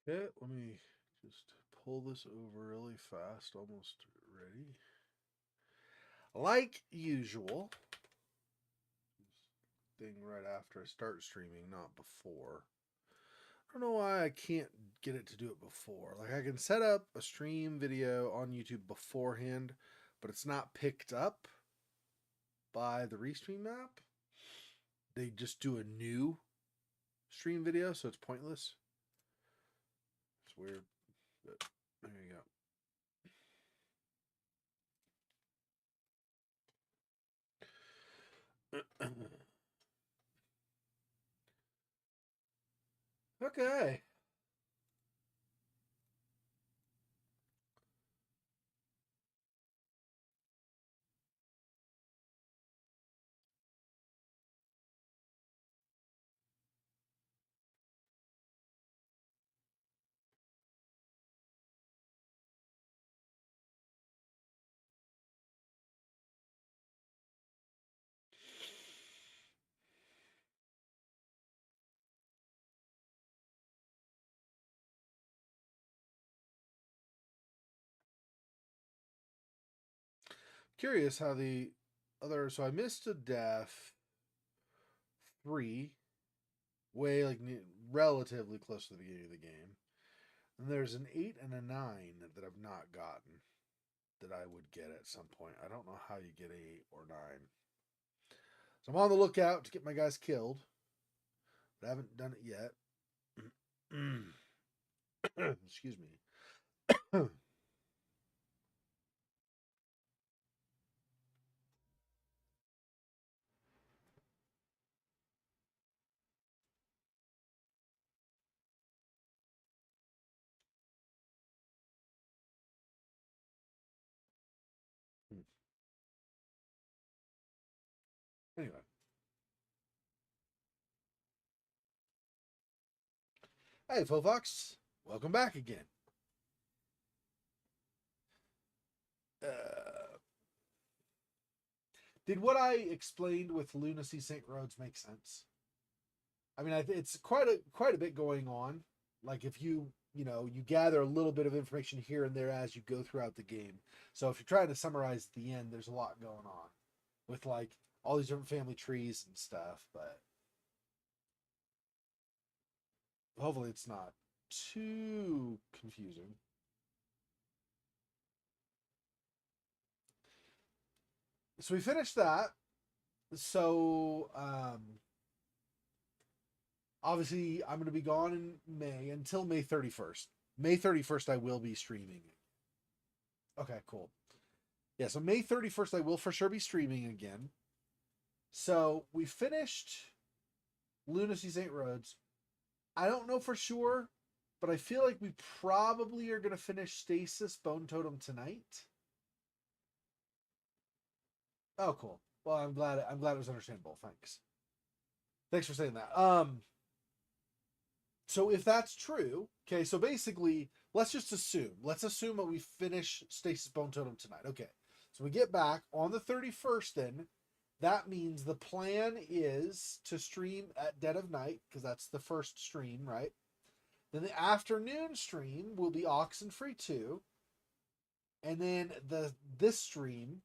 Okay, let me just pull this over really fast. Almost ready. Like usual. Thing right after I start streaming, not before. I don't know why I can't get it to do it before. Like I can set up a stream video on YouTube beforehand, but it's not picked up by the Restream app. They just do a new stream video, so it's pointless. It's weird, but there you go. Okay. Curious how the other. So I missed a death 3, way like relatively close to the beginning of the game. And there's an 8 and a 9 that I've not gotten that I would get at some point. I don't know how you get a 8 or 9. So I'm on the lookout to get my guys killed, but I haven't done it yet. Excuse me. Anyway. Hey, Fofox. Welcome back again. Did what I explained with Lunacy St. Rhodes make sense? I mean, it's quite a bit going on. Like if you gather a little bit of information here and there as you go throughout the game. So if you're trying to summarize at the end, there's a lot going on with like all these different family trees and stuff. But hopefully, it's not too confusing. So we finished that. So obviously, I'm going to be gone in May until May 31st. May 31st, I will be streaming. Okay, cool. Yeah, so May 31st, I will for sure be streaming again. So we finished Lunacy St. Rhodes. I don't know for sure, but I feel like we probably are going to finish Stasis Bone Totem tonight. Oh, cool. Well, I'm glad it was understandable. Thanks for saying that. So if that's true, okay, so basically, let's assume that we finish Stasis Bone Totem tonight. Okay. So we get back on the 31st then. That means the plan is to stream at dead of night because that's the first stream, right? Then the afternoon stream will be Oxenfree 2. And then this stream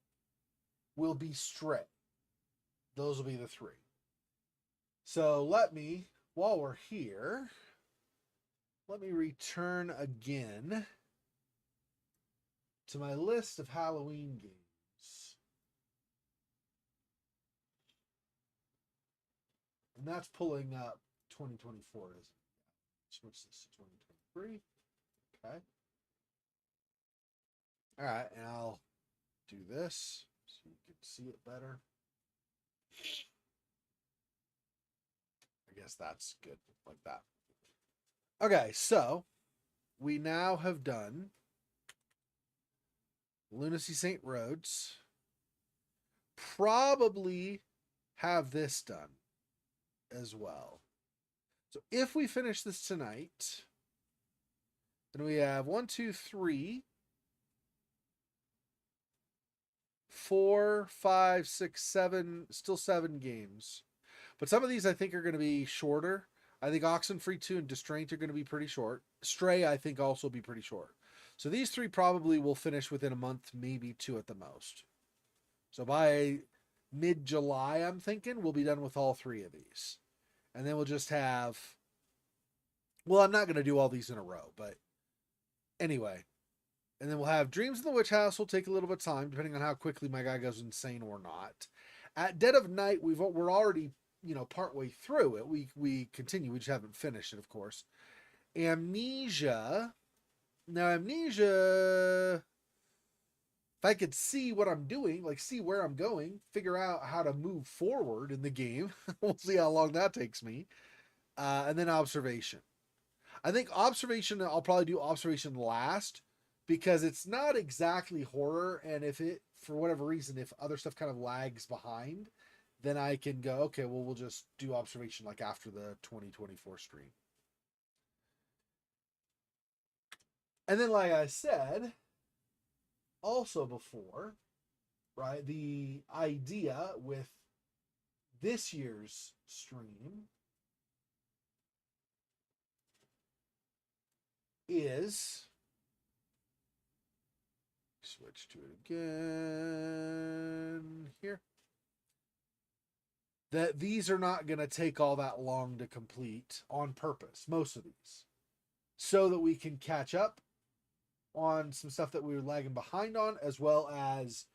will be Stray. Those will be the 3. So while we're here, let me return again to my list of Halloween games. And that's pulling up 2024, isn't it? Switch this to 2023. Okay. All right, and I'll do this so you can see it better. I guess that's good like that. Okay, so we now have done Lunacy St. Rhodes. Probably have this done as well. So if we finish this tonight, then we have 1, 2, 3, 4, 5, 6, 7, still 7 games. But some of these I think are going to be shorter. I think Oxenfree 2 and Distraint are going to be pretty short. Stray, I think, also will be pretty short. So these 3 probably will finish within a month, maybe 2 at the most. So by mid-July, I'm thinking, we'll be done with all 3 of these. And then we'll just have... Well, I'm not going to do all these in a row, but anyway. And then we'll have Dreams in the Witch House. Will take a little bit of time, depending on how quickly my guy goes insane or not. At Dead of Night, we're already, partway through it. We continue. We just haven't finished it, of course. Amnesia. Now, Amnesia, if I could see what I'm doing, like see where I'm going, figure out how to move forward in the game, we'll see how long that takes me. And then Observation. I think Observation, I'll probably do Observation last because it's not exactly horror. And if it, for whatever reason, if other stuff kind of lags behind, then I can go, okay, well, we'll just do Observation like after the 2024 stream. And then, like I said, also before, right, the idea with this year's stream is, switch to it again here, that these are not going to take all that long to complete on purpose, most of these, so that we can catch up on some stuff that we were lagging behind on, as well as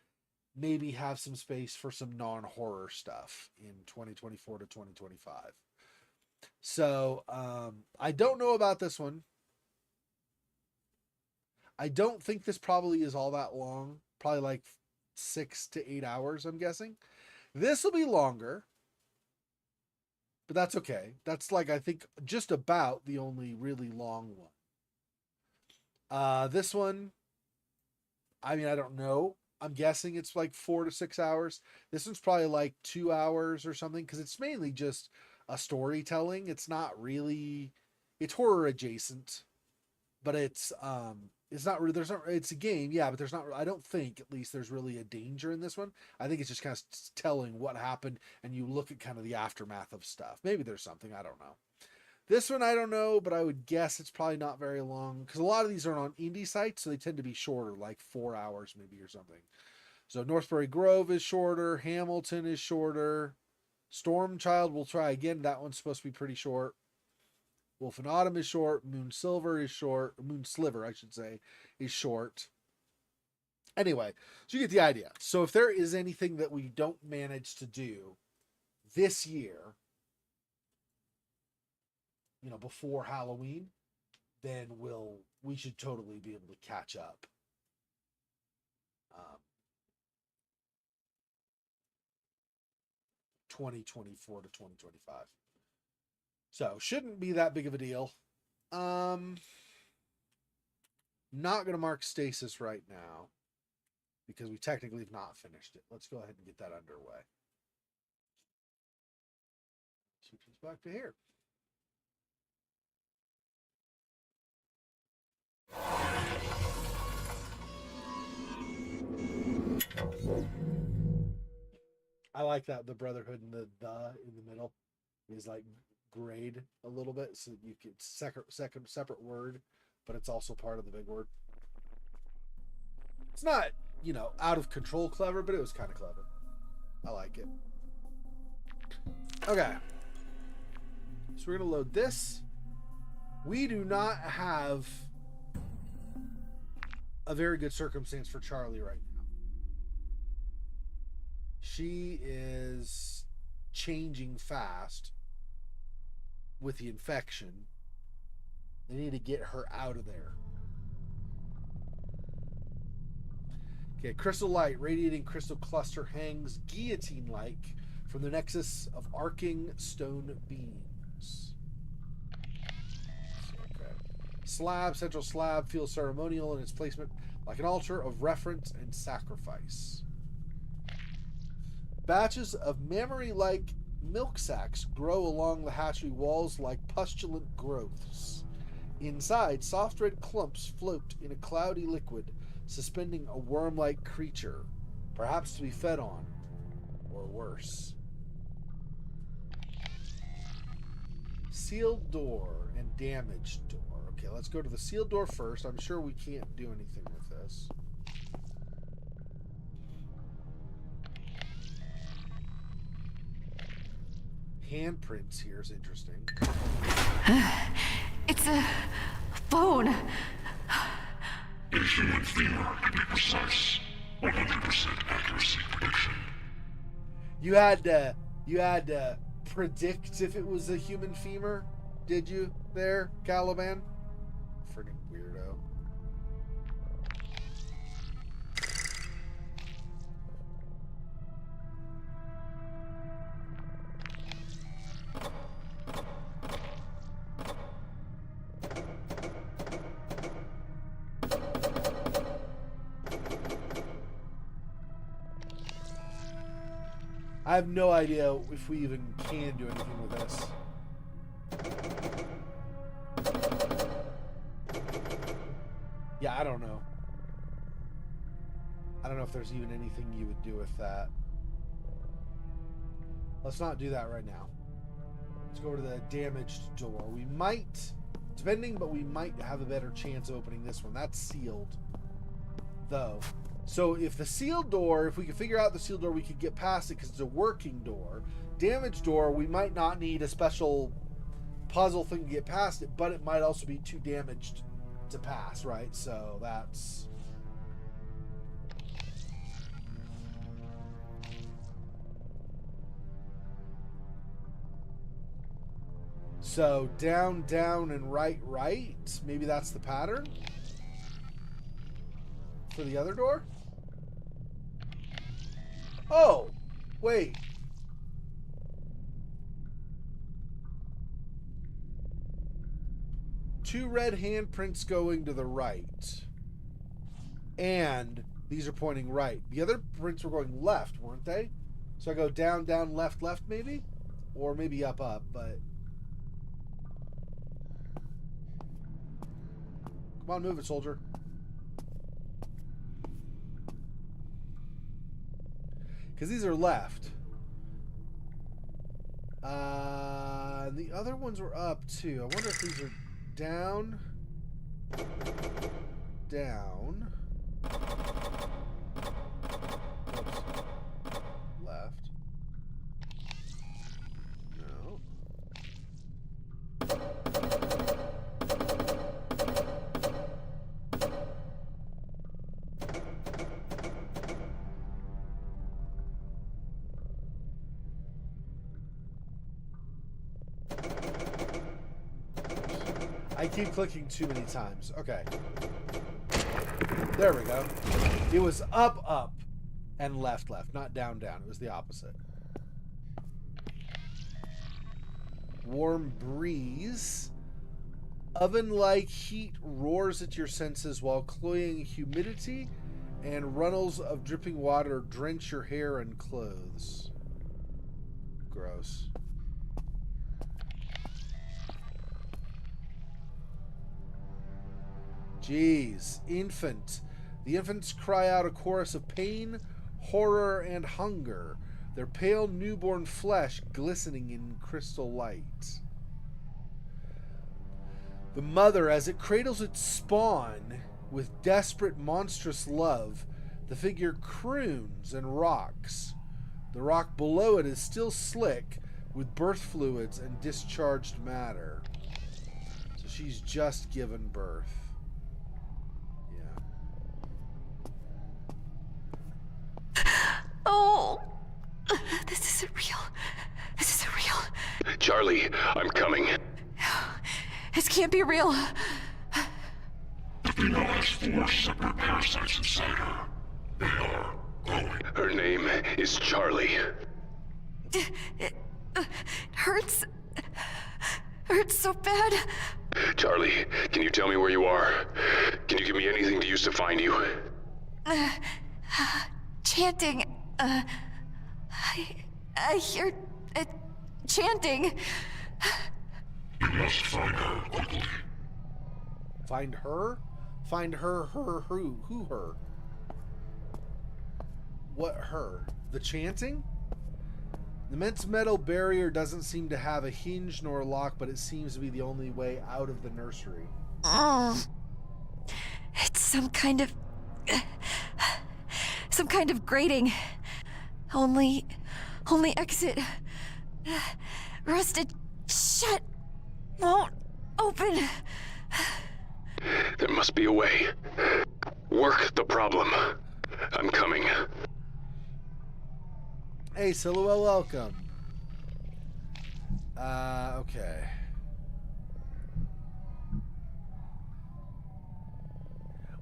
maybe have some space for some non-horror stuff in 2024 to 2025. So I don't know about this one. I don't think this probably is all that long, probably like 6 to 8 hours, I'm guessing. This will be longer, but that's okay. That's like, I think, just about the only really long one. This one, I mean, I don't know. I'm guessing it's like 4 to 6 hours. This one's probably like 2 hours or something, because it's mainly just a storytelling. It's not really, it's horror adjacent, but it's not really, it's a game, yeah, but there's not, I don't think, at least, there's really a danger in this one. I think it's just kind of telling what happened, and you look at kind of the aftermath of stuff. Maybe there's something, I don't know. This one, I don't know, but I would guess it's probably not very long, because a lot of these are on indie sites, so they tend to be shorter, like 4 hours maybe or something. So Northbury Grove is shorter, Hamilton is shorter, Stormchild, we'll try again, that one's supposed to be pretty short. Wolf and Autumn is short, Moon Sliver, I should say, is short. Anyway, so you get the idea. So if there is anything that we don't manage to do this year, before Halloween, then we should totally be able to catch up. 2024 to 2025. So shouldn't be that big of a deal. Not going to mark Stasis right now because we technically have not finished it. Let's go ahead and get that underway. Switch us back to here. I like that the Brotherhood and the in the middle is like grayed a little bit, so you get separate word, but it's also part of the big word. It's not, out of control clever, but it was kind of clever. I like it. Okay. So we're going to load this. We do not have a very good circumstance for Charlie right now. She is changing fast with the infection. They need to get her out of there. Okay, crystal light, radiating crystal cluster hangs guillotine-like from the nexus of arcing stone beams. Okay. Slab, central slab, feels ceremonial in its placement, like an altar of reverence and sacrifice. Batches of mammary-like milk sacs grow along the hatchery walls like pustulent growths. Inside, soft red clumps float in a cloudy liquid, suspending a worm-like creature, perhaps to be fed on, or worse. sealed door and damaged door. Okay, let's go to the sealed door first. I'm sure we can't do anything with this. Handprints here is interesting. It's a phone. A human femur, to be precise. 100% accuracy prediction. You had to predict if it was a human femur, did you? There, Caliban? Friggin' weirdo. I have no idea if we even can do anything with this. Yeah, I don't know. I don't know if there's even anything you would do with that. Let's not do that right now. Let's go to the damaged door. We might, depending, but we might have a better chance of opening this one. That's sealed, though. So if the sealed door, if we can figure out the sealed door, we could get past it because it's a working door. Damaged door, we might not need a special puzzle thing to get past it, but it might also be too damaged to pass, right? So that's... So down, down, and right, right. Maybe that's the pattern for the other door? Oh, wait. Two red handprints going to the right. And these are pointing right. The other prints were going left, weren't they? So I go down, down, left, left, maybe? Or maybe up, up, but... Come on, move it, soldier. Because these are left. The other ones were up, too. I wonder if these are down. Down. Oops. Left. No. I keep clicking too many times. Okay. There we go. It was up, up, and left, left. Not down, down. It was the opposite. Warm breeze. Oven-like heat roars at your senses while cloying humidity and runnels of dripping water drench your hair and clothes. Gross. Jeez. Infant. The infants cry out a chorus of pain, horror, and hunger, their pale newborn flesh glistening in crystal light. The mother, as it cradles its spawn with desperate, monstrous love, the figure croons and rocks. The rock below it is still slick with birth fluids and discharged matter. So she's just given birth. Oh, this isn't real. This isn't real. Charlie, I'm coming. This can't be real. The female has 4 separate parasites inside her. They are growing. Her name is Charlie. It hurts. Hurts so bad. Charlie, can you tell me where you are? Can you give me anything to use to find you? Chanting. I hear it chanting. You must find her quickly. Find her? Find her, who, her? What her? The chanting? The immense metal barrier doesn't seem to have a hinge nor a lock, but it seems to be the only way out of the nursery. It's some kind of grating. Only exit. Rusted shut. Won't open. There must be a way. Work the problem. I'm coming. Hey, Silhouette, welcome. Okay.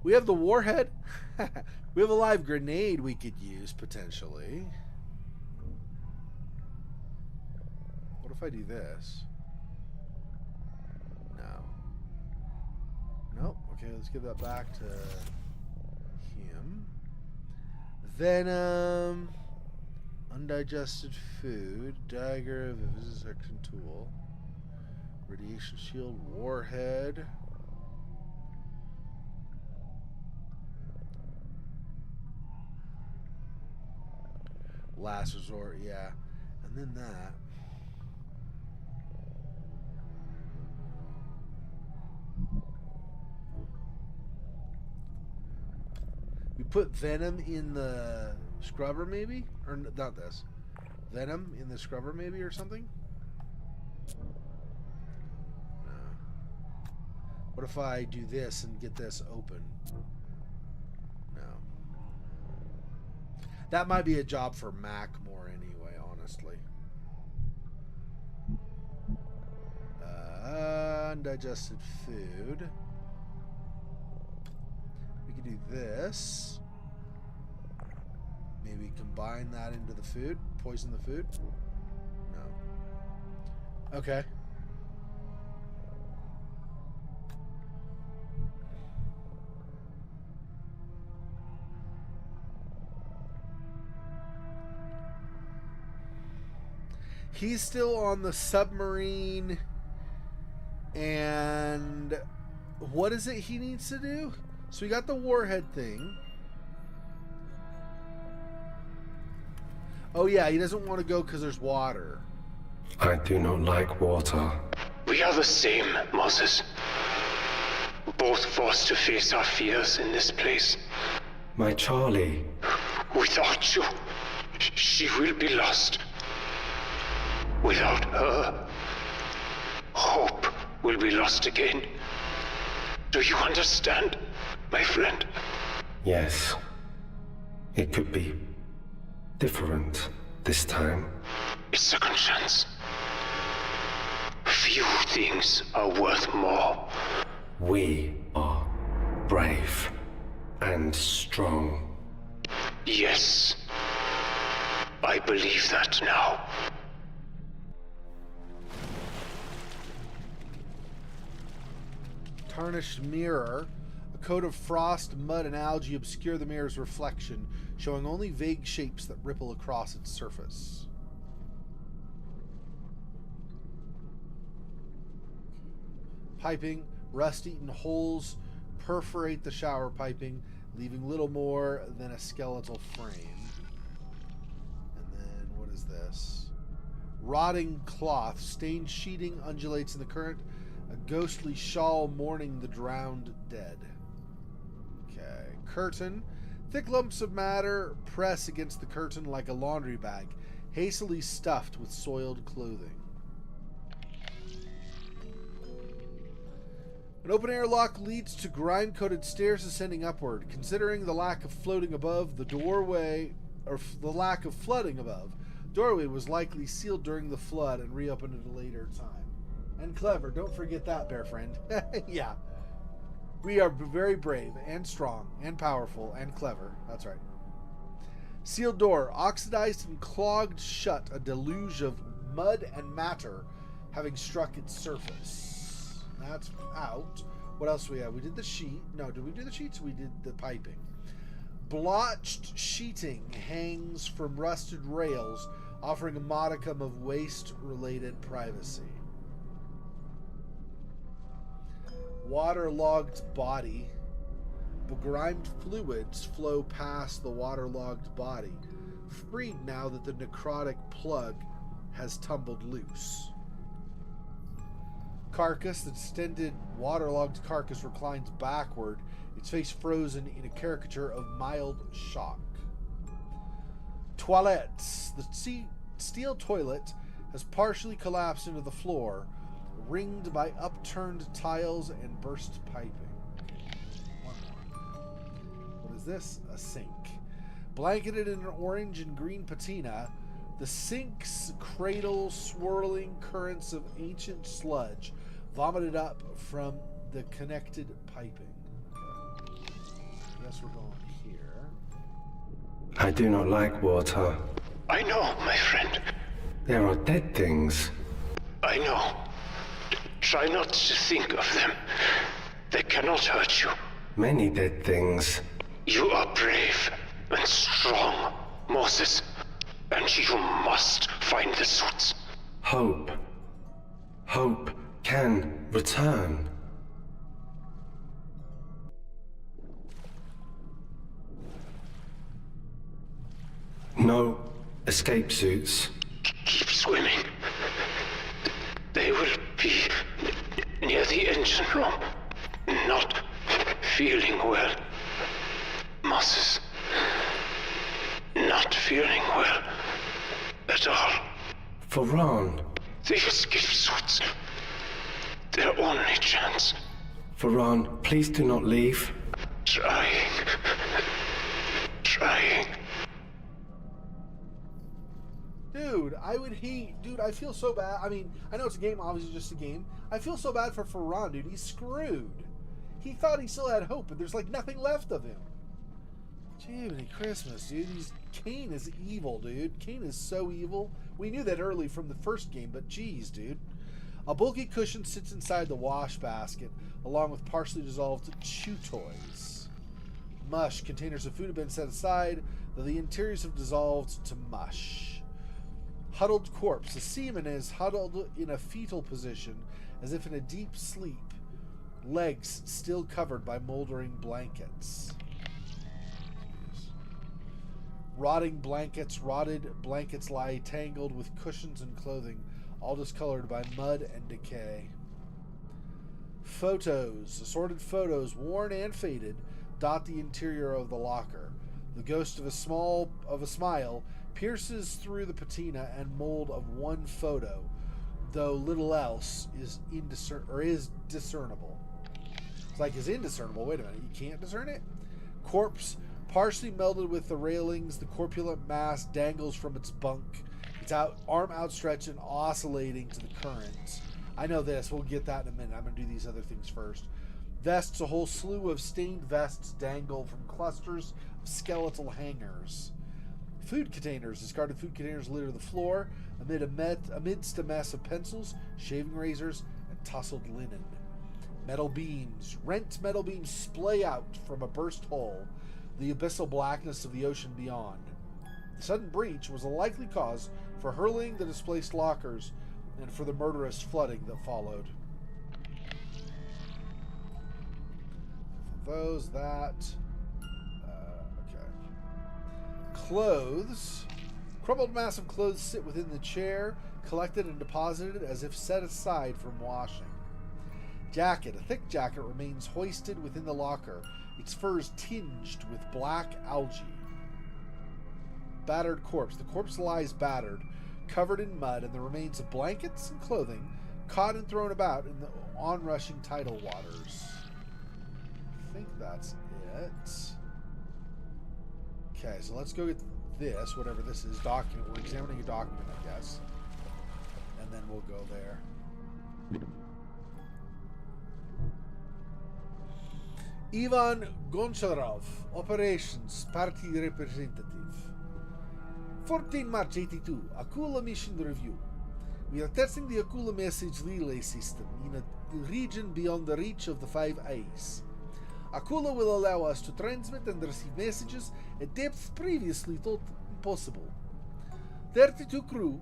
We have the warhead. We have a live grenade we could use, potentially. What if I do this? No. Nope. Okay, let's give that back to him. Venom. Undigested food. Dagger of a vivisection tool. Radiation shield. Warhead. Last resort, yeah. And then that. We put Venom in the scrubber, maybe? Or not this. Venom in the scrubber, maybe, or something? No. What if I do this and get this open? No. That might be a job for Mac more anyway, honestly. Undigested food. We could do this. Maybe combine that into the food. Poison the food. No. Okay. He's still on the submarine. And what is it he needs to do? So we got the warhead thing. Oh yeah, he doesn't want to go because there's water. I do not like water. We are the same, Moses. Both forced to face our fears in this place. My Charlie. Without you, she will be lost. Without her, hope will be lost again. Do you understand, my friend? Yes. It could be different this time. A second chance. Few things are worth more. We are brave and strong. Yes. I believe that now. Tarnished mirror. A coat of frost, mud, and algae obscure the mirror's reflection, showing only vague shapes that ripple across its surface. Piping. Rust-eaten holes perforate the shower piping, leaving little more than a skeletal frame. And then, what is this? Rotting cloth. Stained sheeting undulates in the current. A ghostly shawl mourning the drowned dead. Okay. Curtain. Thick lumps of matter press against the curtain like a laundry bag, hastily stuffed with soiled clothing. An open airlock leads to grime-coated stairs ascending upward. Considering the lack of floating above, the doorway, or the lack of flooding above, doorway was likely sealed during the flood and reopened at a later time. And clever, don't forget that, bear friend. Yeah. We are very brave and strong and powerful and clever. That's right. Sealed door, oxidized and clogged shut, a deluge of mud and matter having struck its surface. That's out. What else do we have? We did the sheet. No, did we do the sheets? We did the piping. Blotched sheeting hangs from rusted rails, offering a modicum of waste-related privacy. Waterlogged body. Begrimed fluids flow past the waterlogged body, freed now that the necrotic plug has tumbled loose. Carcass, the distended, waterlogged carcass, reclines backward, its face frozen in a caricature of mild shock. Toilettes. The steel toilet has partially collapsed into the floor, ringed by upturned tiles and burst piping. One more. What is this? A sink. Blanketed in an orange and green patina, the sink's cradle swirling currents of ancient sludge vomited up from the connected piping. Okay. I guess we're going here. I do not like water. I know, my friend. There are dead things. I know. Try not to think of them. They cannot hurt you. Many dead things. You are brave and strong, Moses. And you must find the suits. Hope. Hope can return. No escape suits. Keep swimming. They will be near the engine room. Not feeling well. Moses. Not feeling well. At all. For Ron. The escape suits. Their only chance. For Ron, please do not leave. Trying. Dude, I feel so bad. I mean, I know it's a game, obviously just a game. I feel so bad for Ferran, dude. He's screwed. He thought he still had hope, but there's like nothing left of him. Jiminy Christmas, dude. Cain is evil, dude. Cain is so evil. We knew that early from the first game, but geez, dude. A bulky cushion sits inside the wash basket, along with partially dissolved chew toys. Mush. Containers of food have been set aside, though the interiors have dissolved to mush. Huddled corpse. The seaman is huddled in a fetal position, as if in a deep sleep. Legs still covered by moldering blankets. Rotted blankets lie tangled with cushions and clothing, all discolored by mud and decay. Photos. Assorted photos, worn and faded, dot the interior of the locker. The ghost of a smile pierces through the patina and mold of one photo, though little else is discernible. It's like, is indiscernible. Wait a minute, you can't discern it? Corpse, partially melded with the railings, the corpulent mass dangles from its bunk. Its arm outstretched and oscillating to the current. I know this. We'll get that in a minute. I'm going to do these other things first. Vests, a whole slew of stained vests dangle from clusters of skeletal hangers. Food containers. Discarded food containers litter the floor amidst a mess of pencils, shaving razors, and tousled linen. Metal beams. Rent metal beams splay out from a burst hole, the abyssal blackness of the ocean beyond. The sudden breach was a likely cause for hurling the displaced lockers and for the murderous flooding that followed. Those, that. Okay. Clothes. Crumpled mass of clothes sit within the chair, collected and deposited as if set aside from washing. Jacket. A thick jacket remains hoisted within the locker, its furs tinged with black algae. Battered corpse. The corpse lies battered, covered in mud, and the remains of blankets and clothing caught and thrown about in the onrushing tidal waters. I think that's it. Okay, so let's go get this, whatever this is, document. We're examining a document, I guess. And then we'll go there. Ivan Goncharov, Operations, Party Representative. 14 March 82, Akula Mission Review. We are testing the Akula message relay system in a region beyond the reach of the Five Eyes. Akula will allow us to transmit and receive messages at depths previously thought impossible. 32 crew,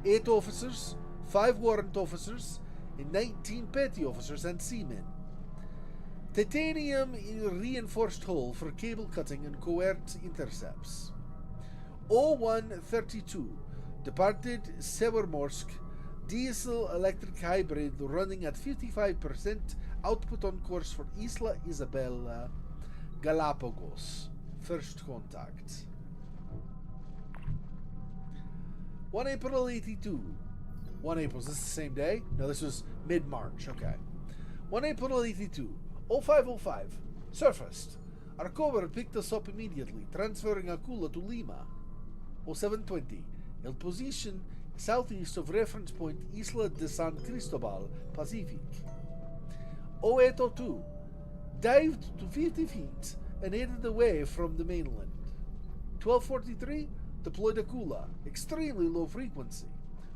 8 officers, 5 warrant officers, and 19 petty officers and seamen. Titanium reinforced hull for cable cutting and covert intercepts. 0132, Departed Severmorsk. Diesel electric hybrid running at 55% output on course for Isla Isabela, Galapagos. First contact. 1 April 82. 1 April, is this the same day? No, this was mid-March, okay. 1 April 82. 0505. Surfaced. Our cover picked us up immediately, transferring Akula to Lima. 0720. El position southeast of reference point Isla de San Cristobal, Pacific. 0802. Dived to 50 feet and headed away from the mainland. 1243. Deployed Akula. Extremely low frequency.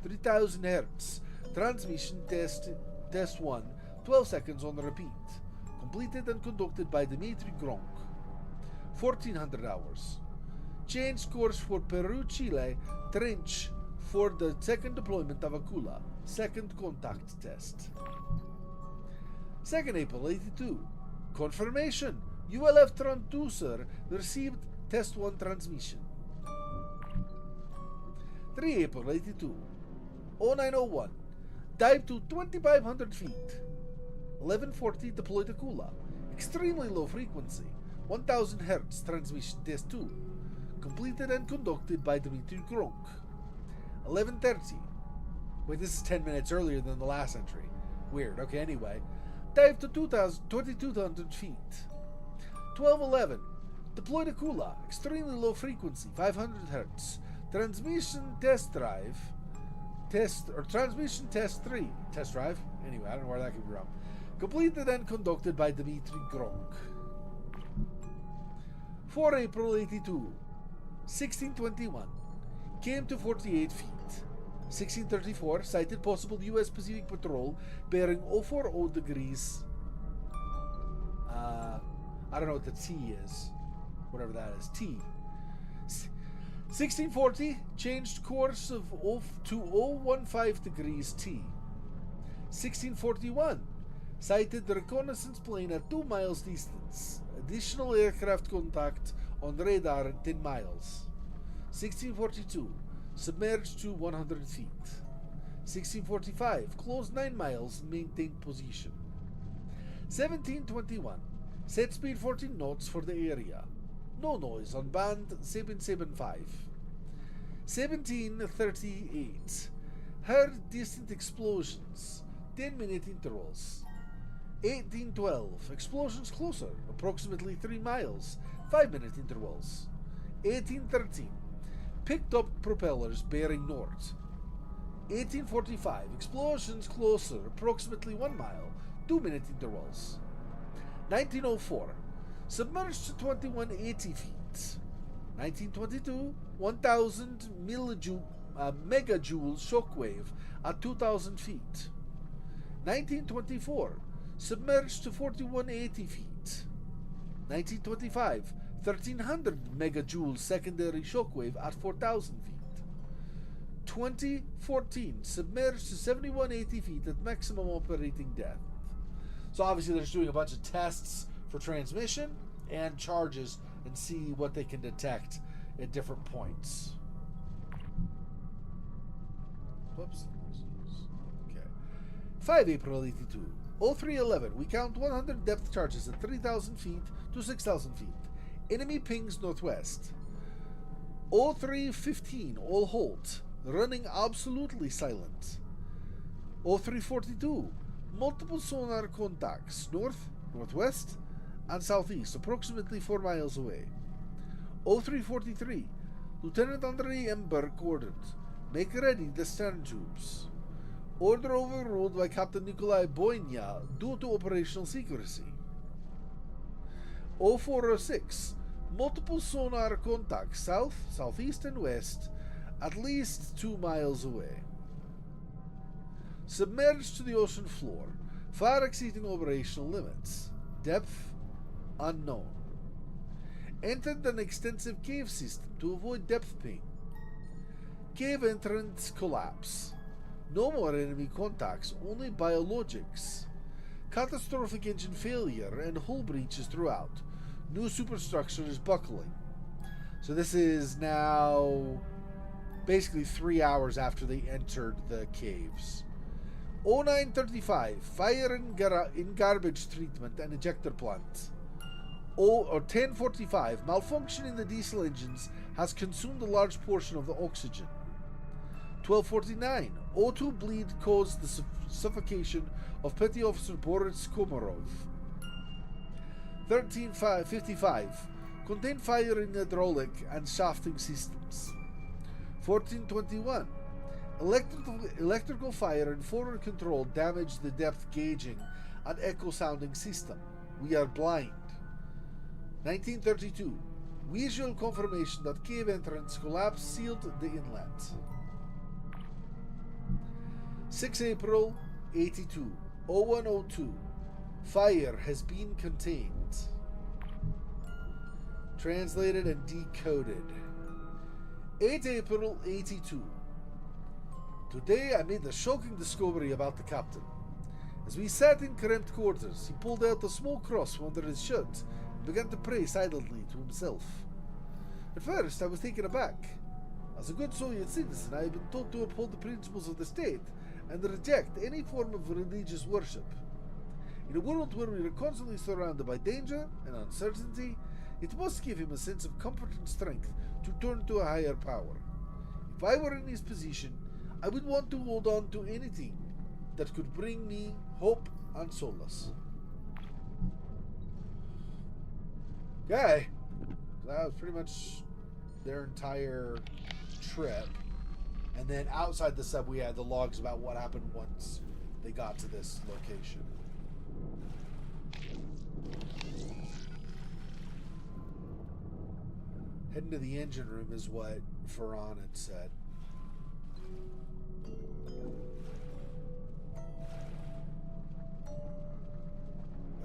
3000 Hz. Transmission test 1. 12 seconds on repeat. Completed and conducted by Dmitry Gronk. 1400 hours. Changed course for Peru, Chile. Trench for the second deployment of Akula. Second contact test. 2nd April 82. Confirmation. ULF transducer received test 1 transmission. 3 April 82. 0901. Dive to 2500 feet. 1140 deployed Akula. Extremely low frequency. 1000 Hz transmission test 2. Completed and conducted by Dmitry Gronk. 1130. Wait, this is 10 minutes earlier than the last entry. Weird. Okay, anyway. Dive to 2200 feet. 1211. Deployed Akula. Extremely low frequency. 500 Hz. Transmission test drive. Transmission test 3. Test drive? Anyway, I don't know where that came from. Completed and conducted by Dmitry Gronk. 4 April 82. 1621. Came to 48 feet. 1634. Sighted possible U.S. Pacific Patrol bearing 040 degrees. I don't know what the T is. Whatever that is. T. 1640. Changed course to 015 degrees T. 1641. Sighted the reconnaissance plane at 2 miles distance. Additional aircraft contact on radar at 10 miles. 1642. Submerged to 100 feet. 1645. Closed 9 miles. Maintained position. 1721. Set speed 14 knots for the area. No noise on band 775. 1738. Heard distant explosions. 10-minute intervals. 1812. Explosions closer, approximately 3 miles. 5-minute intervals. 1813. Picked up propellers bearing north. 1845. Explosions closer, approximately 1 mile. 2-minute intervals. 1904. Submerged to 2180 feet. 1922. 1000 megajoule shockwave at 2000 feet. 1924. Submerged to 4180 feet. 1925. 1300 megajoule secondary shockwave at 4000 feet. 2014. Submerged to 7180 feet at maximum operating depth. So obviously they're just doing a bunch of tests for transmission and charges and see what they can detect at different points. Whoops. Okay. 5 April 82. 0311. We count 100 depth charges at 3,000 feet to 6,000 feet. Enemy pings northwest. 0315. All halt. Running absolutely silent. 0342. Multiple sonar contacts north, northwest, and southeast, approximately 4 miles away. 0343. Lieutenant Andrei Emberg ordered. Make ready the stern tubes. Order overruled by Captain Nikolai Boynia due to operational secrecy. 0406. Multiple sonar contacts south, southeast, and west, at least 2 miles away. Submerged to the ocean floor, far exceeding operational limits. Depth unknown. Entered an extensive cave system to avoid depth ping. Cave entrance collapse. No more enemy contacts, only biologics. Catastrophic engine failure and hull breaches throughout. New superstructure is buckling. So this is now basically 3 hours after they entered the caves. 0935, fire in garbage treatment and ejector plant. 1045, malfunction in the diesel engines has consumed a large portion of the oxygen. 1249, O2 bleed caused the suffocation of Petty Officer Boris Komarov. 1355, contained fire in hydraulic and shafting systems. 1421, electrical fire and forward control damaged the depth gauging and echo sounding system. We are blind. 1932, visual confirmation that cave entrance collapse sealed the inlet. 6 April 82, 0102, fire has been contained. Translated and decoded. 8 April 82. Today I made a shocking discovery about the captain. As we sat in cramped quarters, he pulled out a small cross from under his shirt and began to pray silently to himself. At first I was taken aback. As a good Soviet citizen, I had been taught to uphold the principles of the state and reject any form of religious worship. In a world where we are constantly surrounded by danger and uncertainty, it must give him a sense of comfort and strength to turn to a higher power. If I were in his position, I would want to hold on to anything that could bring me hope and solace. Okay, that was pretty much their entire trip. And then outside the sub, we had the logs about what happened once they got to this location. Heading to the engine room is what Ferran had said.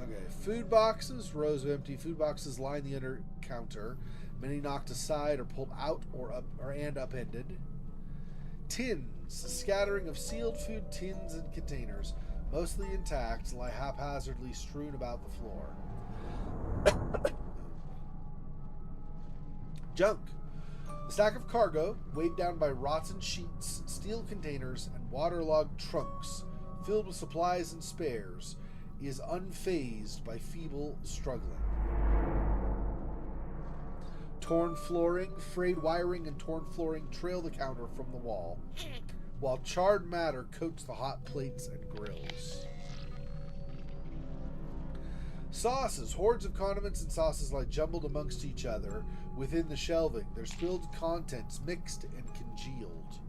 Okay, food boxes, rows of empty food boxes line the under counter. Many knocked aside or pulled out or upended. Tins, a scattering of sealed food tins and containers, mostly intact, lie haphazardly strewn about the floor. Junk. A stack of cargo, weighed down by rotten sheets, steel containers, and waterlogged trunks, filled with supplies and spares, is unfazed by feeble struggling. Torn flooring, frayed wiring, and torn flooring trail the counter from the wall, while charred matter coats the hot plates and grills. Sauces. Hordes of condiments and sauces lie jumbled amongst each other within the shelving, their spilled contents mixed and congealed.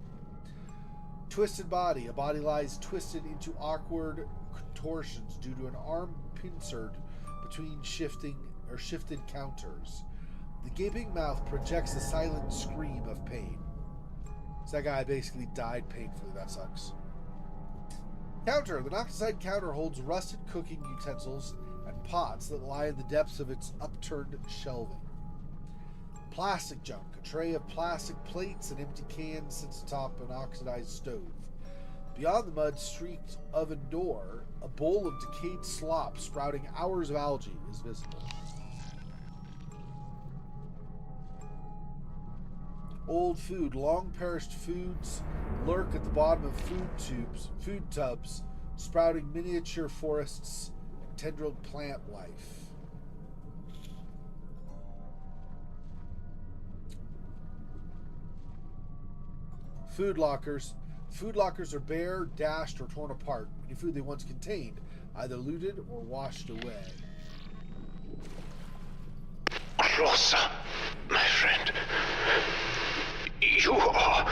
Twisted body. A body lies twisted into awkward contortions due to an arm pincered between shifted counters. The gaping mouth projects a silent scream of pain. So that guy basically died painfully. That sucks. Counter. The knocked aside counter holds rusted cooking utensils and pots that lie in the depths of its upturned shelving. Plastic junk. A tray of plastic plates and empty cans sits atop an oxidized stove. Beyond the mud-streaked oven door, a bowl of decayed slop sprouting hours of algae is visible. Old food. Long perished foods lurk at the bottom of food tubs, sprouting miniature forests and tendrilled plant life. Food lockers. Food lockers are bare, dashed, or torn apart. Any food they once contained, either looted or washed away. Closer, my friend. You are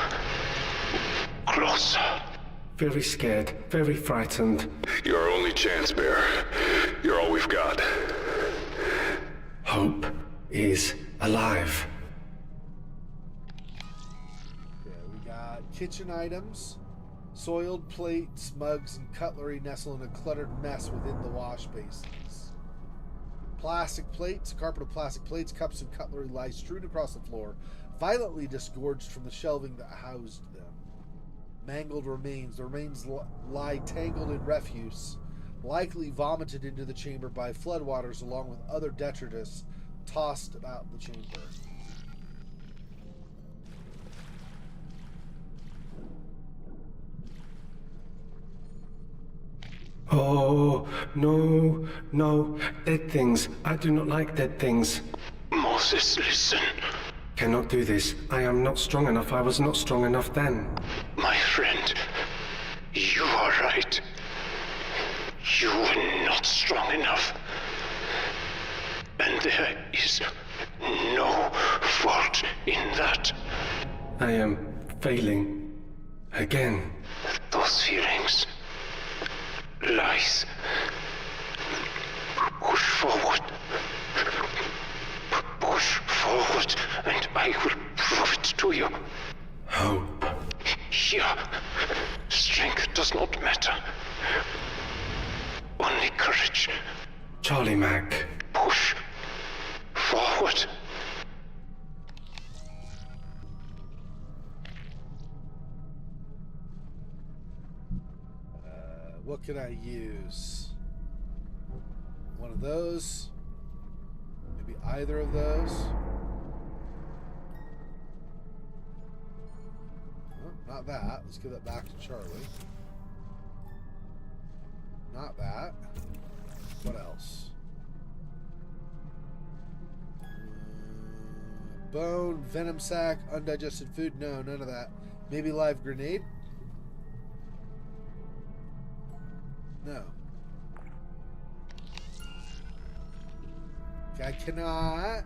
closer. Very scared, very frightened. You're our only chance, Bear. You're all we've got. Hope is alive. Okay, we got kitchen items. Soiled plates, mugs, and cutlery nestle in a cluttered mess within the wash basins. Plastic plates, a carpet of plastic plates, cups, and cutlery lie strewn across the floor, violently disgorged from the shelving that housed them. Mangled remains. The remains lie tangled in refuse, likely vomited into the chamber by floodwaters along with other detritus tossed about the chamber. Oh, no, no. Dead things. I do not like dead things. Moses, listen. Cannot do this. I am not strong enough. I was not strong enough then. My friend, you are right. You were not strong enough. And there is no fault in that. I am failing. Again. Those feelings, lies. Push forward. Push forward, and I will prove it to you. Hope. Here, strength does not matter. Only courage. Charlie Mac. Push forward. What can I use? One of those? Maybe either of those? Oh, not that. Let's give that back to Charlie. Not that. What else? Bone, venom sac, undigested food. No, none of that. Maybe live grenade? No. Okay, I cannot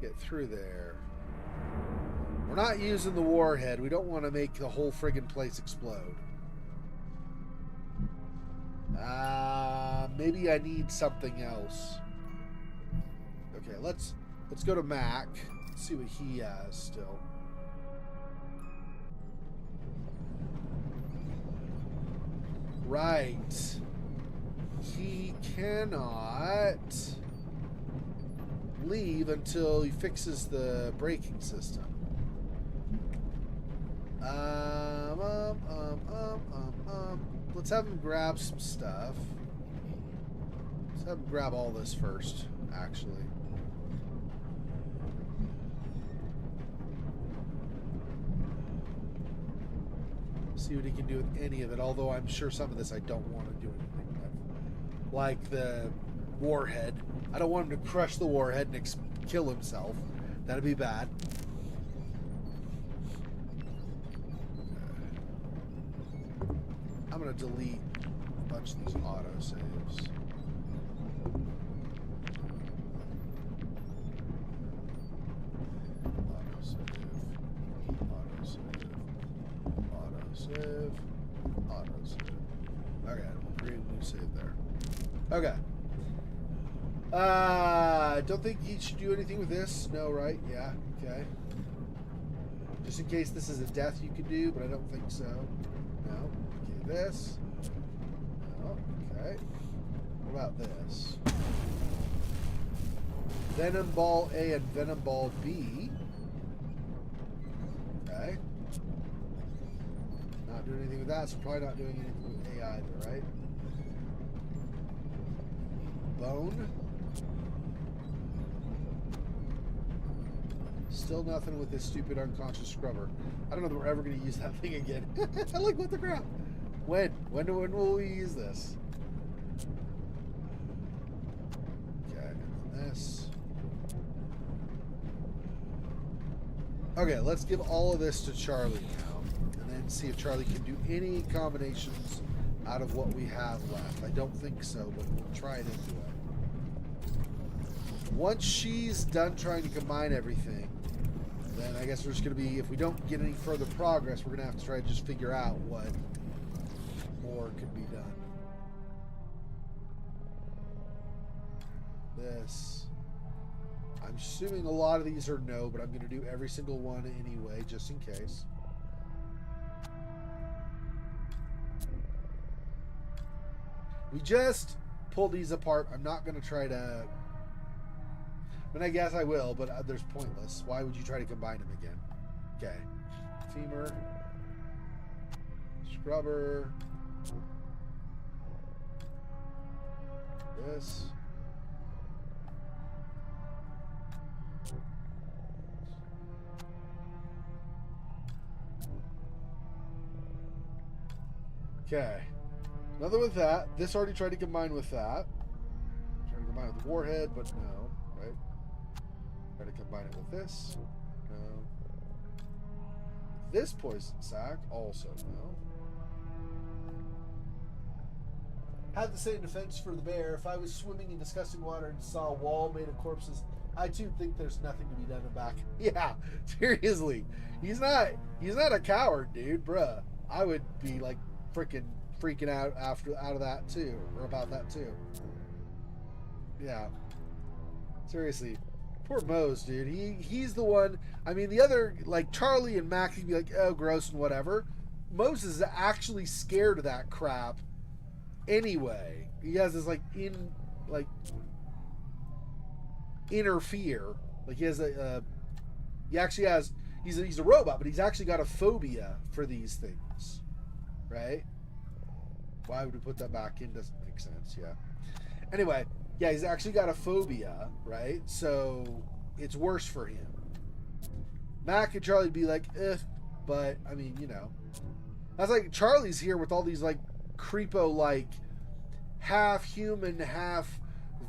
get through there. We're not using the warhead. We don't want to make the whole friggin' place explode. Maybe I need something else. Okay, let's go to Mac. Let's see what he has still. Right. He cannot leave until he fixes the braking system. Let's have him grab some stuff. Let's have him grab all this first, actually. See what he can do with any of it, although I'm sure some of this I don't want to do anything with. Like the warhead. I don't want him to crush the warhead and kill himself. That'd be bad. I'm going to delete a bunch of these autosaves. Autosave. Okay, create a new save there. Okay. Don't think you should do anything with this. No, right? Yeah. Okay. Just in case this is a death you could do, but I don't think so. No. Okay, this. No. Okay. What about this? Venom Ball A and Venom Ball B. Okay. Not doing anything with that, so probably not doing anything with A either, right? Bone. Still nothing with this stupid unconscious scrubber. I don't know that we're ever going to use that thing again. Like, what the crap? When? When will we use this? Okay, and this. Okay, let's give all of this to Charlie now. And then see if Charlie can do any combinations out of what we have left. I don't think so, but we'll try it anyway. Once she's done trying to combine everything, then I guess we're just going to be, if we don't get any further progress, we're going to have to try to just figure out what more could be done. This. I'm assuming a lot of these are no, but I'm going to do every single one anyway, just in case. We just pulled these apart. I'm not going to try to... I mean, I guess I will, but there's pointless. Why would you try to combine them again? Okay. Femur. Scrubber. This. Okay. Nothing with that. This already tried to combine with that. Tried to combine with the warhead, but no. Right? Try to combine it with this. No. This poison sac, also no. Had the same defense for the bear. If I was swimming in disgusting water and saw a wall made of corpses, I too think there's nothing to be done back. Yeah, seriously. He's not a coward, dude, bruh. I would be like freaking out out of that too, or about that too. Yeah. Seriously. Poor Mose, dude. He's the one. I mean, the other, like Charlie and Mac can be like, oh, gross and whatever. Mose is actually scared of that crap. Anyway, he has this inner fear. Like he has he actually has. He's a robot, but he's actually got a phobia for these things, right? Why would we put that back in? Doesn't make sense. Yeah. Anyway, yeah, he's actually got a phobia, right? So it's worse for him. Mac and Charlie would be like, but I mean, you know, that's like Charlie's here with all these like creepo, like half human, half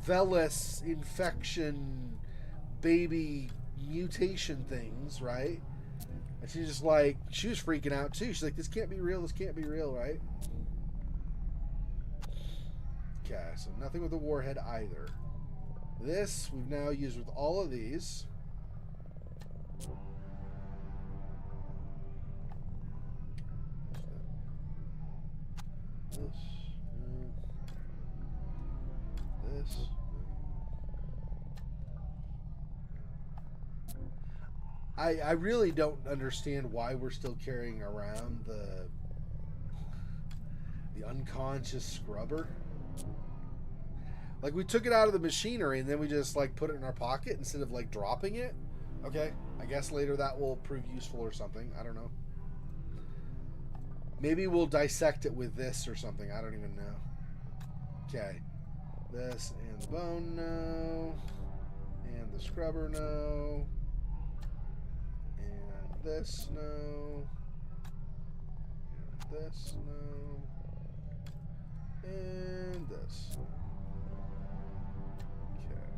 Velis infection, baby mutation things, right? And she's just like, she was freaking out too. She's like, this can't be real. This can't be real, right? Okay, so nothing with the warhead either. This we've now used with all of these. This. I really don't understand why we're still carrying around the unconscious scrubber. Like, we took it out of the machinery and then we just like put it in our pocket instead of like dropping it. Okay, I guess later that will prove useful or something. I don't know. Maybe we'll dissect it with this or something. I don't even know. Okay. This and the bone, no. And the scrubber, no. And this, no. And this, no. And this. Okay.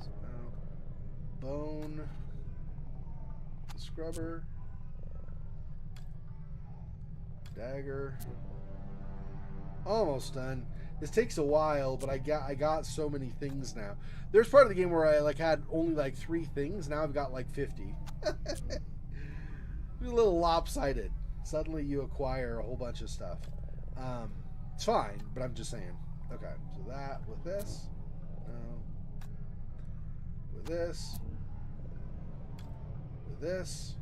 So now, bone, the scrubber, dagger. Almost done. This takes a while, but I got so many things now. There's part of the game where I like had only like 3 things. Now I've got like 50. It's a little lopsided. Suddenly you acquire a whole bunch of stuff. It's fine, but I'm just saying. Okay, so that with this. No. With this. With this.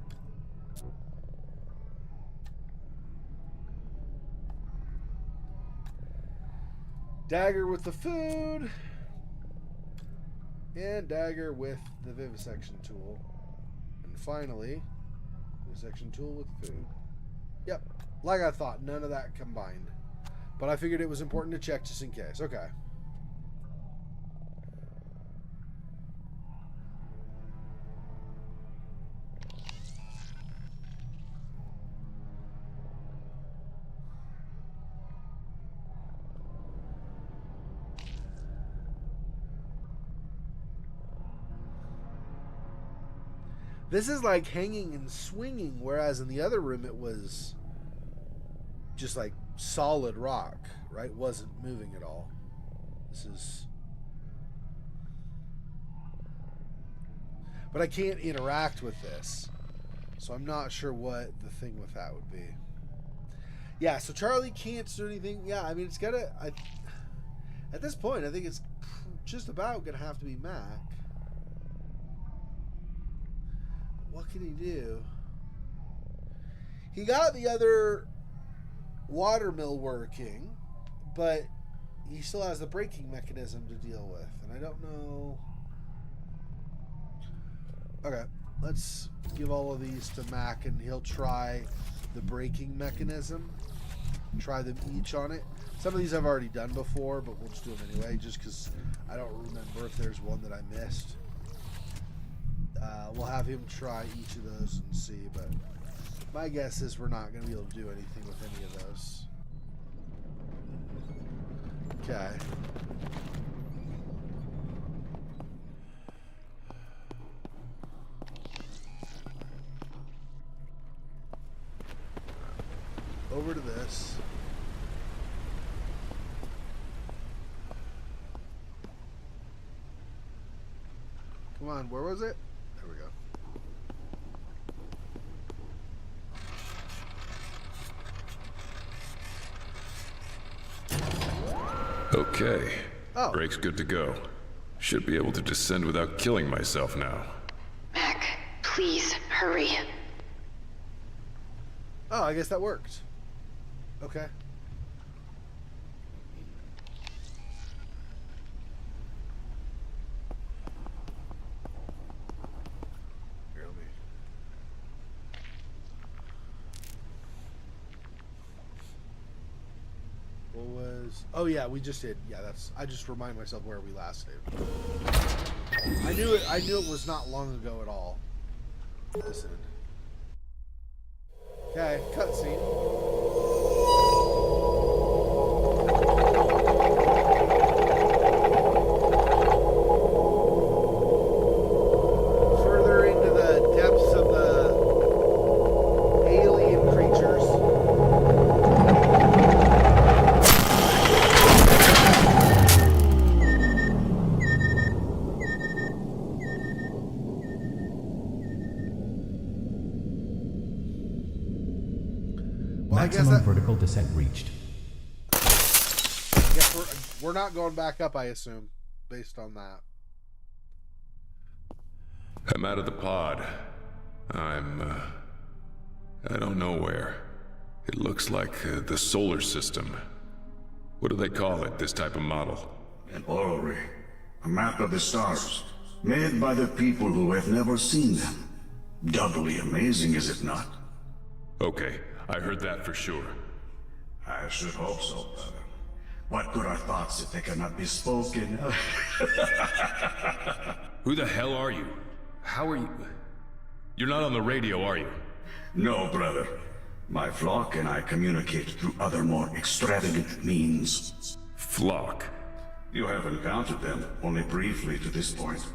Dagger with the food. And dagger with the vivisection tool. And finally, vivisection tool with food. Yep, like I thought, none of that combined. But I figured it was important to check just in case. Okay. This is like hanging and swinging, whereas in the other room it was just like solid rock, right? Wasn't moving at all. This is... But I can't interact with this, so I'm not sure what the thing with that would be. Yeah, so Charlie can't do anything. Yeah, I mean, it's gotta... at this point, I think it's just about gonna have to be Mac. What can he do? He got the other water mill working, but he still has the braking mechanism to deal with, and I don't know. Okay, let's give all of these to Mac, and he'll try the braking mechanism. Try them each on it. Some of these I've already done before, but we'll just do them anyway, just because I don't remember if there's one that I missed. We'll have him try each of those and see, but my guess is we're not going to be able to do anything with any of those. Okay. Over to this. Come on, where was it? There we go. Okay. Oh. Brake's good to go. Should be able to descend without killing myself now. Mac, please, hurry. Oh, I guess that worked. Okay. Here, let me... What was... Oh, yeah, we just did. Yeah, that's... I just remind myself where we last did. I knew it was not long ago at all. Listen. Okay, cutscene. Further into the depths of the alien creatures. Maximum vertical descent reached. I guess we're not going back up, I assume, based on that. I'm out of the pod. I don't know where. It looks like the solar system. What do they call it, this type of model? An orrery. A map of the stars. Made by the people who have never seen them. Doubly amazing, is it not? Okay, I heard that for sure. I should hope so, brother. What good are thoughts if they cannot be spoken? Who the hell are you? How are you? You're not on the radio, are you? No, brother. My flock and I communicate through other more extravagant means. Flock? You have encountered them only briefly to this point,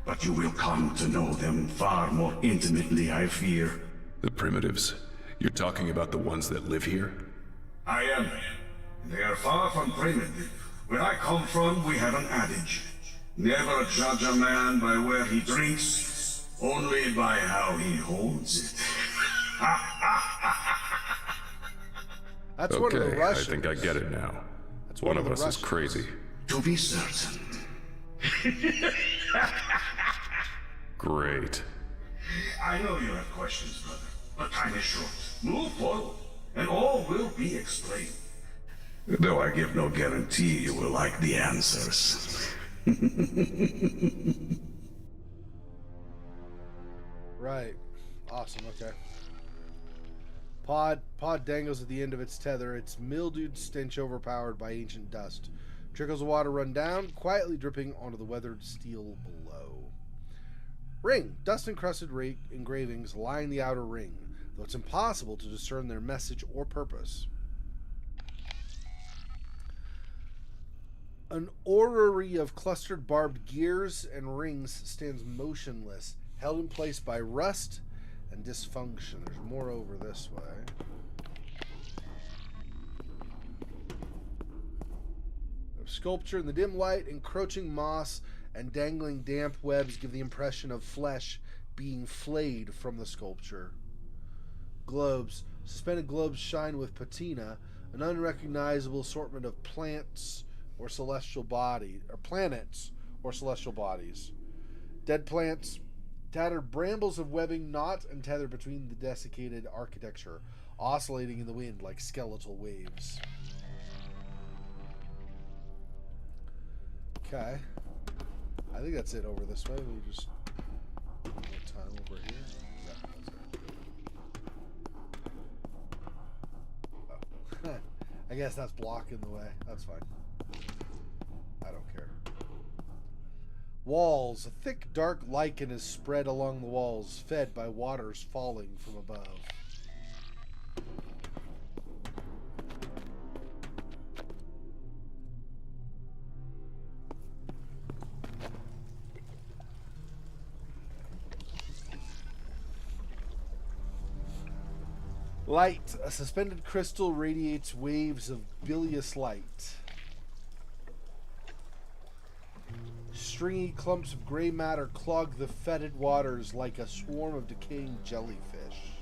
but you will come to know them far more intimately, I fear. The primitives? You're talking about the ones that live here? I am. They are far from primitive. Where I come from, we have an adage. Never judge a man by where he drinks, only by how he holds it. That's one of the Okay, I Russians. think I get it now. That's One of the us is Russians. crazy. To be certain. Great. I know you have questions, brother, but time is short. Move forward, and all will be explained. Though I give no guarantee you will like the answers. Right. Awesome. Okay. Pod dangles at the end of its tether, its mildewed stench overpowered by ancient dust. Trickles of water run down, quietly dripping onto the weathered steel below. Ring. Dust-encrusted engravings line the outer ring, though it's impossible to discern their message or purpose. An orrery of clustered barbed gears and rings stands motionless, held in place by rust and dysfunction. There's more over this way. Sculpture in the dim light, encroaching moss and dangling damp webs give the impression of flesh being flayed from the sculpture. Globes. Suspended globes shine with patina, an unrecognizable assortment of plants or celestial bodies, or planets or celestial bodies. Dead plants, tattered brambles of webbing knot and tethered between the desiccated architecture, oscillating in the wind like skeletal waves. Okay. I think that's it over this way. We'll just one more time over here. Yeah, that's it. Oh. I guess that's blocking the way. That's fine. I don't care. Walls. A thick, dark lichen is spread along the walls, fed by waters falling from above. Light. A suspended crystal radiates waves of bilious light. Stringy clumps of gray matter clog the fetid waters like a swarm of decaying jellyfish.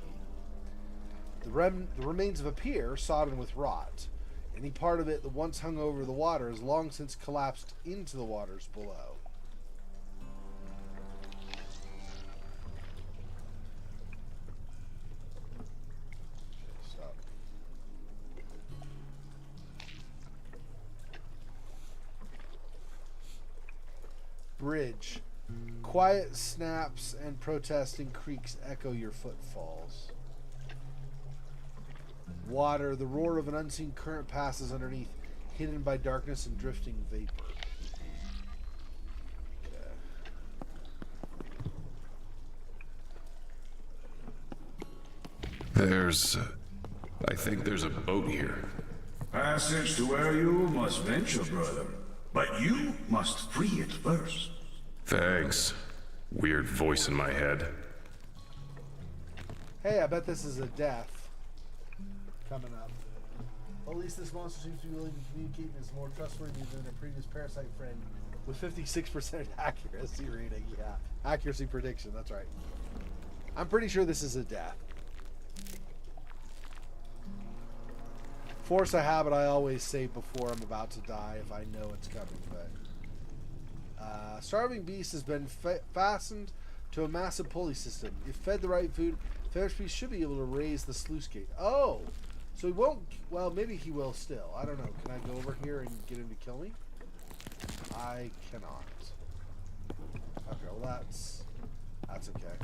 The remains of a pier sodden with rot. Any part of it that once hung over the water has long since collapsed into the waters below. Bridge. Quiet snaps and protesting creaks echo your footfalls. Water. The roar of an unseen current passes underneath, hidden by darkness and drifting vapor. I think there's a boat here. Passage to where you must venture, brother. But you must free it first. Thanks. Weird voice in my head. Hey, I bet this is a death coming up. Well, at least this monster seems to be willing to communicate and is more trustworthy than their previous parasite friend with 56% accuracy rating. Yeah, accuracy prediction, that's right. I'm pretty sure this is a death. Force a habit I always say before I'm about to die if I know it's coming, but... starving beast has been fastened to a massive pulley system. If fed the right food, famished beast should be able to raise the sluice gate. Oh! So he won't... Well, maybe he will still. I don't know. Can I go over here and get him to kill me? I cannot. Okay, well that's okay.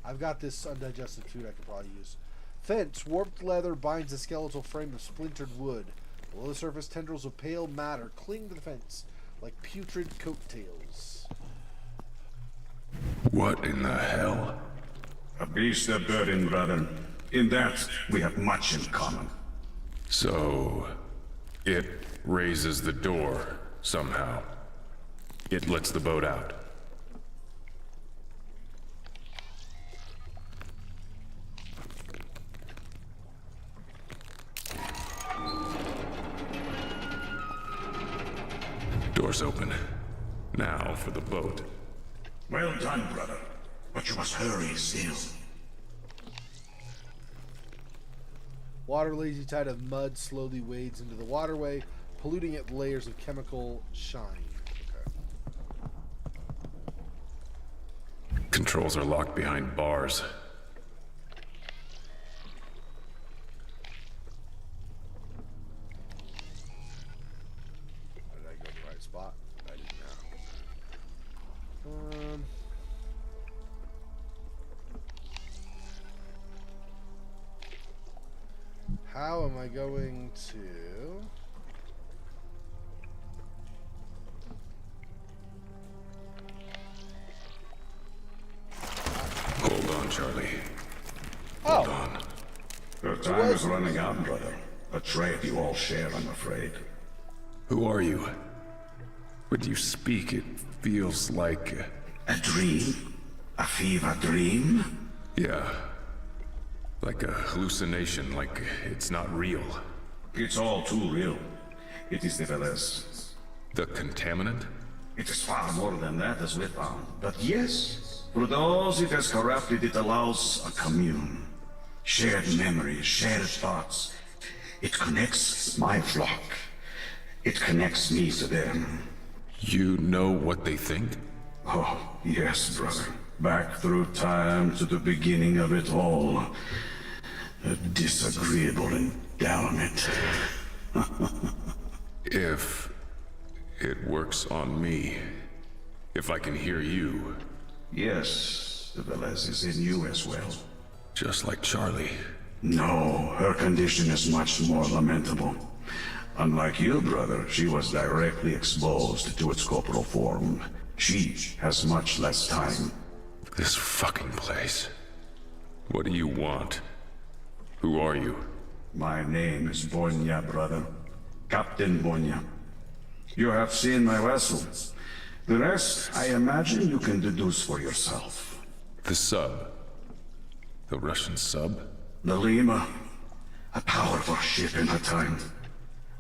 I've got this undigested food I could probably use. Fence. Warped leather binds a skeletal frame of splintered wood. Below the surface, tendrils of pale matter cling to the fence like putrid coattails. What in the hell? A beast of burden, brother. In that, we have much in common. So, it raises the door somehow. It lets the boat out. Door's open. Now for the boat. Well done, brother. But you must hurry still. Water lazy tide of mud slowly wades into the waterway, polluting it with layers of chemical shine. Okay. Controls are locked behind bars. Did I go to the right spot? I did not. How am I going to... Hold on, Charlie. Oh. Hold on. Your time is running out, brother. A trait you all share, I'm afraid. Who are you? When you speak, it feels like... A dream? A fever dream? Yeah. Like a hallucination, like it's not real. It's all too real. It is nevertheless. The contaminant? It is far more than that, as we found. But yes, for those it has corrupted, it allows a commune. Shared memories, shared thoughts. It connects my flock. It connects me to them. You know what they think? Oh, yes, brother. Back through time to the beginning of it all. A disagreeable endowment. If it works on me, if I can hear you. Yes, the Velez is in you as well. Just like Charlie. No, her condition is much more lamentable. Unlike you, brother, she was directly exposed to its corporal form. She has much less time. This fucking place. What do you want? Who are you? My name is Bonya, brother. Captain Bonya. You have seen my vessel. The rest, I imagine you can deduce for yourself. The sub. The Russian sub? The Lima. A powerful ship in her time.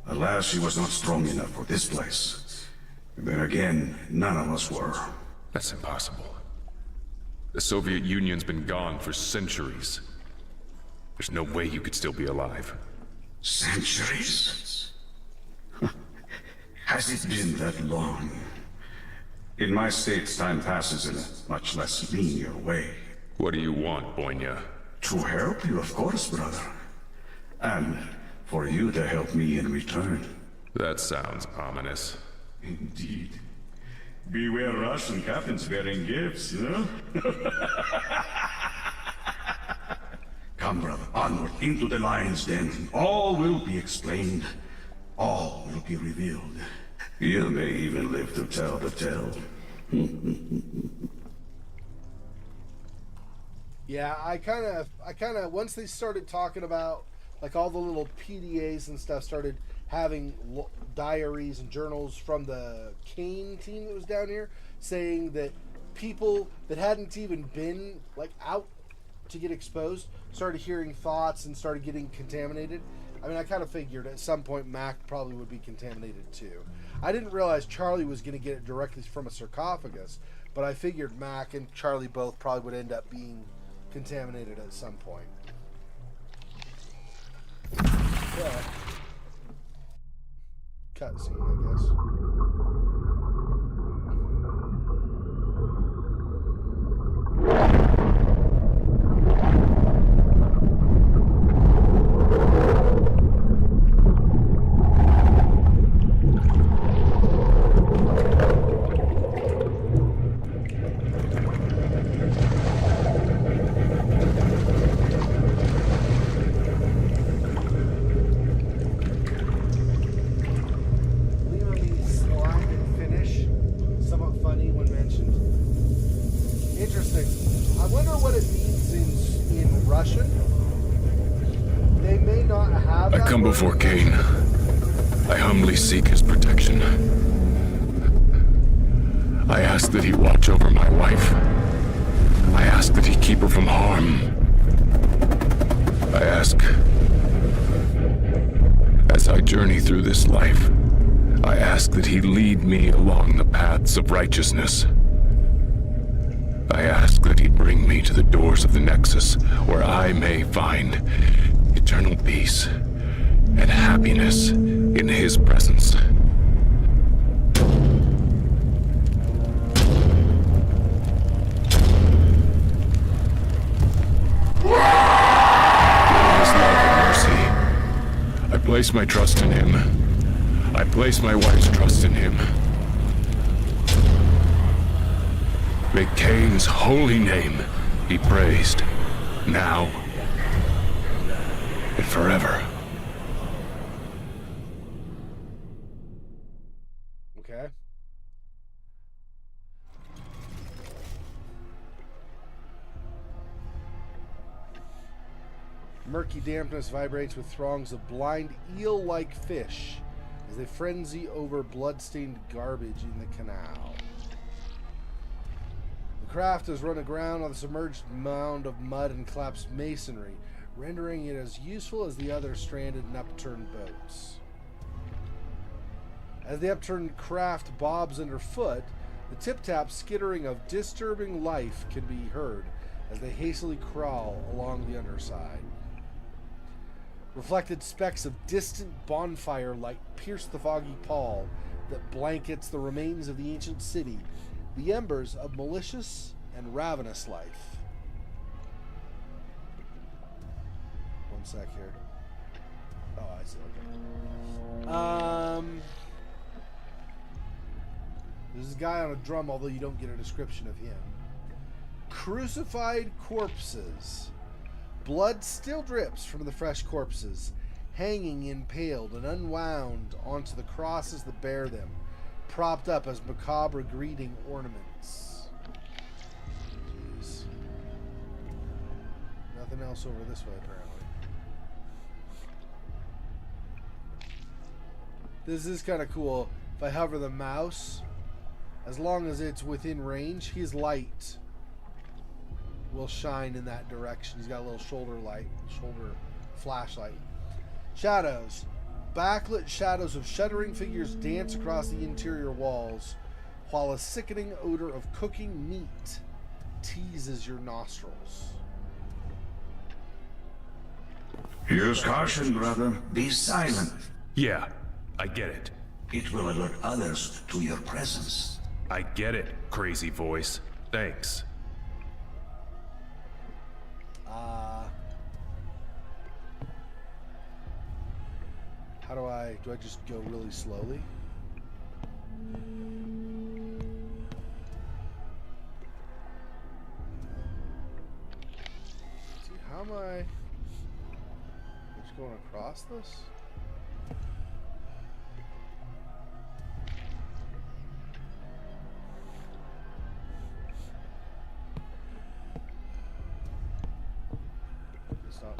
Alas, she was not strong enough for this place. Then again, none of us were. That's impossible. The Soviet Union's been gone for centuries. There's no way you could still be alive. Centuries? Has it been that long? In my states, time passes in a much less linear way. What do you want, Boynia? To help you, of course, brother. And for you to help me in return. That sounds ominous. Indeed. Beware Russian captains bearing gifts, huh? Come, brother, onward into the lion's den. All will be explained. All will be revealed. You may even live to tell the tale. Yeah, I kind of, once they started talking about, like, all the little PDAs and stuff started having diaries and journals from the Kane team that was down here, saying that people that hadn't even been, like, out to get exposed started hearing thoughts and started getting contaminated. I mean, I kind of figured at some point Mac probably would be contaminated too. I didn't realize Charlie was going to get it directly from a sarcophagus, but I figured Mac and Charlie both probably would end up being contaminated at some point. Yeah. Cutscene, I guess. Before Kane, I humbly seek his protection. I ask that he watch over my wife. I ask that he keep her from harm. I ask, as I journey through this life, I ask that he lead me along the paths of righteousness. I ask that he bring me to the doors of the Nexus, where I may find eternal peace and happiness in his presence. His love and mercy. I place my trust in him. I place my wife's trust in him. May Kane's holy name be praised, now and forever. Okay. Murky dampness vibrates with throngs of blind eel-like fish as they frenzy over blood-stained garbage in the canal. The craft has run aground on the submerged mound of mud and collapsed masonry, rendering it as useful as the other stranded and upturned boats. As the upturned craft bobs underfoot, the tip-tap skittering of disturbing life can be heard as they hastily crawl along the underside. Reflected specks of distant bonfire light pierce the foggy pall that blankets the remains of the ancient city, the embers of malicious and ravenous life. One sec here. Oh, I see. Okay. There's a guy on a drum, although you don't get a description of him. Crucified corpses. Blood still drips from the fresh corpses, hanging impaled and unwound onto the crosses that bear them, propped up as macabre greeting ornaments. Jeez. Nothing else over this way, apparently. This is kind of cool. If I hover the mouse, as long as it's within range, his light will shine in that direction. He's got a little shoulder flashlight. Shadows. Backlit shadows of shuddering figures dance across the interior walls, while a sickening odor of cooking meat teases your nostrils. Use caution, brother. Be silent. Yeah, I get it. It will alert others to your presence. I get it, crazy voice. Thanks. How do I just go really slowly? Let's see, how am I just going across this? It's not.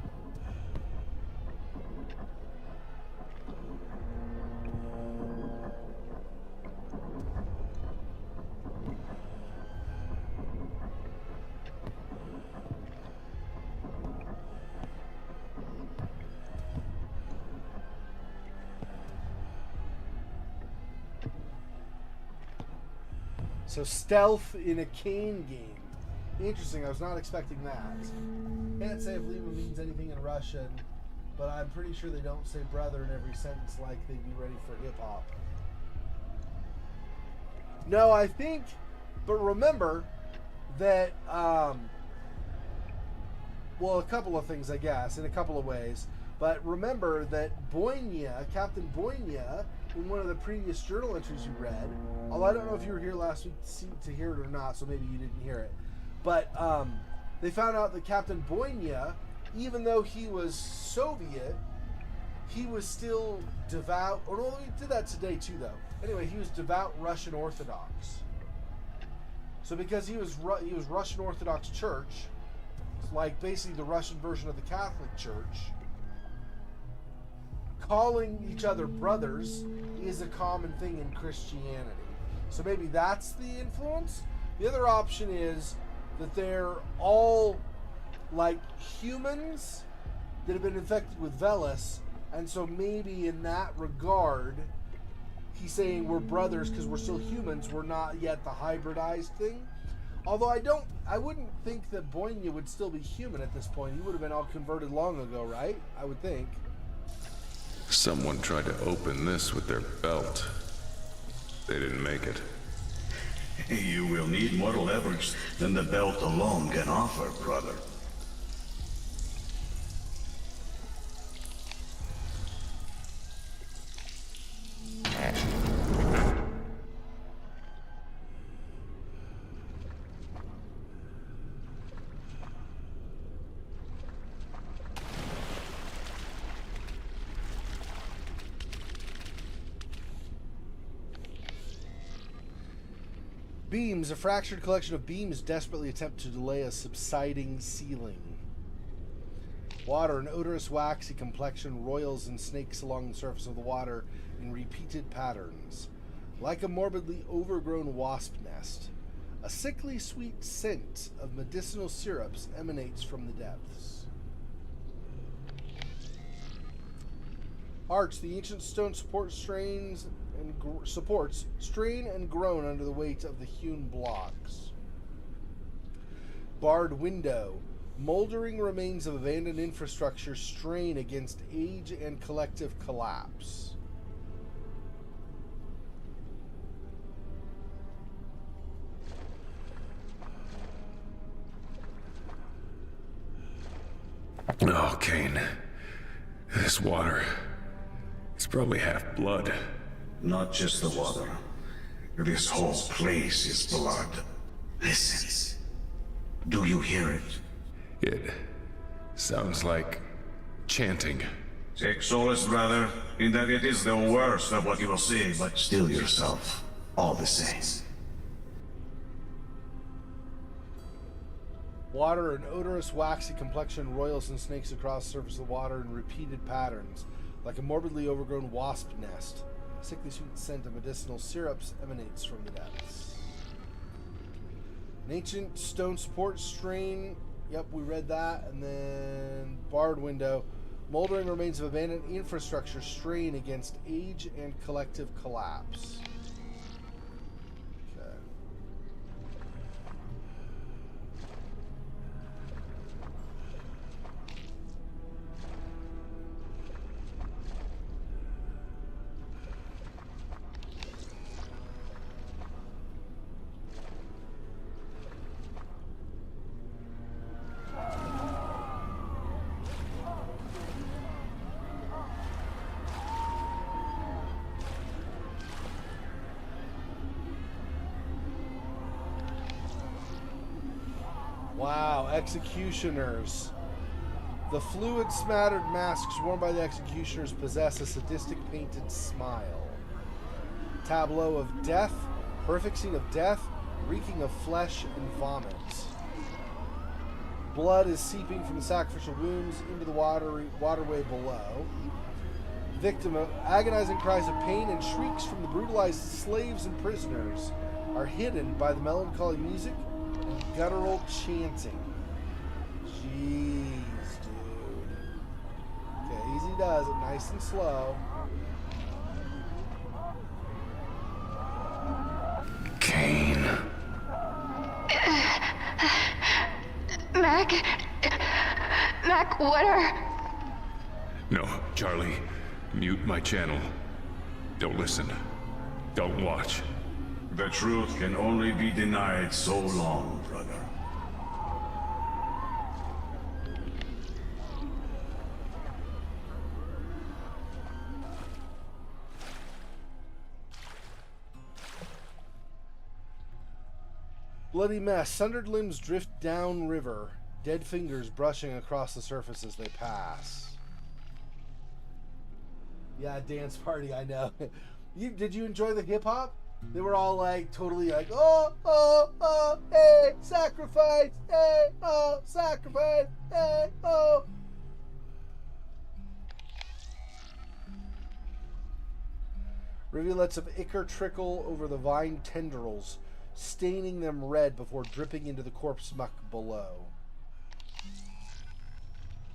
So stealth in a Kane game. Interesting, I was not expecting that. Can't say if Lima means anything in Russian, but I'm pretty sure they don't say brother in every sentence like they'd be ready for hip hop. No, I think, but remember that, well, a couple of things, I guess, in a couple of ways. But remember that Boynia, Captain Boynia, in one of the previous journal entries you read, although I don't know if you were here last week to hear it or not, so maybe you didn't hear it, but they found out that Captain Boynia, even though he was Soviet, he was still devout, or no, he did that today too, though. Anyway, he was devout Russian Orthodox. So because he was Russian Orthodox Church, like basically the Russian version of the Catholic Church, calling each other brothers is a common thing in Christianity. So maybe that's the influence. The other option is that they're all like humans that have been infected with Velis, and so maybe in that regard, he's saying we're brothers because we're still humans. We're not yet the hybridized thing. Although I wouldn't think that Boynia would still be human at this point. He would have been all converted long ago, right? I would think. Someone tried to open this with their belt. They didn't make it. You will need more leverage than the belt alone can offer, brother. Beams. A fractured collection of beams desperately attempt to delay a subsiding ceiling. Water. An odorous, waxy complexion roils and snakes along the surface of the water in repeated patterns, like a morbidly overgrown wasp nest. A sickly sweet scent of medicinal syrups emanates from the depths. Arch. The ancient stone supports strain and groan under the weight of the hewn blocks. Barred window. Moldering remains of abandoned infrastructure strain against age and collective collapse. Oh, Kane. This water. It's probably half blood. Not just the water. This whole place is blood. Listen. Do you hear it? It sounds like chanting. Take solace, brother, in that it is the worst of what you will see, but still yourself, all the same. Water. An odorous, waxy complexion roils and snakes across the surface of the water in repeated patterns, like a morbidly overgrown wasp nest. A sickly sweet scent of medicinal syrups emanates from the depths. An ancient stone support strain. Yep, we read that. And then barred window. Moldering remains of abandoned infrastructure strain against age and collective collapse. Okay. Wow, executioners. The fluid smattered masks worn by the executioners possess a sadistic painted smile. Tableau of death, horrific scene of death, reeking of flesh and vomit. Blood is seeping from the sacrificial wounds into the waterway below. Victim of agonizing cries of pain and shrieks from the brutalized slaves and prisoners are hidden by the melancholy music and guttural chanting. Jeez, dude. Okay, easy does it, nice and slow. Kane. Mac, what are... No, Charlie. Mute my channel. Don't listen. Don't watch. The truth can only be denied so long, brother. Bloody mess. Sundered limbs drift down river. Dead fingers brushing across the surface as they pass. Yeah, dance party, I know. Did you enjoy the hip hop? They were all like totally like, oh, oh, oh, hey, sacrifice, hey, oh, sacrifice, hey, oh. Rivulets of ichor trickle over the vine tendrils, staining them red before dripping into the corpse muck below.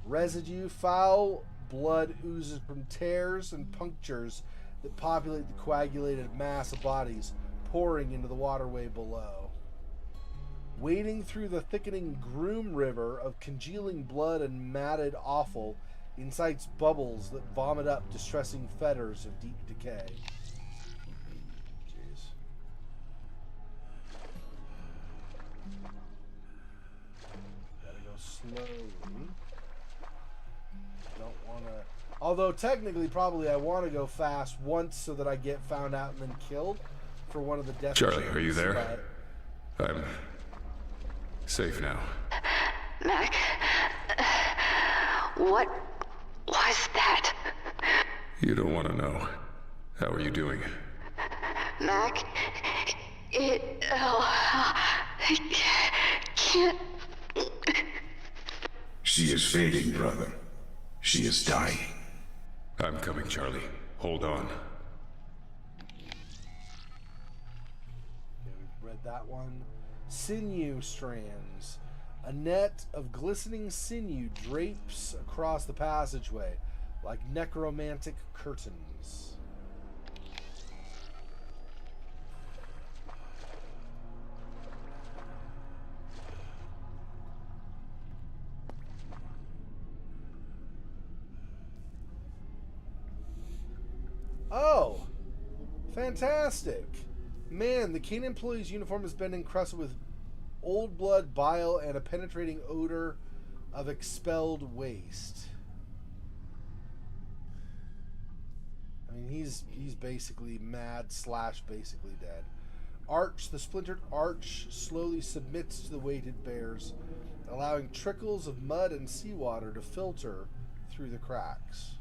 Residue, foul blood oozes from tears and punctures that populate the coagulated mass of bodies pouring into the waterway below. Wading through the thickening Groom River of congealing blood and matted offal incites bubbles that vomit up distressing fetters of deep decay. Jeez. Gotta go slowly. Don't want to... Although technically, probably I want to go fast once so that I get found out and then killed for one of the death. Charlie, are you there? I'm safe now. Mac, what was that? You don't want to know. How are you doing? Mac, I can't... She is fading, brother. She is dying. I'm coming, Charlie. Hold on. Okay, we've read that one. Sinew strands. A net of glistening sinew drapes across the passageway like necromantic curtains. Oh, fantastic. Man, the Kane employee's uniform has been encrusted with old blood, bile, and a penetrating odor of expelled waste. I mean, he's basically mad / basically dead. Arch, the splintered arch slowly submits to the weight it bears, allowing trickles of mud and seawater to filter through the cracks.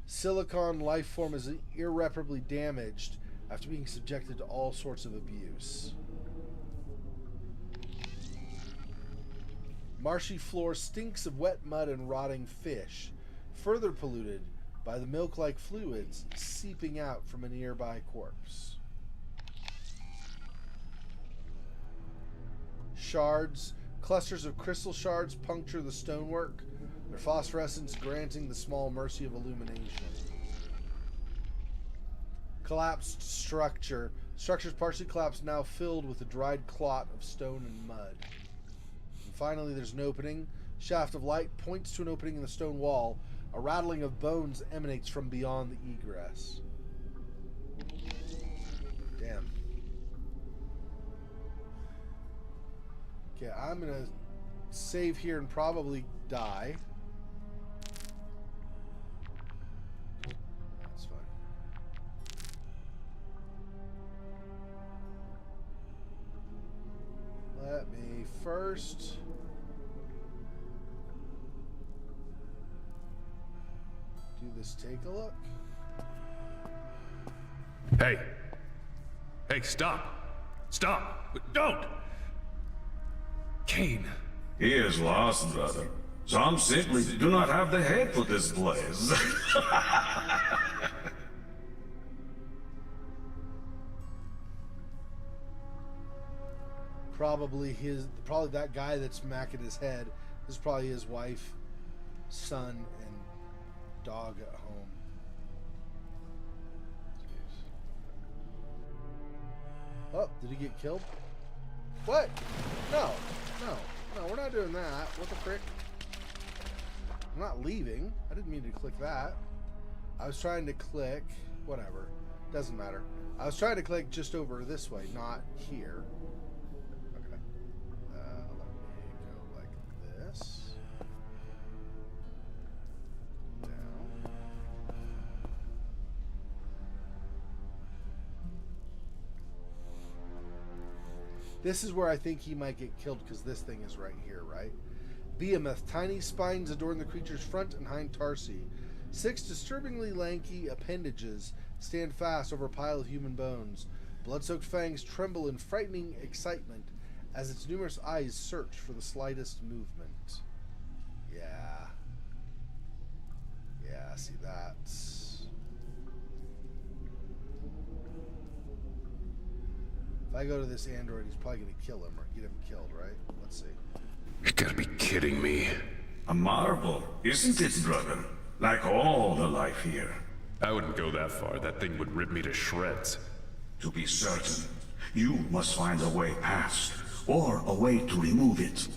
Silicon life form is irreparably damaged after being subjected to all sorts of abuse. Marshy floor stinks of wet mud and rotting fish, further polluted by the milk-like fluids seeping out from a nearby corpse. shards. Clusters of crystal shards puncture the stonework, their phosphorescence granting the small mercy of illumination. Collapsed structure. Structure's partially collapsed, now filled with a dried clot of stone and mud. And finally, there's an opening. Shaft of light points to an opening in the stone wall. A rattling of bones emanates from beyond the egress. Damn. Okay, I'm gonna save here and probably die. That's fine. Let me first do this. Take a look. Hey! Hey, stop! Stop! Don't! Kane. He is lost, brother. Some simply do not have the head for this place. Probably that guy that's macking his head is probably his wife, son, and dog at home. Jeez. Oh, did he get killed? What? No, we're not doing that. What the frick? I'm not leaving. I didn't mean to click that. I was trying to click, whatever. Doesn't matter. I was trying to click just over this way, not here. Okay. Let me go like this. Down. This is where I think he might get killed because this thing is right here, right? Behemoth. Tiny spines adorn the creature's front and hind tarsi. 6 disturbingly lanky appendages stand fast over a pile of human bones. Blood-soaked fangs tremble in frightening excitement as its numerous eyes search for the slightest movement. Yeah. Yeah, see that. If I go to this android, he's probably going to kill him or get him killed, right? Let's see. You gotta be kidding me. A marvel, isn't it, brother? Like all the life here. I wouldn't go that far. That thing would rip me to shreds. To be certain, you must find a way past, or a way to remove it.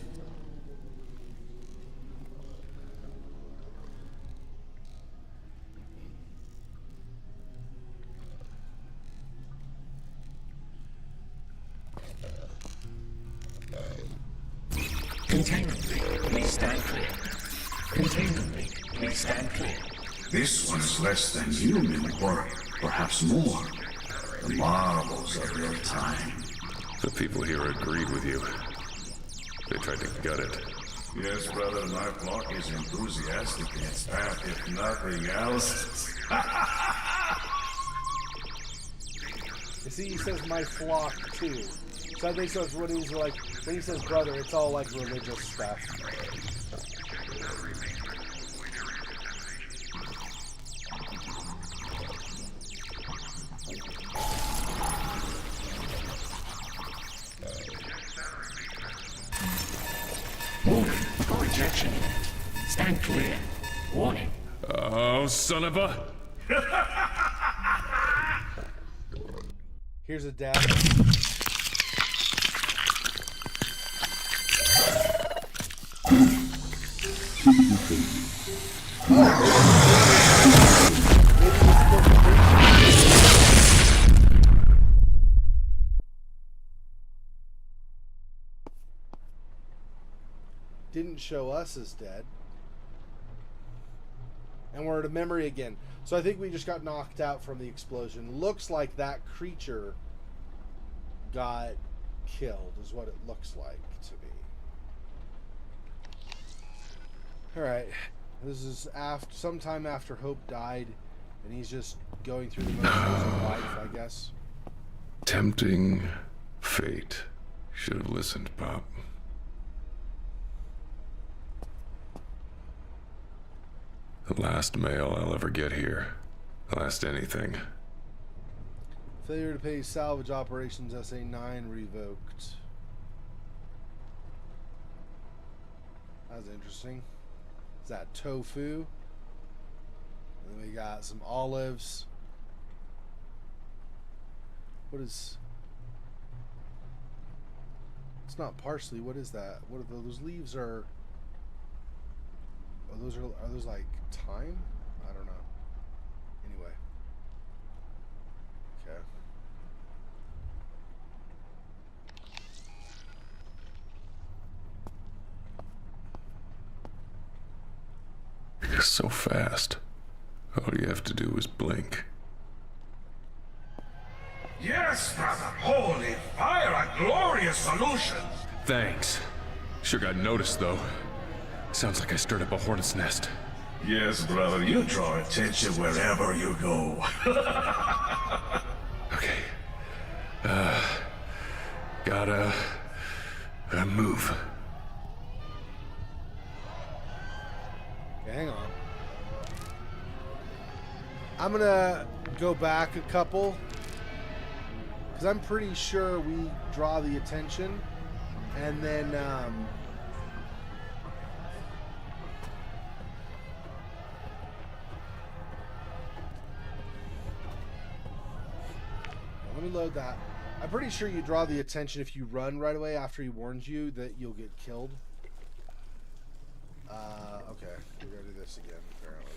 Containment link, please stand clear. Containment link, please stand clear. This one is less than human, or perhaps more. The marvels of your time. The people here agreed with you. They tried to gut it. Yes, brother, my flock is enthusiastic in its path, if nothing else. You see, he says my flock too. So I think so. It's when he's like, when he says brother, it's all like religious stuff. Warning, for ejection. Stand clear. Warning. Oh, son of a... Here's a dab. Didn't show us as dead. And we're at a memory again. So I think we just got knocked out from the explosion. Looks like that creature got killed, is what it looks like to me. Alright. This is after sometime after Hope died, and he's just going through the motions of life, I guess. Tempting fate. Should have listened, Pop. The last mail I'll ever get here. Last anything. Failure to pay salvage operations SA9 revoked. That's interesting. Is that tofu? And then we got some olives. What is... It's not parsley. What is that? What are those leaves? Are those like thyme? I don't know. Anyway. Okay. You're so fast. All you have to do is blink. Yes, brother. Holy fire, a glorious solution. Thanks. Sure got noticed, though. Sounds like I stirred up a hornet's nest. Yes, brother, you draw attention wherever you go. Okay. Gotta move. Okay, hang on. I'm gonna go back a couple. Because I'm pretty sure we draw the attention. And then, let me load that. I'm pretty sure you draw the attention if you run right away after he warns you that you'll get killed. Okay. We're gonna do this again, apparently.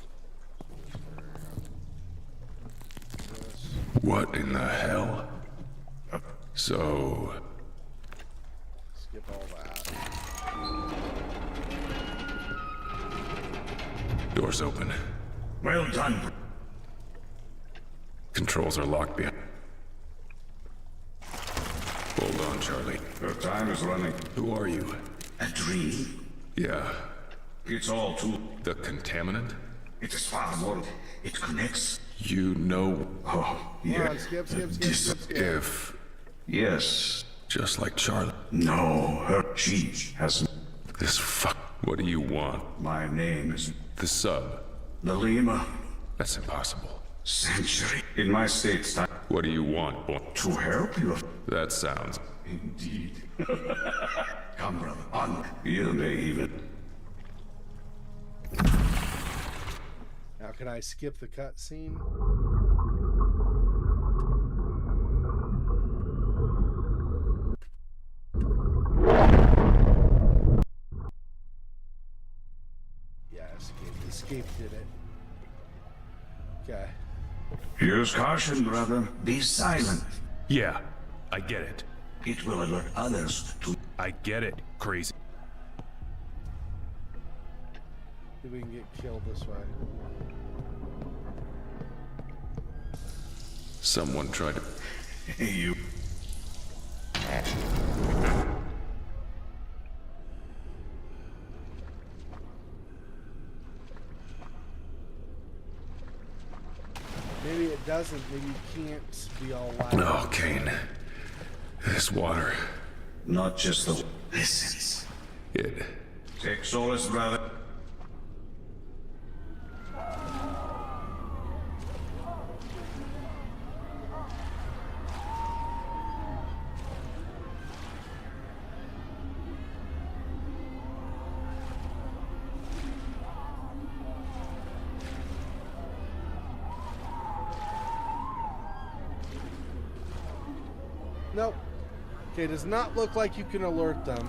What in the hell? So... Skip all that. Door's open. Well done. Controls are locked behind. Hold on, Charlie. Your time is running. Who are you? A dream? Yeah. It's all too... The contaminant? It is far more... It connects... You know... Oh, Come yeah. on, skip. If... Yes. Just like Charlie. No, she has... This fuck... What do you want? My name is... The sub. The Lima. That's impossible. Century. In my state's time. What do you want, boy? To help you. That sounds... Indeed. Come, brother. On. You may even... Now, can I skip the cutscene? Yeah, escape did it. Okay. Use caution, brother. Be silent. Yeah, I get it. It will alert others to... I get it, crazy. See if we can get killed this way. Someone tried to... Hey, you... Maybe it doesn't. Maybe you can't be all loud. Oh, Kane. This water... Not just the... Listen. It... Take solace, brother. Nope. Okay, does not look like you can alert them.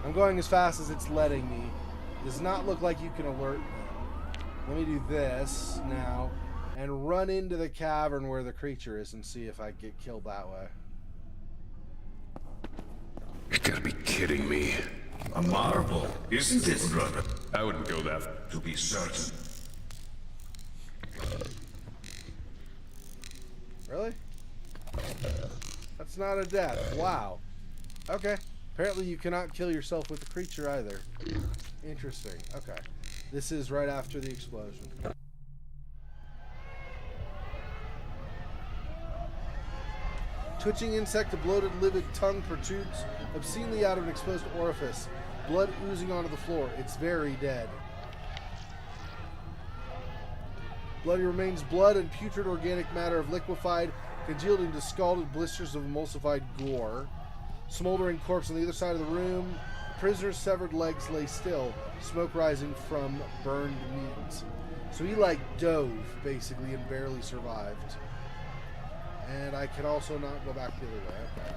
I'm going as fast as it's letting me. Does not look like you can alert them. Let me do this now and run into the cavern where the creature is and see if I get killed that way. You gotta be kidding me. A marvel, isn't it, brother? I wouldn't go that... To be certain. Really? That's not a death. Wow. Okay. Apparently you cannot kill yourself with the creature either. Interesting. Okay. This is right after the explosion. Twitching insect, a bloated, livid tongue protrudes obscenely out of an exposed orifice. Blood oozing onto the floor. It's very dead. Bloody remains, blood and putrid organic matter have liquefied, congealed into scalded blisters of emulsified gore. Smoldering corpse on the other side of the room. prisoner's severed legs lay still, smoke rising from burned meat. So he like dove, basically, and barely survived. And I can also not go back the other way. Okay.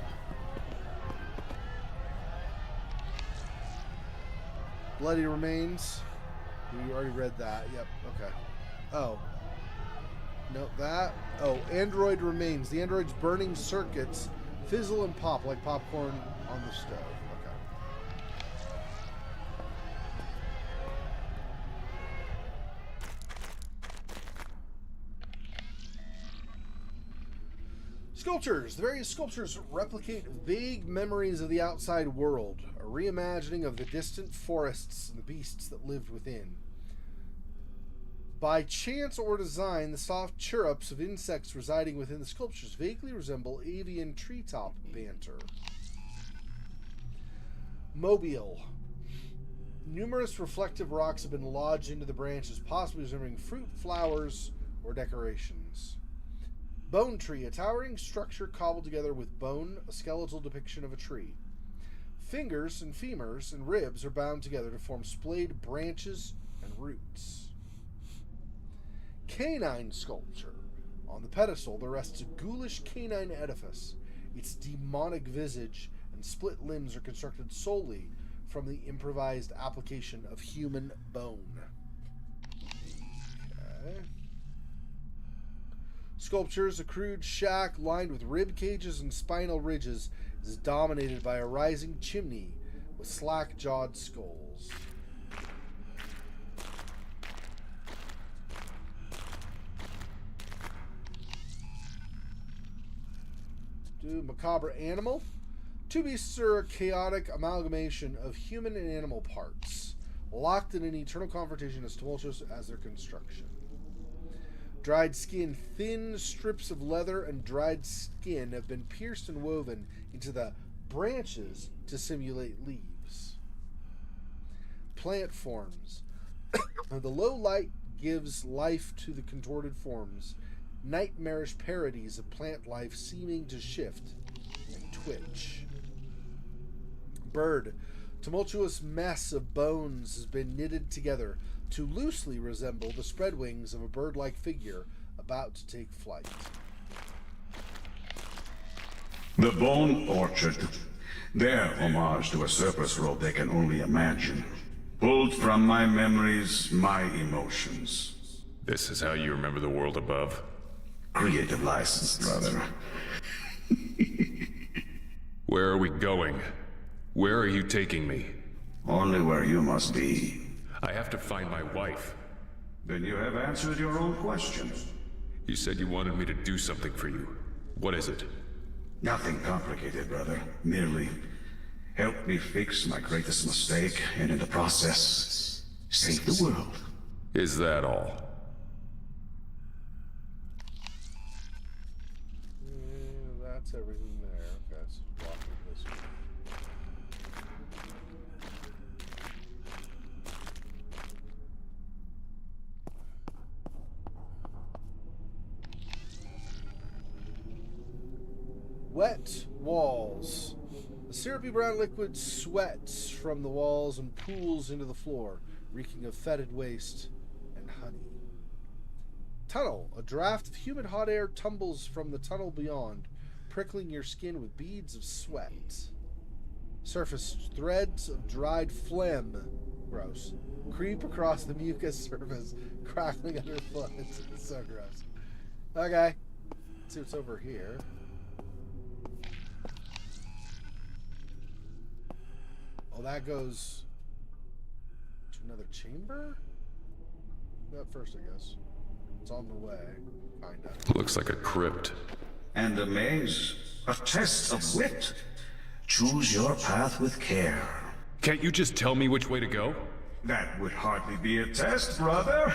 Bloody remains. We already read that. Yep. Okay. Oh. Nope, that. Oh, android remains. The android's burning circuits fizzle and pop like popcorn on the stove. Okay. Sculptures. The various sculptures replicate vague memories of the outside world, a reimagining of the distant forests and the beasts that lived within. By chance or design, the soft chirrups of insects residing within the sculptures vaguely resemble avian treetop banter. Mobile. Numerous reflective rocks have been lodged into the branches, possibly resembling fruit, flowers, or decorations. Bone tree, a towering structure cobbled together with bone, a skeletal depiction of a tree. Fingers and femurs and ribs are bound together to form splayed branches and roots. Canine sculpture. On the pedestal there rests a ghoulish canine edifice. Its demonic visage and split limbs are constructed solely from the improvised application of human bone. Okay. Sculptures, a crude shack lined with rib cages and spinal ridges, is dominated by a rising chimney with slack-jawed skulls. Macabre animal. Two beasts are a chaotic amalgamation of human and animal parts, locked in an eternal confrontation as tumultuous as their construction. Dried skin. Thin strips of leather and dried skin have been pierced and woven into the branches to simulate leaves. Plant forms. The low light gives life to the contorted forms, nightmarish parodies of plant life seeming to shift and twitch. Bird. Tumultuous mess of bones has been knitted together to loosely resemble the spread wings of a bird-like figure about to take flight. The Bone Orchard. Their homage to a surplus robe they can only imagine. Pulled from my memories, my emotions. This is how you remember the world above? Creative license, brother. Where are we going? Where are you taking me? Only where you must be. I have to find my wife. Then you have answered your own question. You said you wanted me to do something for you. What is it? Nothing complicated, brother. Merely help me fix my greatest mistake, and in the process, save the world. Is that all? That's everything there. Okay, let's walk through this one. Wet walls. The syrupy brown liquid sweats from the walls and pools into the floor, reeking of fetid waste and honey. Tunnel. A draft of humid hot air tumbles from the tunnel beyond, prickling your skin with beads of sweat. Surface. Threads of dried phlegm. Gross. Creep across the mucus surface, crackling underfoot. It's so gross. Okay. Let's see what's over here. Oh, that goes to another chamber? That first, I guess. It's on the way, kinda. Looks like a crypt. And a maze. A test of wit. Choose your path with care. Can't you just tell me which way to go? That would hardly be a test, brother.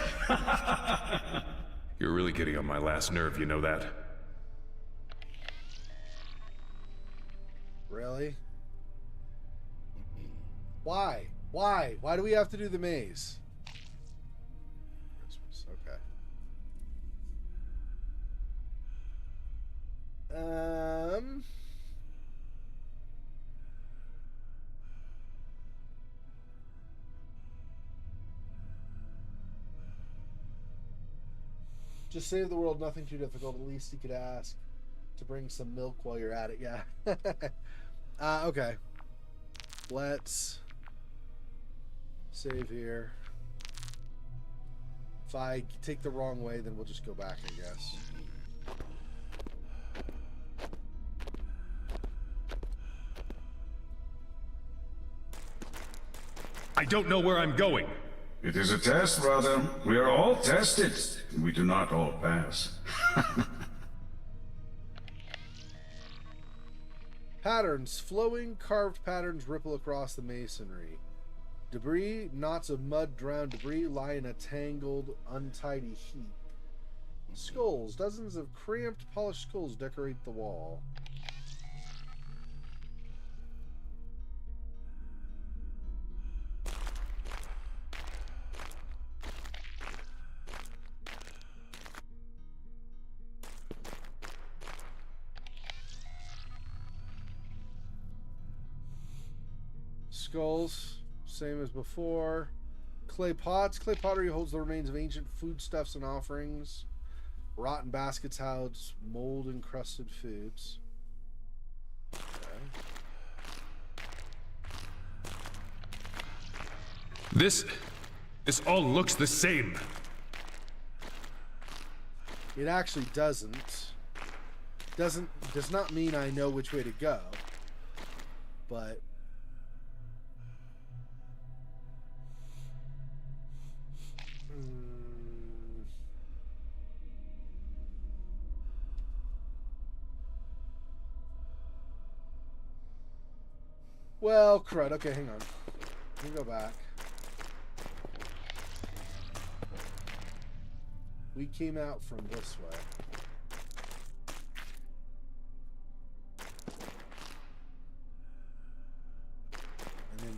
You're really getting on my last nerve, you know that? Really? Why? Why? Why do we have to do the maze? Christmas, okay. Just save the world, nothing too difficult. At least you could ask to bring some milk while you're at it. Yeah. Okay. Let's save here. If I take the wrong way, then we'll just go back, I guess. I don't know where I'm going. It is a test, brother. We are all tested. We do not all pass. Patterns. Flowing, carved patterns ripple across the masonry. Debris, knots of mud, drowned debris lie in a tangled, untidy heap. Skulls. Dozens of cramped, polished skulls decorate the wall. Skulls, same as before. Clay pots. Clay pottery holds the remains of ancient foodstuffs and offerings. Rotten baskets house mold encrusted foods. Okay. This all looks the same. It actually doesn't. Does not mean I know which way to go. But well, crud. Okay, hang on. Let me go back. We came out from this way. And then...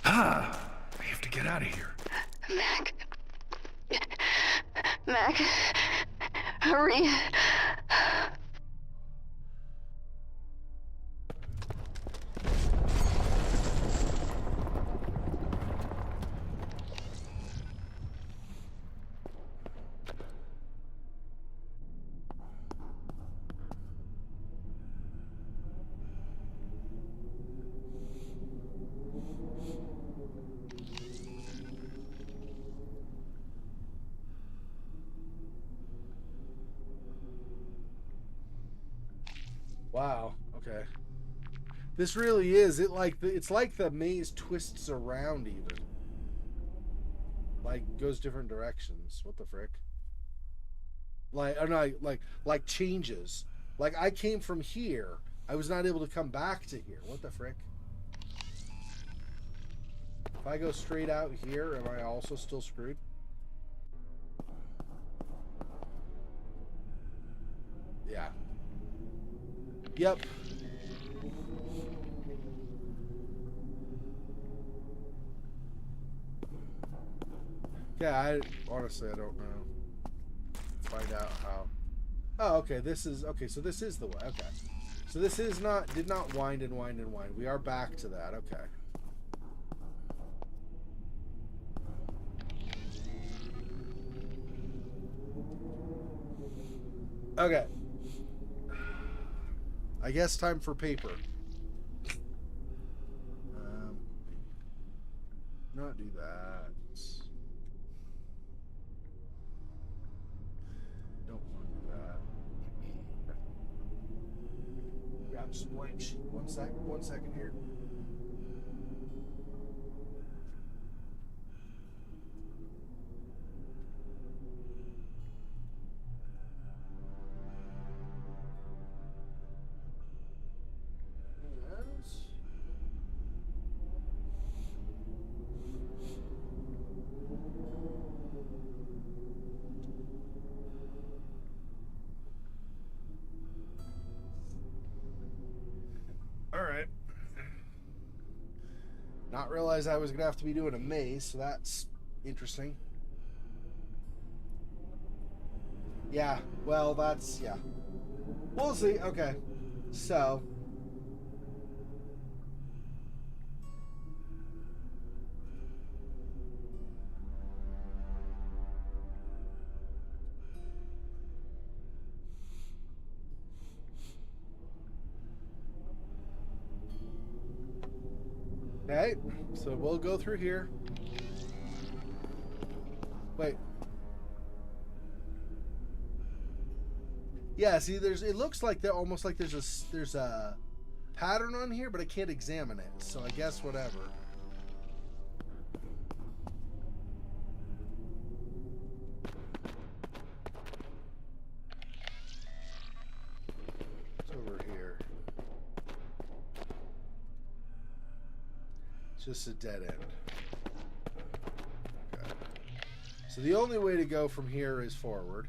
I have to get out of here. Mac, hurry. Wow. Okay. This really is. It's like the maze twists around even. Like goes different directions. What the frick? Like, or no, like changes. Like I came from here. I was not able to come back to here. What the frick? If I go straight out here, am I also still screwed? Yeah. Yep. Yeah, I honestly I don't know. Find out how. Oh, okay. This is okay. So this is the way. Okay. So this is did not wind and wind and wind. We are back to that. Okay. Okay. I guess time for paper. Not do that. Don't want to do that. Grab some blank sheet. One second here. Not realize I was gonna have to be doing a maze, so that's interesting. Yeah, well, that's, yeah. We'll see. Okay. So. Okay, so we'll go through here. Wait. Yeah, see, it looks like almost like there's a pattern on here, but I can't examine it. So I guess whatever. It's over here. It's just a dead end. Okay. So the only way to go from here is forward.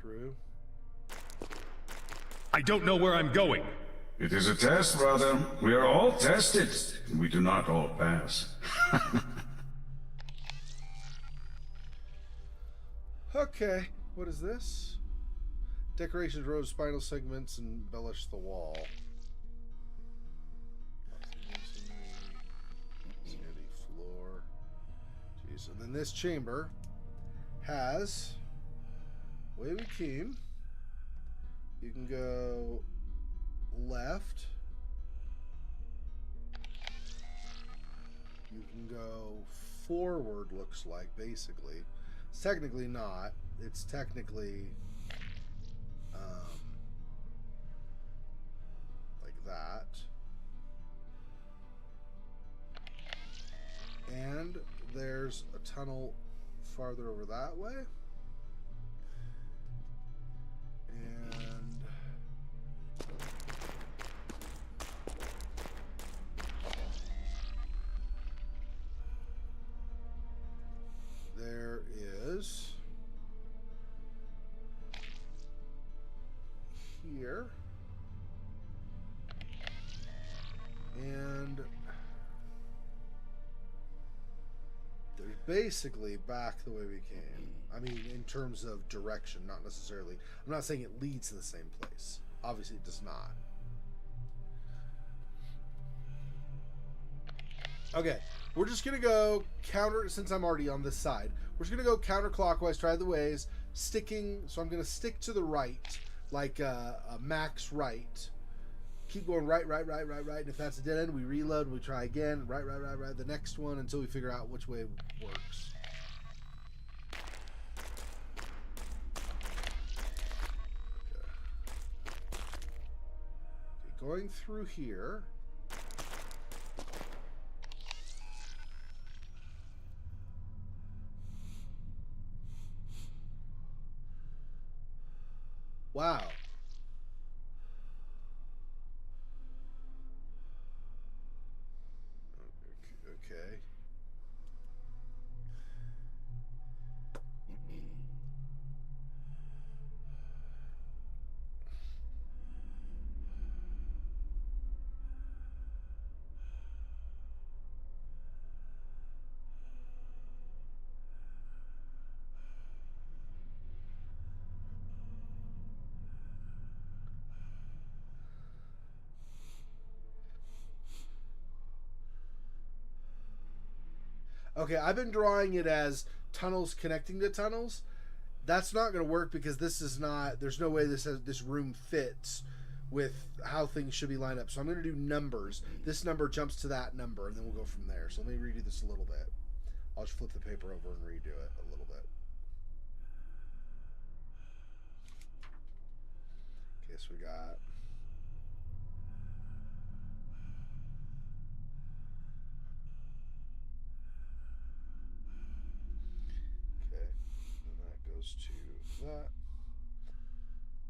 Through. I don't know where I'm going. It is a test, brother. We are all tested. We do not all pass. Okay, what is this? Decorations, rows, spinal segments, and embellish the wall. Floor. Jeez, and then this chamber has way we came. You can go left. You can go forward, looks like, basically. It's technically not. It's technically like that. And there's a tunnel farther over that way. And there is here, and there's basically back the way we came. I mean, in terms of direction, not necessarily. I'm not saying it leads to the same place. Obviously, it does not. Okay, we're just going to go counter, since I'm already on this side. We're just going to go counterclockwise, try the ways, sticking, so I'm going to stick to the right, like a max right. Keep going right, and if that's a dead end, we reload, we try again, right, the next one, until we figure out which way works. Going through here. Wow. Okay. Okay, I've been drawing it as tunnels connecting to tunnels. That's not going to work because this is not, there's no way this room fits with how things should be lined up. So I'm going to do numbers. This number jumps to that number, and then we'll go from there. So let me redo this a little bit. I'll just flip the paper over and redo it a little bit. Okay, so we got... to that,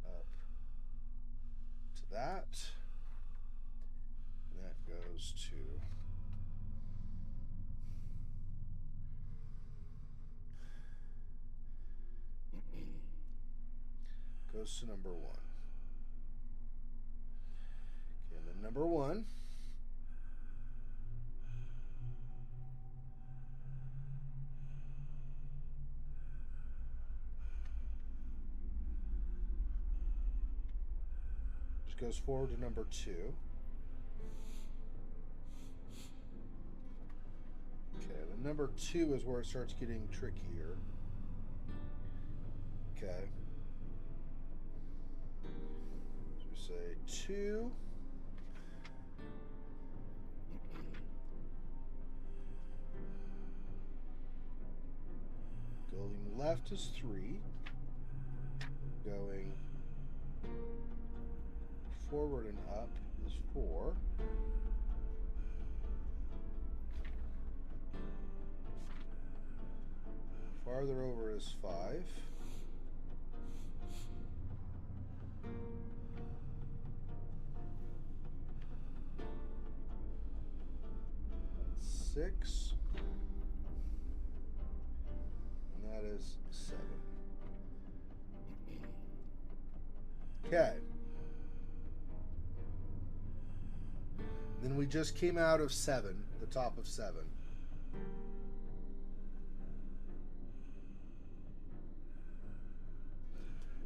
up to that, and that goes to goes to number 1. Okay, and then number 1. Just goes forward to number 2. Okay, the number 2 is where it starts getting trickier. Okay. So we say 2. Going left is 3. Going forward and up is 4. Farther over is 5. That's 6. And that is 7. Okay. Then we just came out of 7, the top of 7.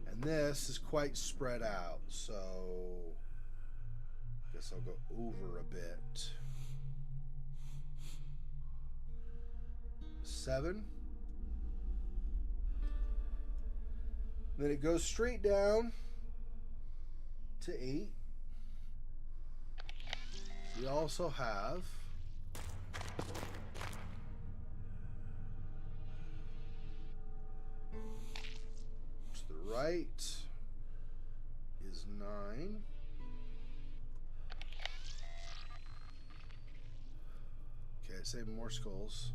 And this is quite spread out, so I guess I'll go over a bit. 7. Then it goes straight down to 8. We also have to the right is 9. Okay, save more skulls.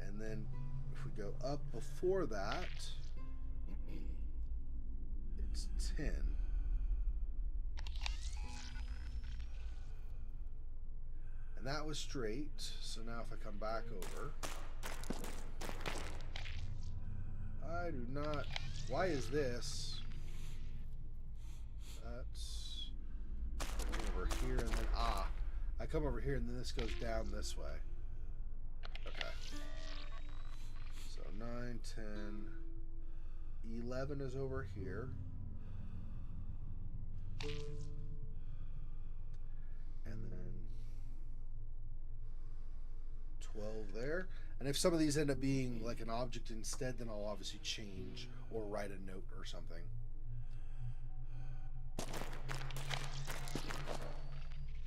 And then if we go up before that, it's 10. And that was straight. So now if I come back over, I do not. Why is this? That's over here and then I come over here and then this goes down this way. Okay. So 9, 10, 11 is over here. And then 12 there. And if some of these end up being like an object instead, then I'll obviously change or write a note or something.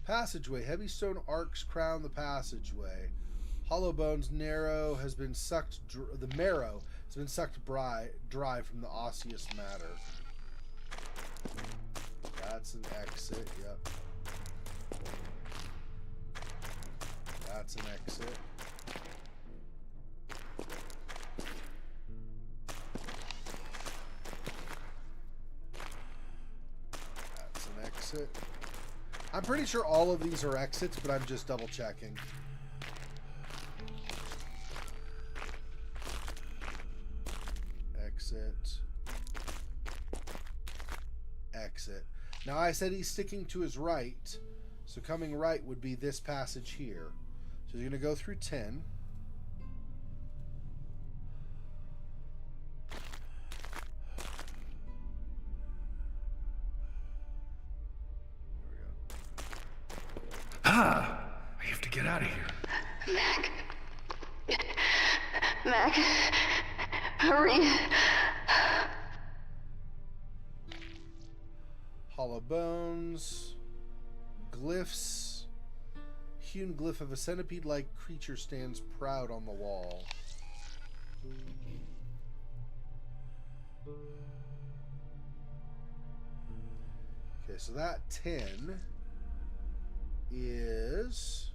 Passageway. Heavy stone arcs crown the passageway. Hollow bones narrow has been sucked. The marrow has been sucked dry from the osseous matter. That's an exit. Yep. That's an exit. That's an exit. I'm pretty sure all of these are exits, but I'm just double checking. Exit. Exit. Now I said he's sticking to his right, so coming right would be this passage here. So he's going to go through 10. I have to get out of here. Mac, hurry. Hollow bones. Glyphs. Hewn glyph of a centipede-like creature stands proud on the wall. Okay, so that 10 is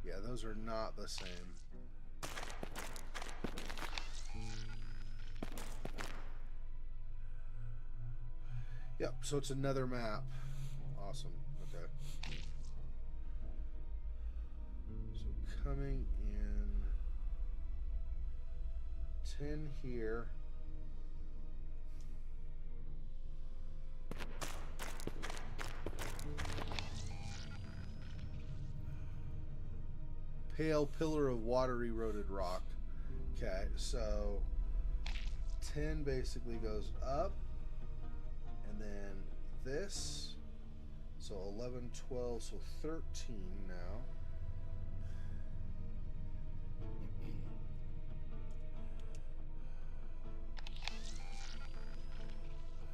yeah, those are not the same. Yep, so it's another map. Awesome. Okay. So coming in 10 here. Pale pillar of water eroded rock. Okay, so 10 basically goes up, and then this, so 11, 12, so 13 now.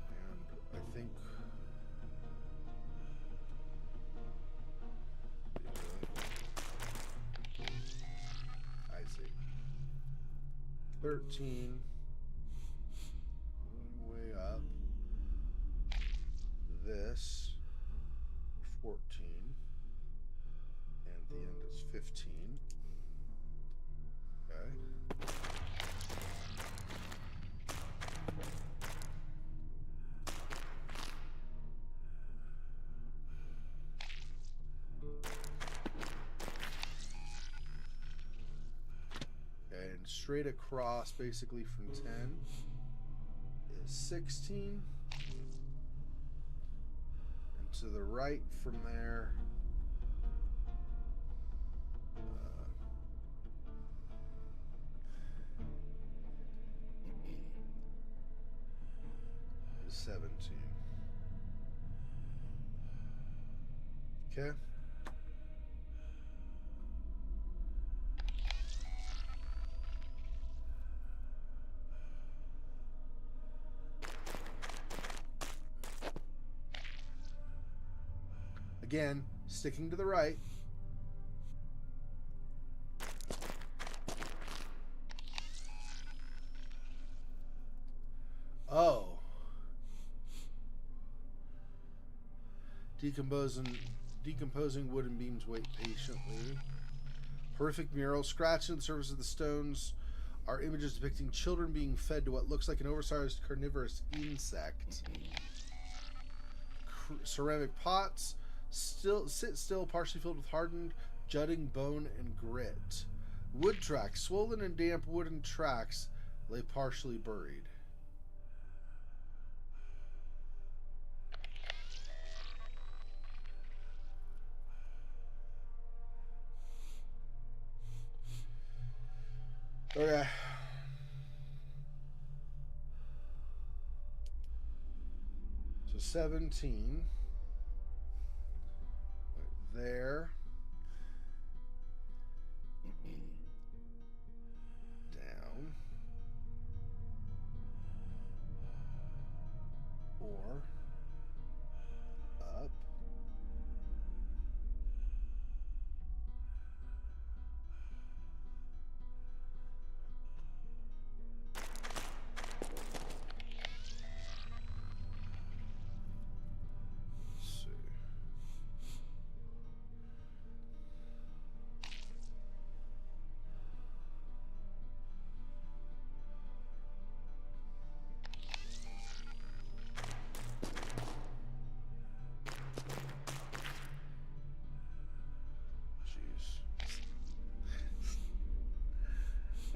And I think I see 13 way up, this 14, and the end is 15. Okay. And straight across, basically from 10, is 16. And to the right from there, is 17. Okay. Again, sticking to the right. Oh. Decomposing wooden beams wait patiently. Horrific mural. Scratched in the surface of the stones are images depicting children being fed to what looks like an oversized carnivorous insect. Ceramic pots sit still, partially filled with hardened, jutting bone and grit. Wood tracks, swollen and damp wooden tracks, lay partially buried. Okay. So 17. Right there. Down. Or up.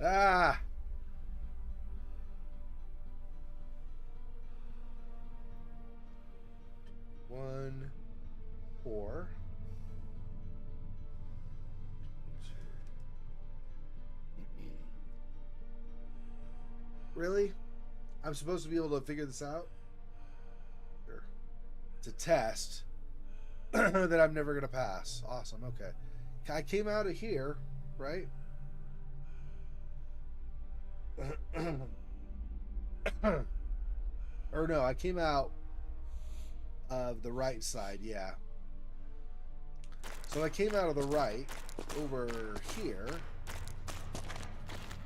Ah! One, 4. Really? I'm supposed to be able to figure this out? Sure. It's a test that I'm never going to pass. Awesome. Okay. I came out of here, right? Or no, I came out of the right side, yeah. So I came out of the right over here.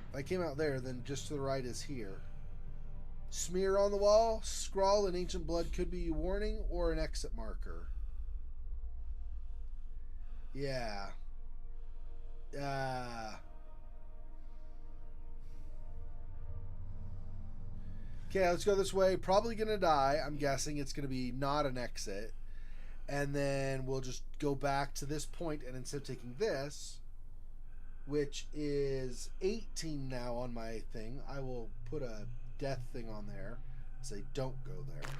If I came out there, then just to the right is here. Smear on the wall, scrawl in ancient blood could be a warning or an exit marker. Yeah. Okay, let's go this way. Probably gonna die. I'm guessing it's gonna be not an exit. And then we'll just go back to this point, and instead of taking this, which is 18 now on my thing, I will put a death thing on there. Say, don't go there.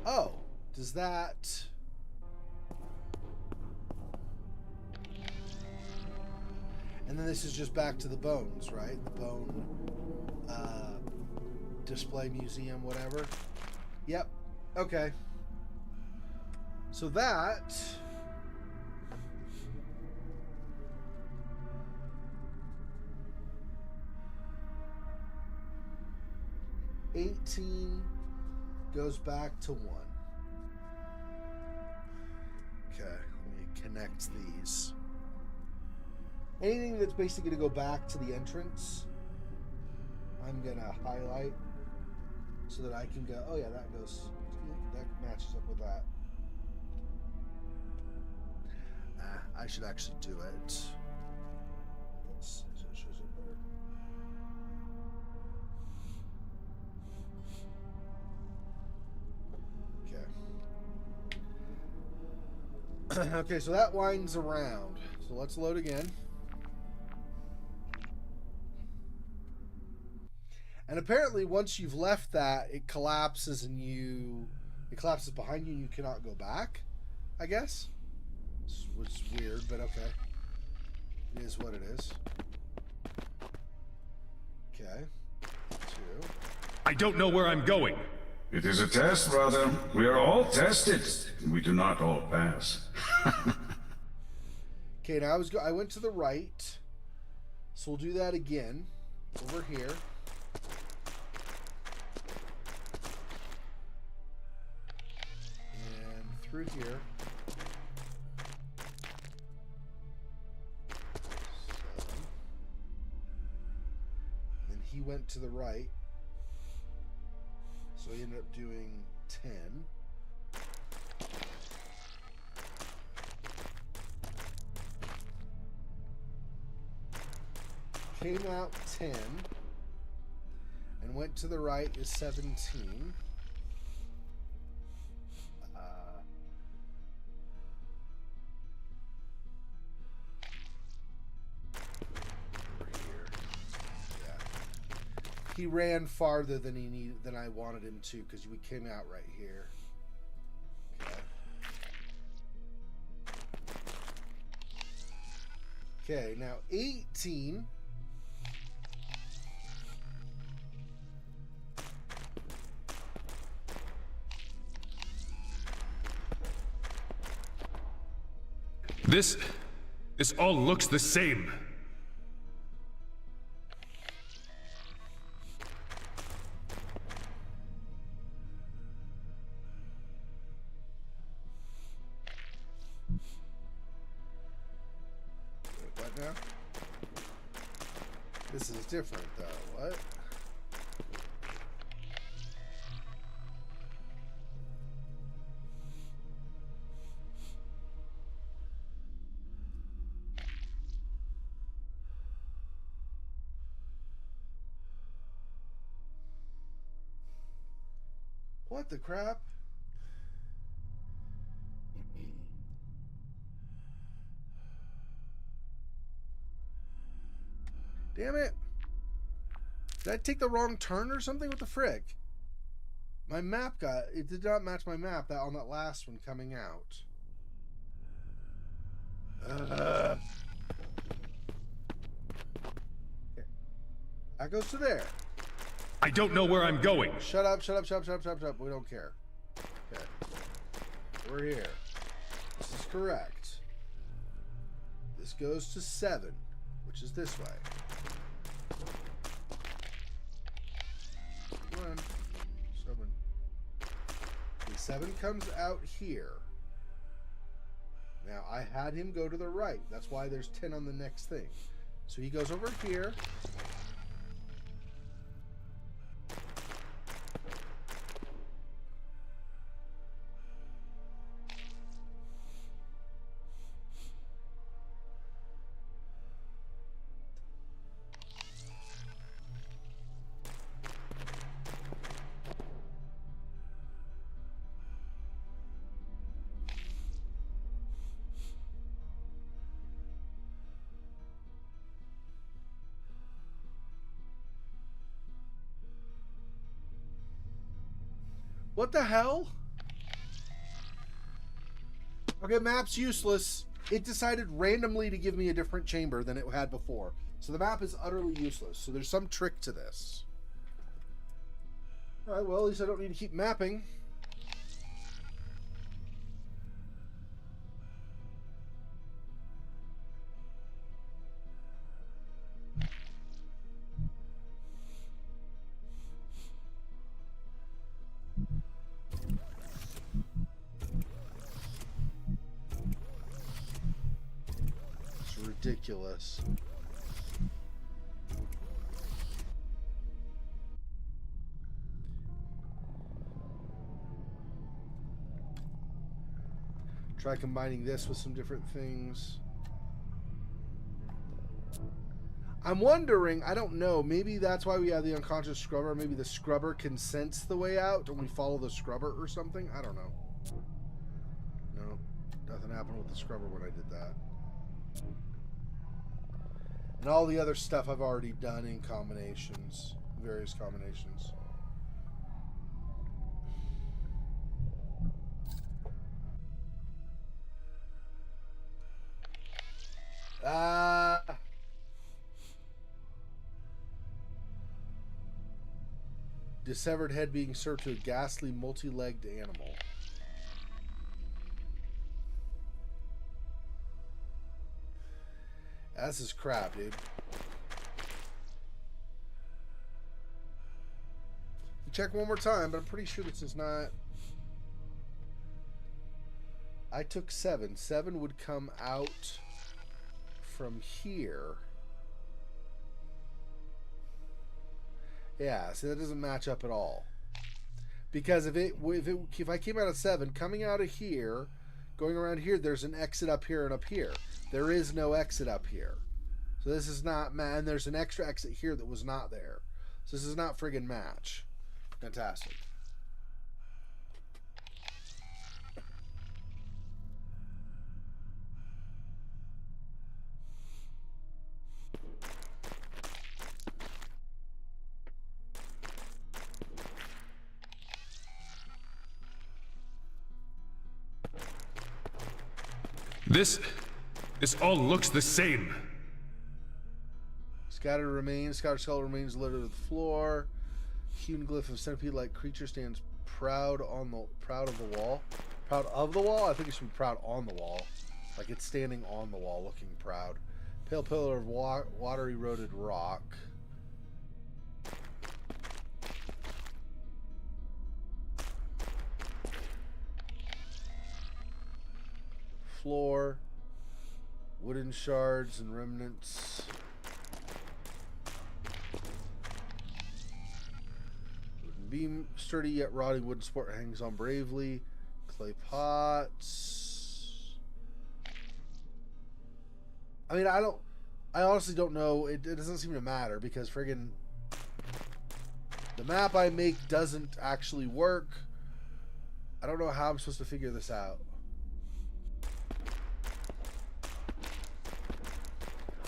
Oh, does that... And then this is just back to the bones, right? The bone display museum, whatever. Yep. Okay. So that... $18 goes back to 1. Okay, let me connect these. Anything that's basically going to go back to the entrance, I'm going to highlight so that I can go, oh yeah, that goes, that matches up with that. I should actually do it. So it shows it better. Okay. Okay, so that winds around. So let's load again. And apparently once you've left that, it collapses and it collapses behind you and you cannot go back, I guess. Which is weird, but okay. It is what it is. Okay. 2. I don't know where I'm going. It is a test, brother. We are all tested. We do not all pass. Okay, now I went to the right. So we'll do that again. Over here. And through here. He went to the right, so he ended up doing 10. Came out 10, and went to the right is 17. He ran farther than than I wanted him to because we came out right here. Okay. Okay, now 18. This all looks the same. This is different, though. What? What the crap? Damn it. Did I take the wrong turn or something? What the frick? My map it did not match my map on that last one coming out. Okay. That goes to there. I don't know where I'm going. Shut up, shut up, shut up, shut up, shut up, shut up. We don't care. Okay. We're here. This is correct. This goes to 7, which is this way. 1, 7. The 7 comes out here. Now, I had him go to the right. That's why there's 10 on the next thing. So he goes over here. What the hell? Okay, map's useless. It decided randomly to give me a different chamber than it had before. So the map is utterly useless. So there's some trick to this. Alright, well, at least I don't need to keep mapping. Ridiculous. Try combining this with some different things. I'm wondering, I don't know, maybe that's why we have the unconscious scrubber. Maybe the scrubber can sense the way out and we follow the scrubber or something. I don't know. No, nothing happened with the scrubber when I did that. And all the other stuff I've already done in combinations, various combinations. Dissevered head being served to a ghastly multi-legged animal. This is crap, dude. Check one more time, but I'm pretty sure this is not... I took 7. 7 would come out from here. Yeah, see, that doesn't match up at all. Because if I came out of 7, coming out of here, going around here, there's an exit up here and up here. There is no exit up here. So this is not, man, there's an extra exit here that was not there. So this is not friggin' match. Fantastic. This all looks the same. Scattered remains. Scattered skull remains littered to the floor. Hewn glyph of centipede-like creature stands proud of the wall. Proud of the wall? I think it should be proud on the wall. Like it's standing on the wall, looking proud. Pale pillar of water-eroded rock. Floor. Wooden shards and remnants. Wooden beam, sturdy yet rotting wooden support hangs on bravely. Clay pots. I mean, I honestly don't know. It doesn't seem to matter because friggin' the map I make doesn't actually work. I don't know how I'm supposed to figure this out.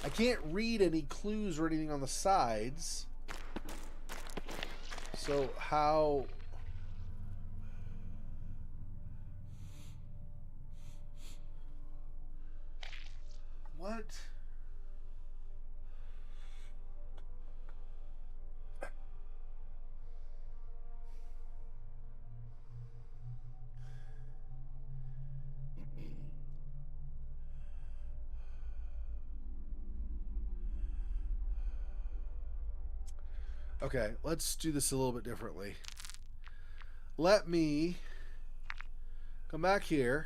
I can't read any clues or anything on the sides. So how... What? Okay, let's do this a little bit differently. Let me come back here.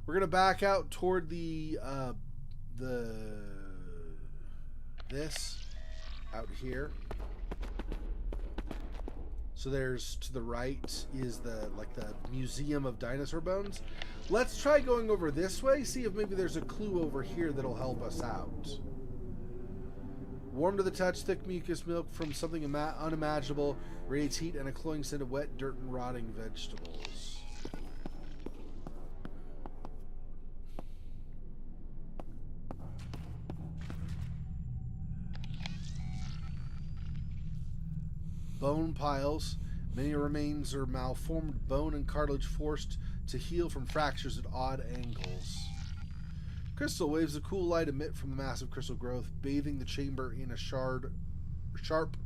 We're gonna back out toward this out here. So there's to the right is the Museum of Dinosaur Bones. Let's try going over this way, see if maybe there's a clue over here that'll help us out. Warm to the touch, thick mucus milk from something unimaginable, radiates heat and a cloying scent of wet dirt and rotting vegetables. Bone piles. Many remains are malformed bone and cartilage forced to heal from fractures at odd angles. Crystal waves of cool light emit from the massive crystal growth, bathing the chamber in a sharp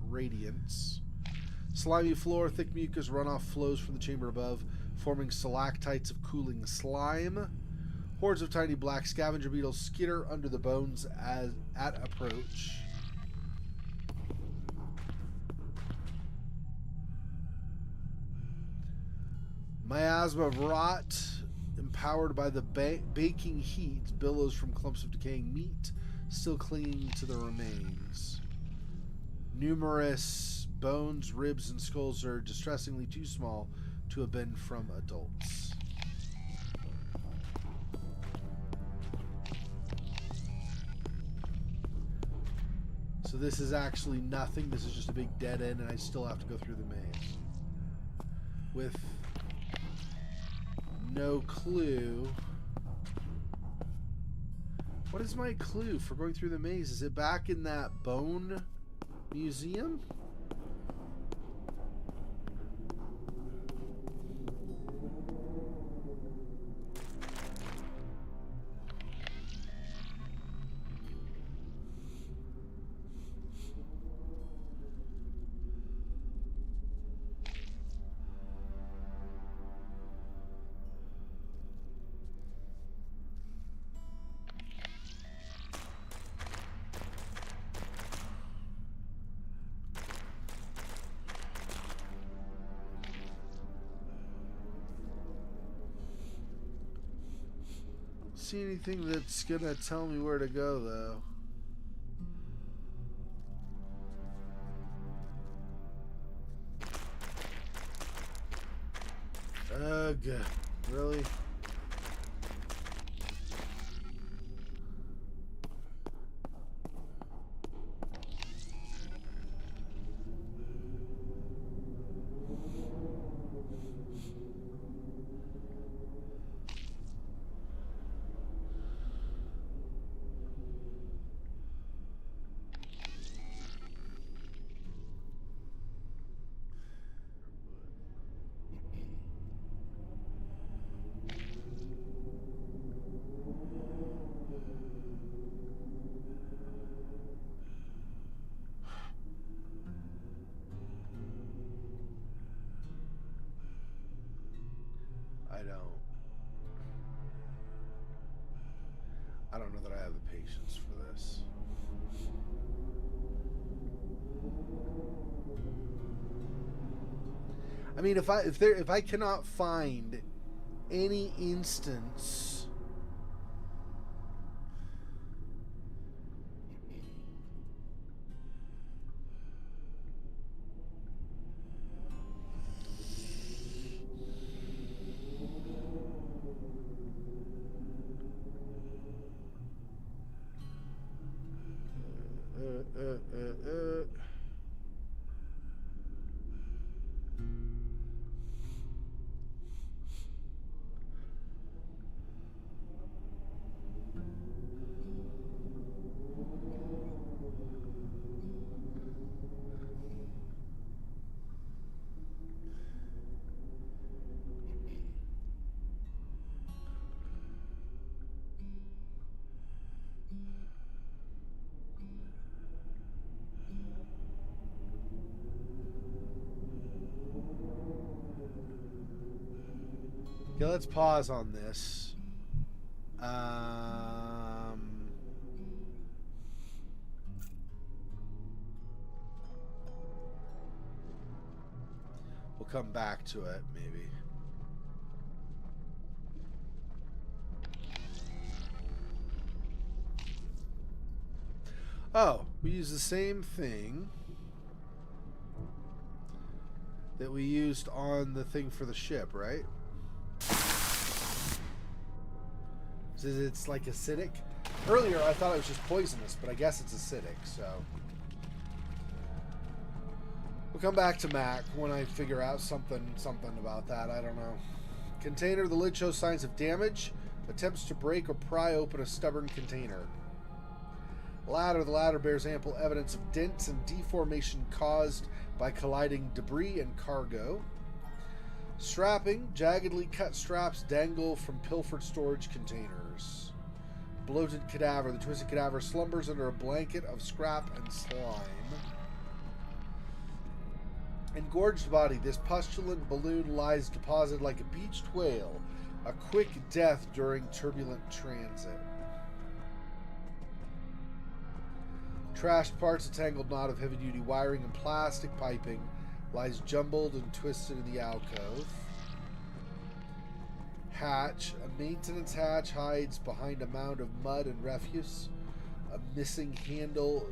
radiance. Slimy floor, thick mucus runoff flows from the chamber above, forming stalactites of cooling slime. Hordes of tiny black scavenger beetles skitter under the bones at approach. Miasma of rot, empowered by the baking heat, billows from clumps of decaying meat, still clinging to the remains. Numerous bones, ribs, and skulls are distressingly too small to have been from adults. So this is actually nothing. This is just a big dead end, and I still have to go through the maze. With no clue. What is my clue for going through the maze? Is it back in that bone museum? See anything that's gonna tell me where to go though. Ugh, really? I don't know that I have the patience for this. I mean, if I cannot find any instance okay, let's pause on this. We'll come back to it, maybe. Oh, we use the same thing that we used on the thing for the ship, right? It's like acidic. Earlier I thought it was just poisonous, but I guess it's acidic, so we'll come back to Mac when I figure out something about that. I don't know. Container, the lid shows signs of damage. Attempts to break or pry open a stubborn container. Ladder, the ladder bears ample evidence of dents and deformation caused by colliding debris and cargo. Strapping, jaggedly cut straps dangle from pilfered storage containers. Bloated cadaver. The twisted cadaver slumbers under a blanket of scrap and slime. Engorged body. This pustulant balloon lies deposited like a beached whale. A quick death during turbulent transit. Trashed parts, a tangled knot of heavy-duty wiring and plastic piping lies jumbled and twisted in the alcove. Hatch. A maintenance hatch hides behind a mound of mud and refuse. A missing handle,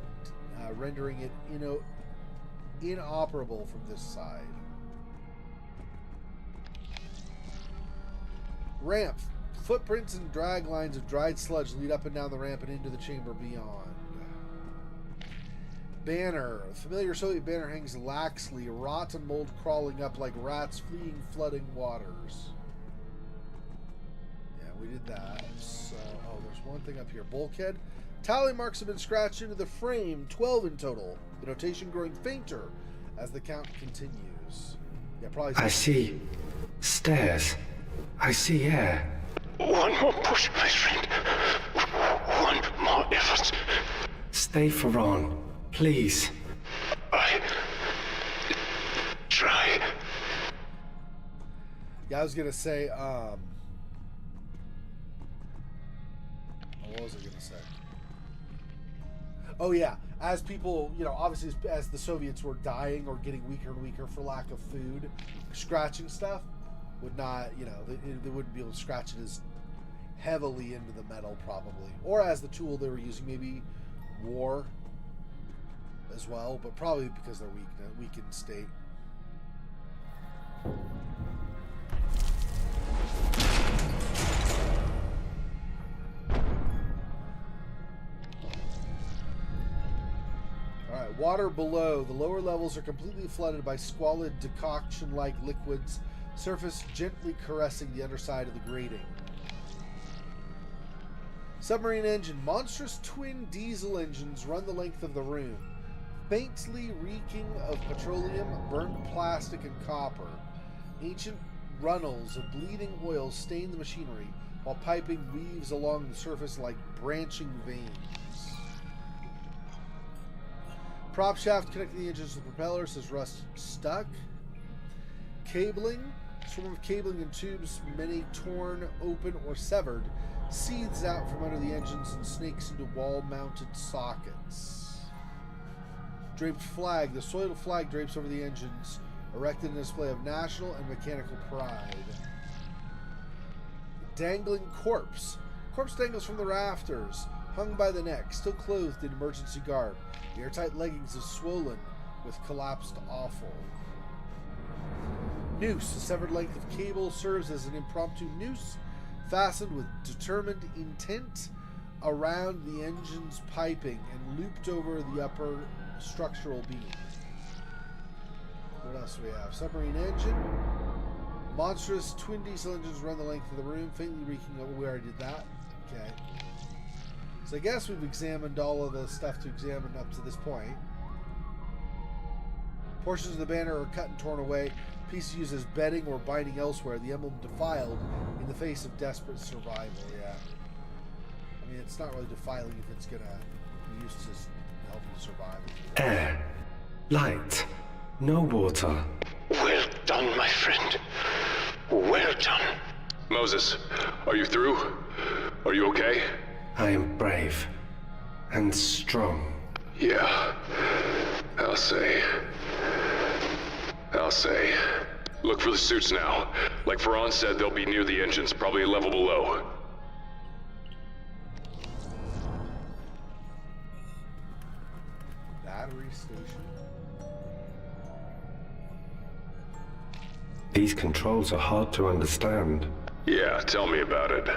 rendering it inoperable from this side. Ramp. Footprints and drag lines of dried sludge lead up and down the ramp and into the chamber beyond. Banner. A familiar Soviet banner hangs laxly, rot and mold crawling up like rats fleeing flooding waters. Yeah, we did that. So, oh, there's one thing up here. Bulkhead. Tally marks have been scratched into the frame, 12 in total. The notation growing fainter as the count continues. Yeah, probably. I see stairs. I see air. One more push, my friend. One more effort. Stay for Ron, please. I try. Yeah, I was gonna say, what was I gonna say? Oh yeah, as people, obviously as the Soviets were dying or getting weaker and weaker for lack of food, scratching stuff would not, they wouldn't be able to scratch it as heavily into the metal probably. Or as the tool they were using, maybe war as well, but probably because they're weakened state. Alright, water below. The lower levels are completely flooded by squalid decoction-like liquids, surface gently caressing the underside of the grating. Submarine engine. Monstrous twin diesel engines run the length of the room, faintly reeking of petroleum, burned plastic, and copper. Ancient runnels of bleeding oil stain the machinery, while piping weaves along the surface like branching veins. Prop shaft connecting the engines to the propeller says rust stuck. Cabling. Swarm of cabling and tubes, many torn, open, or severed, seethes out from under the engines and snakes into wall-mounted sockets. Draped flag. The soiled flag drapes over the engines, erected in a display of national and mechanical pride. Dangling corpse. Corpse dangles from the rafters, hung by the neck, still clothed in emergency garb. The airtight leggings is swollen with collapsed offal. Noose. A severed length of cable serves as an impromptu noose fastened with determined intent around the engine's piping and looped over the upper structural beam. What else do we have? Submarine engine. Monstrous twin diesel engines run the length of the room, faintly reeking of. We already did that. Okay. So I guess we've examined all of the stuff to examine up to this point. Portions of the banner are cut and torn away. Pieces used as bedding or binding elsewhere. The emblem defiled in the face of desperate survival. Yeah. I mean, it's not really defiling if it's gonna be used to help you survive. Air. Light. No water. Well done, my friend. Well done. Moses, are you through? Are you okay? I am brave. And strong. Yeah. I'll say. Look for the suits now. Like Ferran said, they'll be near the engines, probably a level below. Battery station. These controls are hard to understand. Yeah, tell me about it.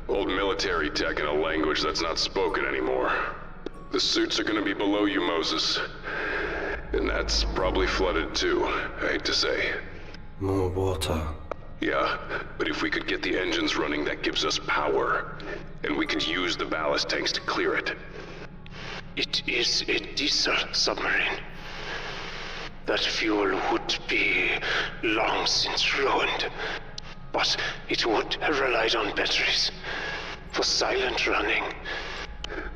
Old military tech in a language that's not spoken anymore. The suits are gonna be below you, Moses. And that's probably flooded too, I hate to say. More water. Yeah, but if we could get the engines running, that gives us power. And we could use the ballast tanks to clear it. It is a diesel submarine. That fuel would be long since ruined. But it would have relied on batteries for silent running.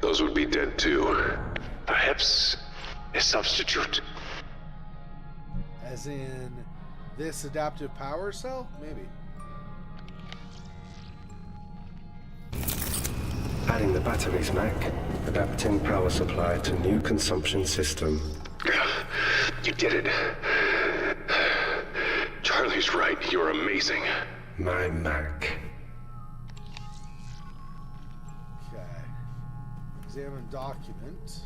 Those would be dead too. Perhaps a substitute. As in this adaptive power cell? Maybe. Adding the batteries, Mac. Adapting power supply to new consumption system. You did it. Charlie's right. You're amazing. My Mac. Okay. Examine document.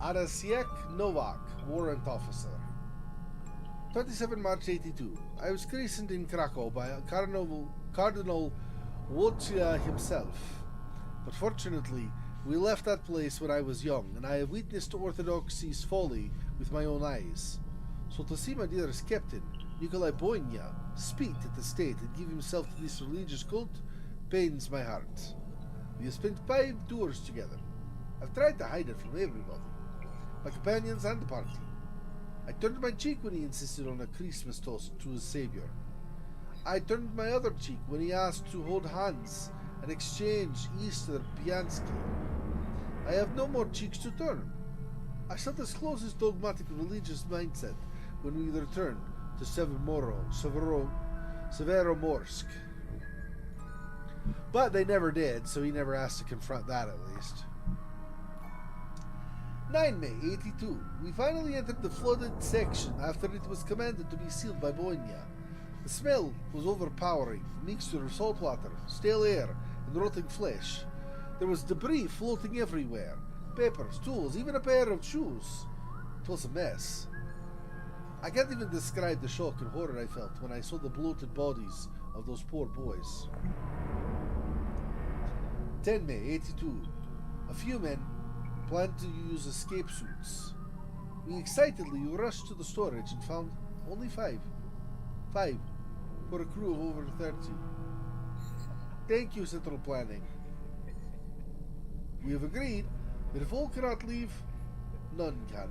Arasiek Novak, warrant officer. 27 March 82. I was christened in Krakow by Cardinal Wojciech himself. But fortunately, we left that place when I was young, and I have witnessed orthodoxy's folly with my own eyes. So to see my dearest captain, Nikolai Boynia, spit at the state and give himself to this religious cult pains my heart. We have spent 5 tours together. I've tried to hide it from everybody, my companions and the party. I turned my cheek when he insisted on a Christmas toast to his savior. I turned my other cheek when he asked to hold hands and exchange Easter Bianski. I have no more cheeks to turn. I shall disclose his dogmatic religious mindset when we return to Severomorsk. But they never did, so he never asked to confront that at least. 9 May 82. We finally entered the flooded section after it was commanded to be sealed by Boynia. The smell was overpowering, a mixture of salt water, stale air, and rotting flesh. There was debris floating everywhere, papers, tools, even a pair of shoes. It was a mess. I can't even describe the shock and horror I felt when I saw the bloated bodies of those poor boys. 10 May 82. A few men planned to use escape suits. We excitedly rushed to the storage and found only 5. 5 for a crew of over 30. Thank you, Central Planning. We have agreed that if all cannot leave, none can.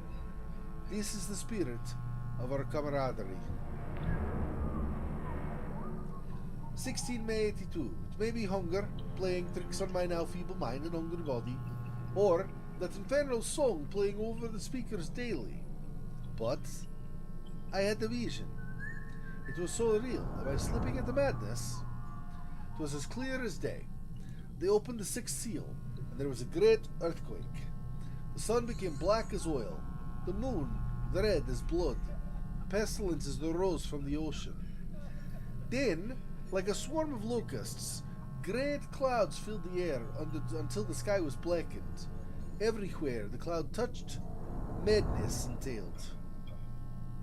This is the spirit of our camaraderie. 16 May 82. It may be hunger, playing tricks on my now feeble mind and hungry body, or that infernal song playing over the speakers daily. But I had the vision. It was so real. Am I slipping into madness? It was as clear as day. They opened the 6th seal, and there was a great earthquake. The sun became black as oil, the moon red as blood, pestilences arose from the ocean. Then, like a swarm of locusts, great clouds filled the air until the sky was blackened. Everywhere the cloud touched, madness entailed.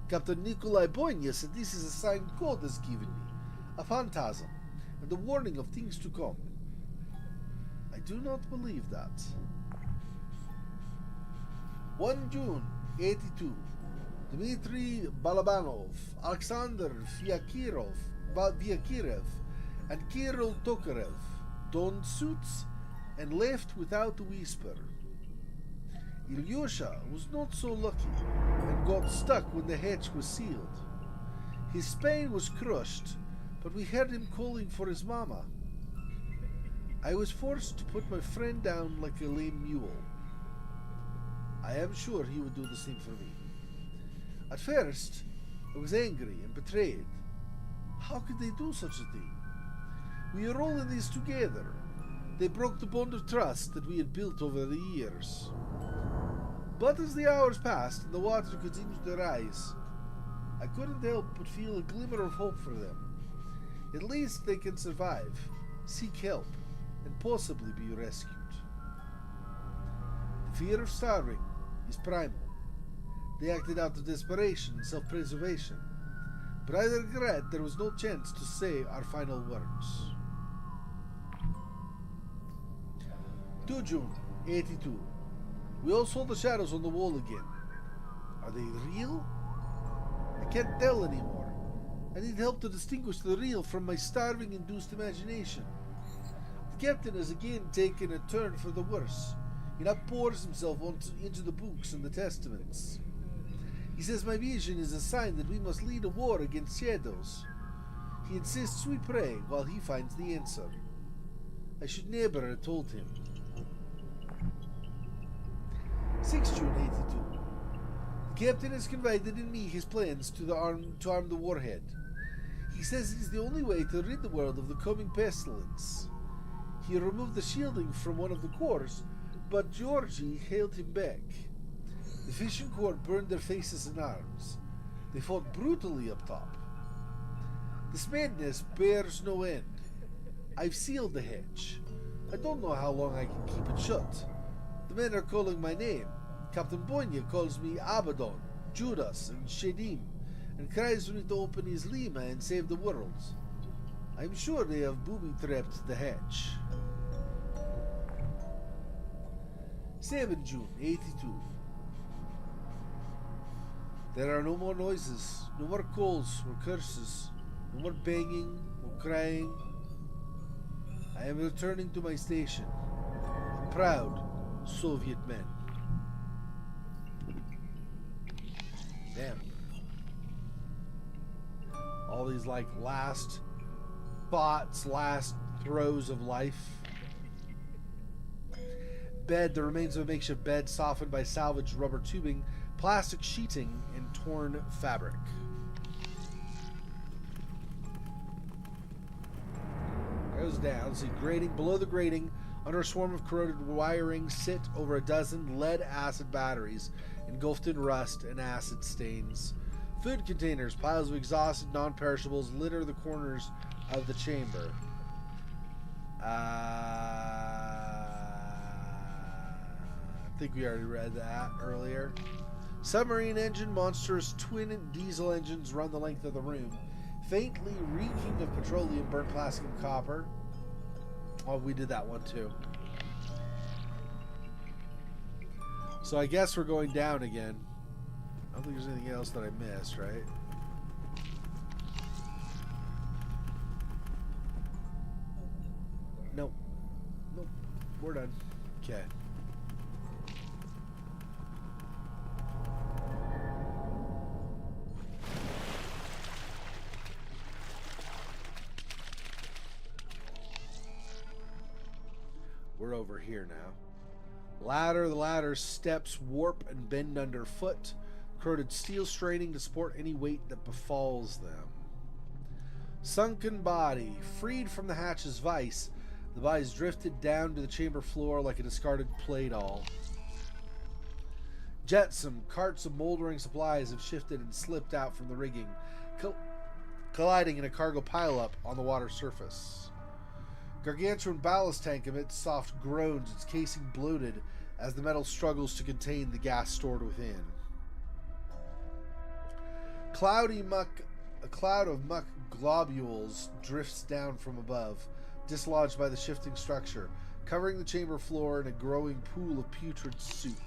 Captain Nikolai Boynia said this is a sign God has given me, a phantasm, and a warning of things to come. I do not believe that. 1 June 82. Dmitry Balabanov, Alexander Vyakirev, and Kirill Tokarev donned suits and left without a whisper. Ilyusha was not so lucky and got stuck when the hatch was sealed. His spine was crushed, but we heard him calling for his mama. I was forced to put my friend down like a lame mule. I am sure he would do the same for me. At first, I was angry and betrayed. How could they do such a thing? We are all in this together. They broke the bond of trust that we had built over the years. But as the hours passed and the water continued to rise, I couldn't help but feel a glimmer of hope for them. At least they can survive, seek help, and possibly be rescued. The fear of starving is primal. They acted out of desperation and self-preservation, but I regret there was no chance to say our final words. 2 June 82. We all saw the shadows on the wall again. Are they real? I can't tell anymore. I need help to distinguish the real from my starving-induced imagination. The captain has again taken a turn for the worse. He now pours himself into the books and the testaments. He says my vision is a sign that we must lead a war against shadows. He insists we pray while he finds the answer. I should never have told him. 6 June 82. The captain has confided in me his plans to arm the warhead. He says it is the only way to rid the world of the coming pestilence. He removed the shielding from one of the cores, but Georgie held him back. The fishing corps burned their faces and arms. They fought brutally up top. This madness bears no end. I've sealed the hatch. I don't know how long I can keep it shut. The men are calling my name. Captain Bonya calls me Abaddon, Judas, and Shedim, and cries for me to open his Lima and save the world. I'm sure they have booby-trapped the hatch. 7 June 82. There are no more noises, no more calls or curses, no more banging or crying. I am returning to my station, a proud Soviet man. Damn. All these like last thoughts, last throes of life. Bed, the remains of a makeshift bed softened by salvaged rubber tubing, plastic sheeting, and torn fabric. Goes down. See, grating below the grating, under a swarm of corroded wiring, sit over a dozen lead-acid batteries, engulfed in rust and acid stains. Food containers, piles of exhausted non-perishables litter the corners of the chamber. I think we already read that earlier. Submarine engine, monstrous twin diesel engines run the length of the room, faintly reeking of petroleum, burnt plastic, and copper. Oh, we did that one too. So I guess we're going down again. I don't think there's anything else that I missed, right? Nope. Nope. We're done. Okay. We're over here now. Ladder, the ladder's steps warp and bend underfoot. Corroded steel straining to support any weight that befalls them. Sunken body. Freed from the hatch's vice, the body's drifted down to the chamber floor like a discarded play doll. Jetsam. Carts of moldering supplies have shifted and slipped out from the rigging, colliding in a cargo pileup on the water surface. Gargantuan ballast tank emits soft groans, its casing bloated as the metal struggles to contain the gas stored within. A cloud of muck globules drifts down from above, dislodged by the shifting structure, covering the chamber floor in a growing pool of putrid soup.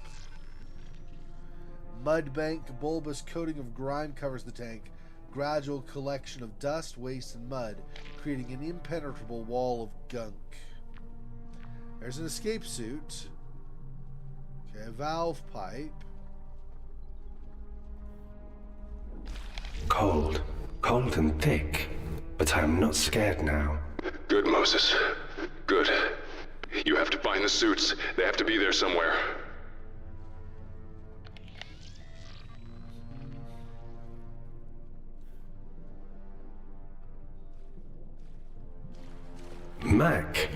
Mud bank, bulbous coating of grime covers the tank, gradual collection of dust, waste, and mud, creating an impenetrable wall of gunk. There's an escape suit. Okay, a valve pipe. Cold. Cold and thick. But I am not scared now. Good, Moses. Good. You have to find the suits. They have to be there somewhere. Mac,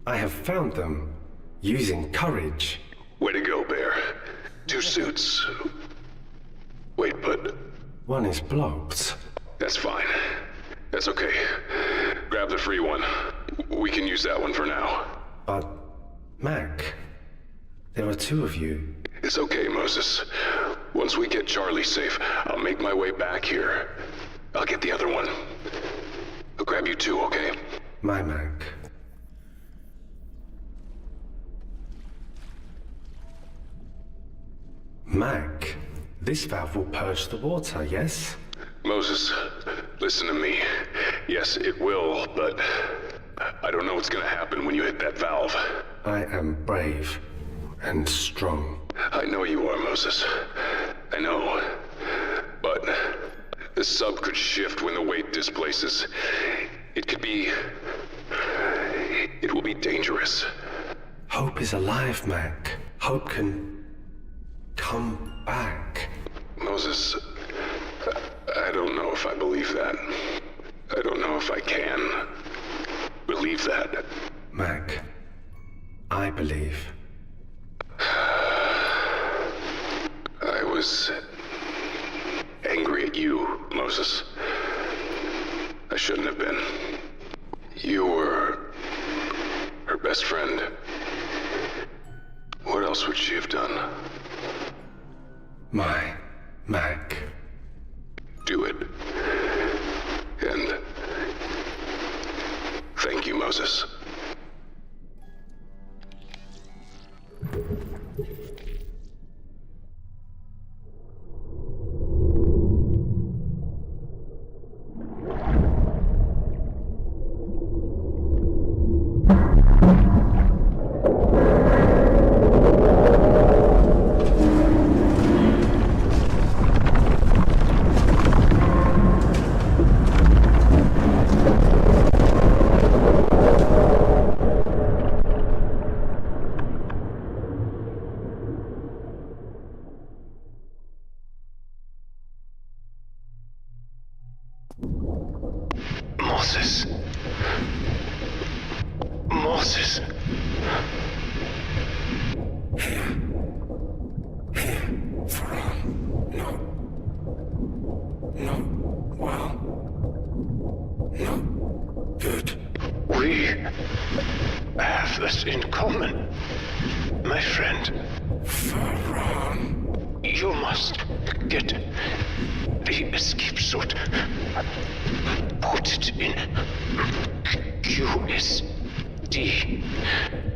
I have found them. Using courage. Way to go, Bear. 2 suits. Wait, but... One is blocked. That's fine. That's okay. Grab the free one. We can use that one for now. But, Mac, there are 2 of you. It's okay, Moses. Once we get Charlie safe, I'll make my way back here. I'll get the other one. I'll grab you too, okay? My Mac. Mac, this valve will purge the water, yes? Moses, listen to me. Yes, it will, but I don't know what's gonna happen when you hit that valve. I am brave. and strong. I know you are, Moses. I know. But the sub could shift when the weight displaces. It could be... It will be dangerous. Hope is alive, Mac. Hope can come back. Moses, I don't know if I believe that. I don't know if I can believe that. Mac, I believe. I was angry at you, Moses. I shouldn't have been. You were her best friend. What else would she have done? My Mac. Do it. And thank you, Moses. Moses. Moses. We have this in common, my friend. You must get the escape suit. Put it in QSD.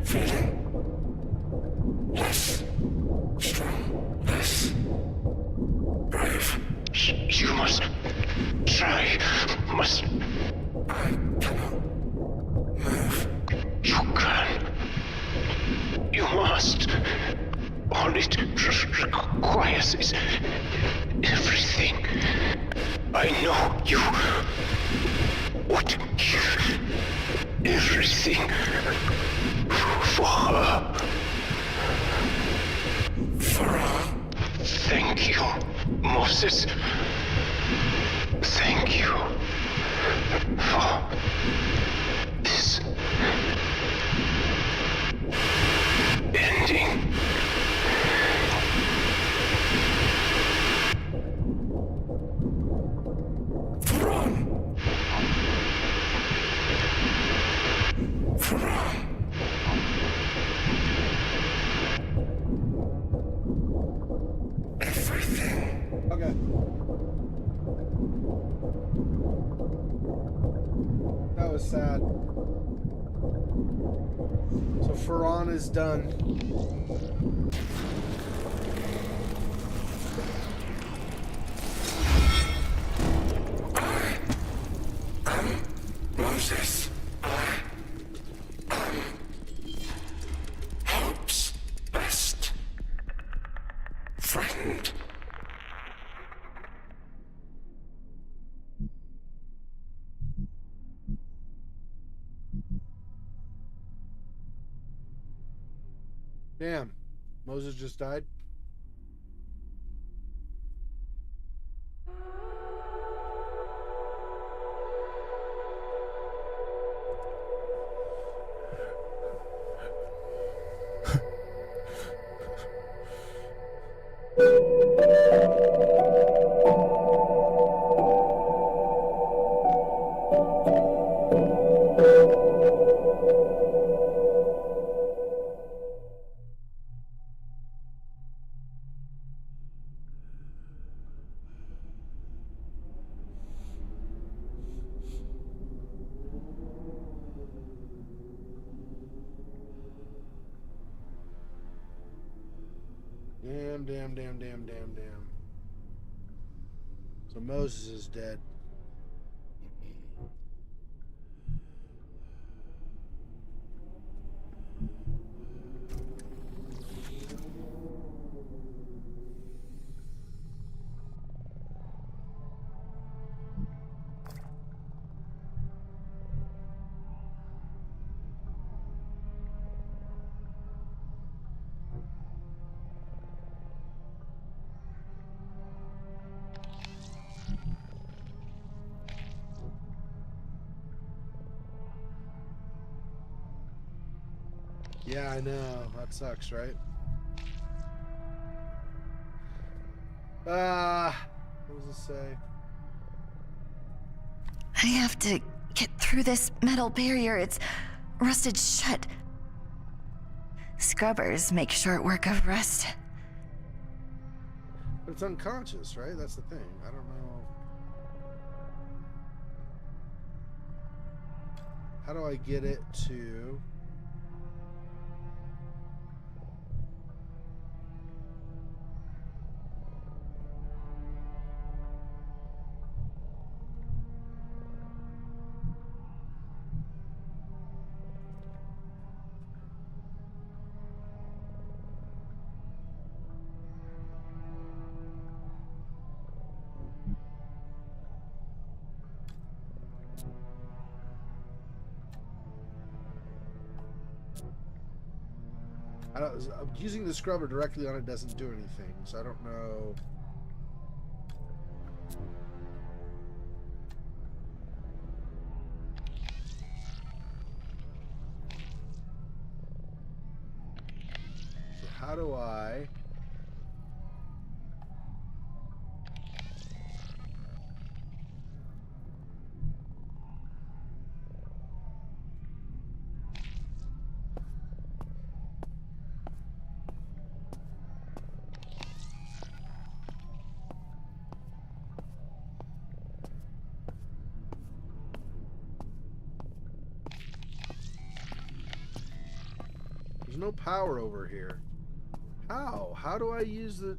Feeling less strong, less brave. You must try. Must. I cannot move. You can. You must. All it requires is everything. I know you would give everything for her. For her? Thank you, Moses. Thank you for this ending. Okay. That was sad. So Ferran is done. Moses, I am Hope's best friend. Damn. Moses just died. Damn. So Moses is dead. Yeah, I know. That sucks, right? What does it say? I have to get through this metal barrier. It's rusted shut. Scrubbers make short work of rust. But it's unconscious, right? That's the thing. I don't know. How do I get it to... using the scrubber directly on it doesn't do anything, so I don't know. So how do I... There's no power over here. How? How do I use the...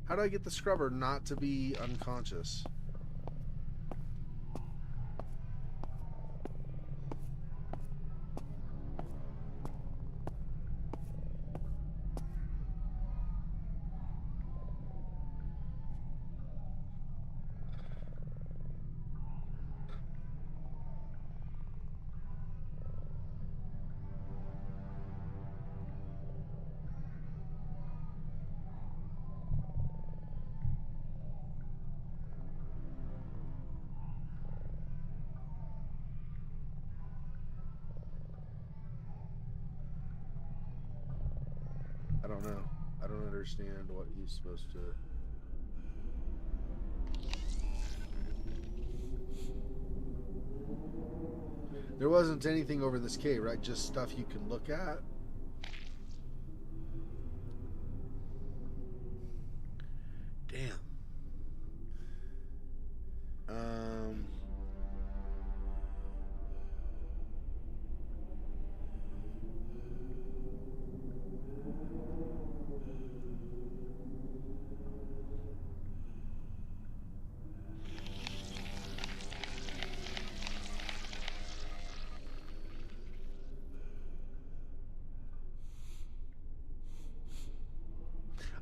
How do I get the scrubber not to be unconscious? I don't know. I don't understand what he's supposed to... There wasn't anything over this cave, right? Just stuff you can look at. Damn.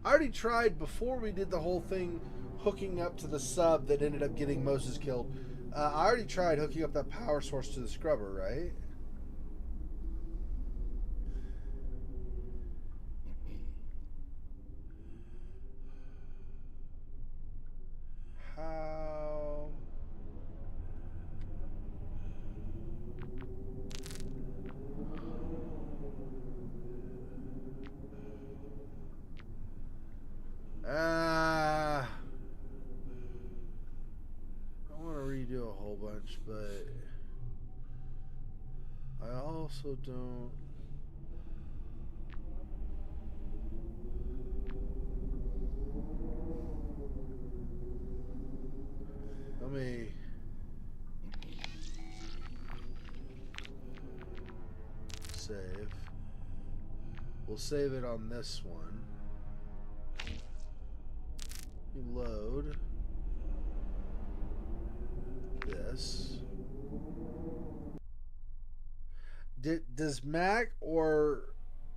I already tried before we did the whole thing hooking up to the sub that ended up getting Moses killed. I already tried hooking up that power source to the scrubber, right? How? I want to redo a whole bunch, but I also don't. Let me save. We'll save it on this one. Load this. Does Mac or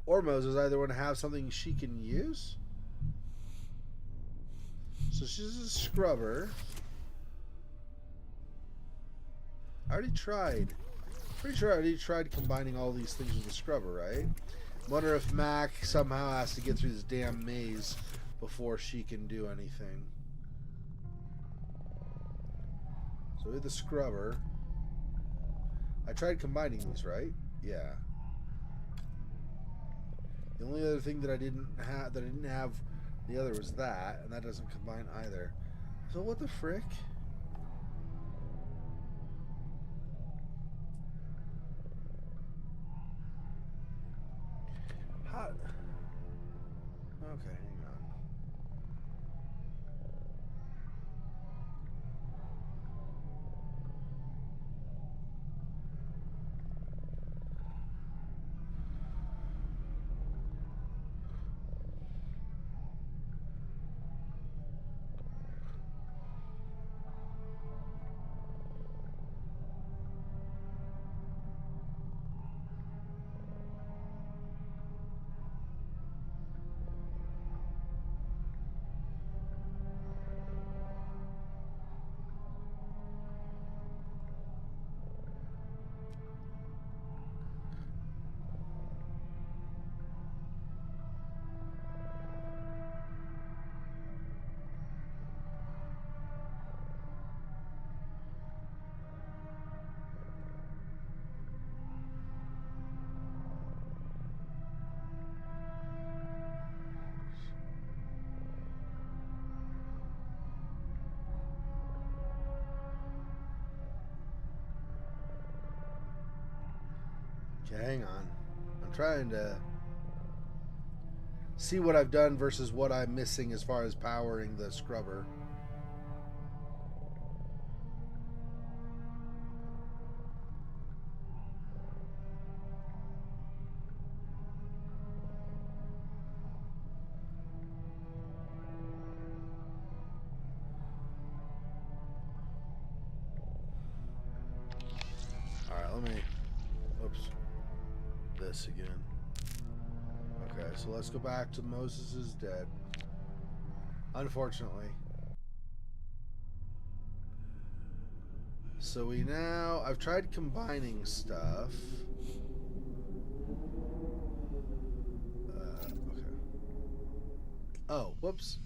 Moses, either one, have something she can use? So she's a scrubber. I already tried. Pretty sure I already tried combining all these things with the scrubber, right? Wonder if Mac somehow has to get through this damn maze before she can do anything. So with the scrubber, I tried combining these, right? Yeah. The only other thing that I didn't have the other was that, and that doesn't combine either. So what the frick? Hot. Okay, hang on. Okay, hang on. I'm trying to see what I've done versus what I'm missing as far as powering the scrubber. Alright, let me... Oops. This again. Okay, so let's go back to Moses is dead. Unfortunately. So we now... I've tried combining stuff. Okay. Oh, whoops.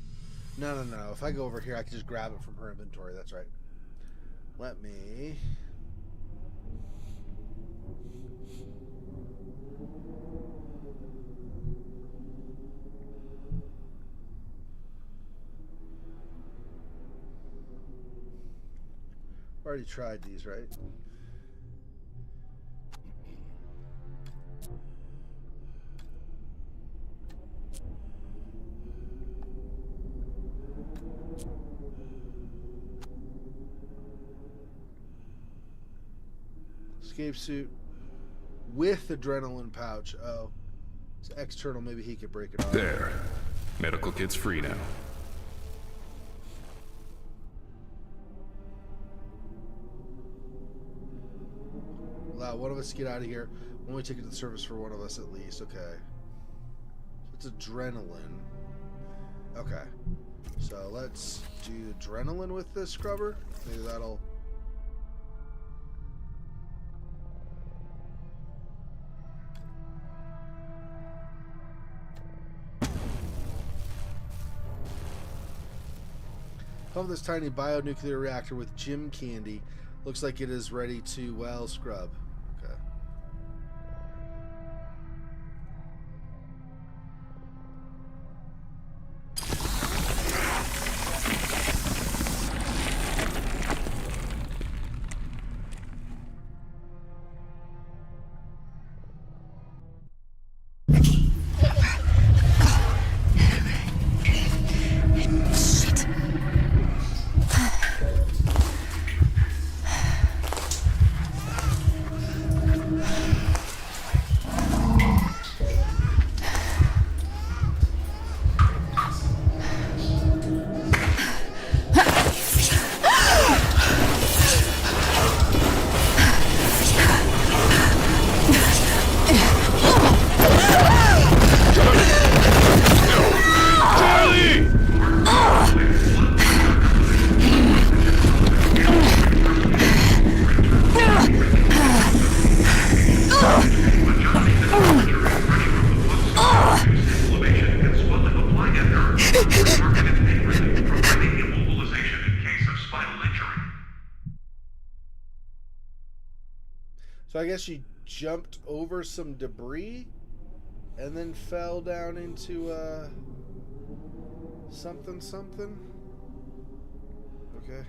No. If I go over here, I can just grab it from her inventory. That's right. Let me... Already tried these, right? Escape suit with adrenaline pouch. Oh, it's external. Maybe he could break it off. There. Medical kit's free now. Allow one of us to get out of here. Only take it to the surface for one of us at least. Okay. It's adrenaline. Okay. So let's do adrenaline with this scrubber. Maybe that'll... Pump this tiny bionuclear reactor with gym candy. Looks like it is ready to, well, scrub. Okay. So I guess she jumped over some debris. and then fell down into something. Okay.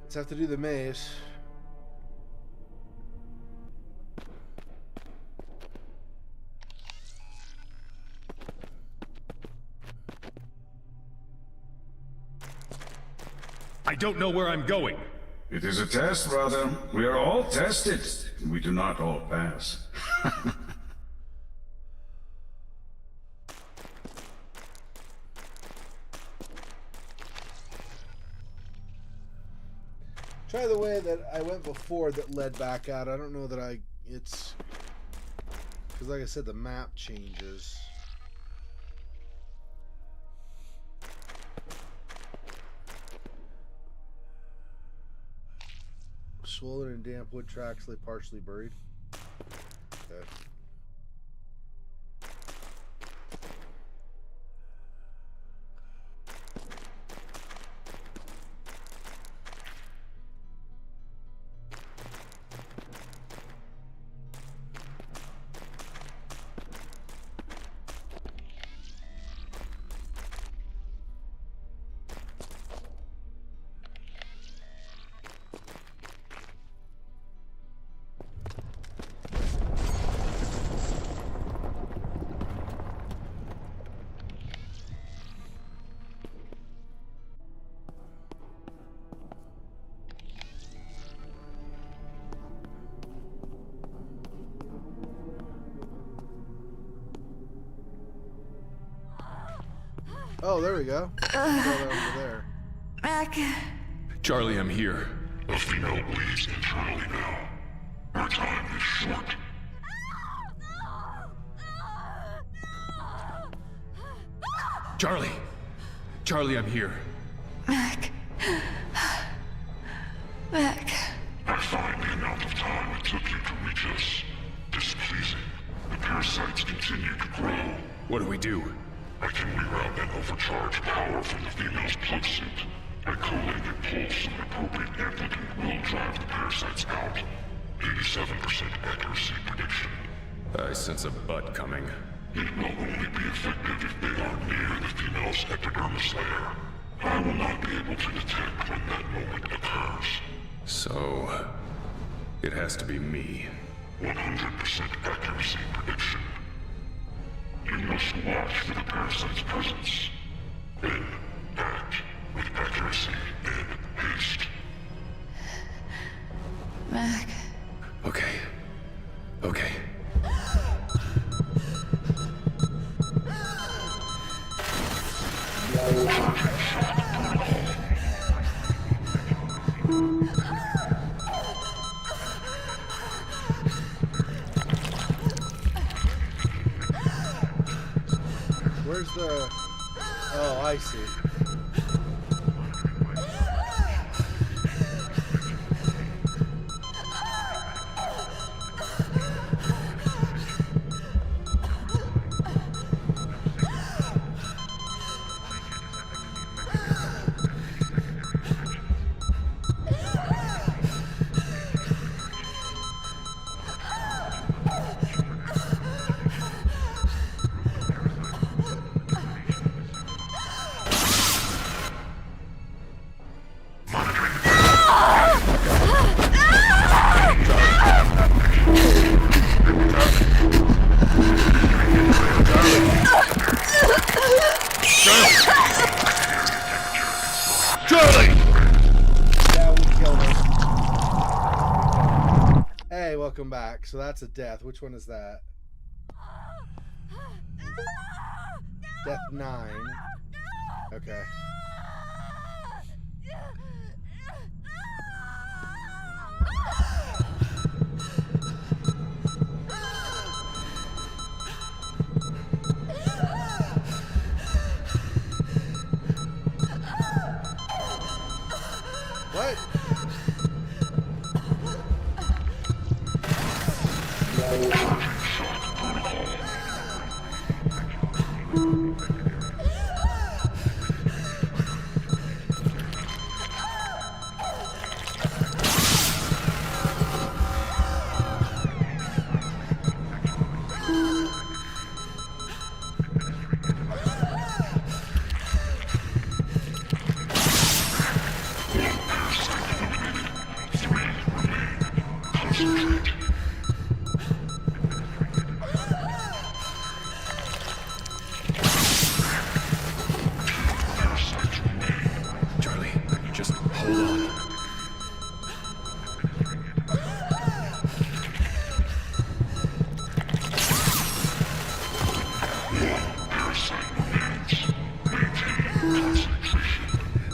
Let's have to do the maze. I don't know where I'm going. It is a test, brother. We are all tested. We do not all pass. Try the way that I went before that led back out. I don't know that it's... Because like I said, the map changes. Swollen and damp wood tracks lay partially buried. Okay. Oh, there we go. Over there. Mac. Charlie, I'm here. The female bleeds internally now. Our time is short. Charlie! Charlie, I'm here. Mac. Mac. I find the amount of time it took you to reach us displeasing. The parasites continue to grow. What do we do? I can reroute and overcharge power from the female's plug suit. A collated pulse of appropriate amplitude will drive the parasites out. 87% accuracy prediction. I sense a butt coming. It will only be effective if they are near the female's epidermis layer. I will not be able to detect when that moment occurs. So... it has to be me. 100% accuracy prediction. You must watch for the parasite's presence. Then act with accuracy and haste. Mac. Okay. Okay. Where's the... Oh, I see. welcome back. So that's a death. Which one is that? Death 9. Okay. What?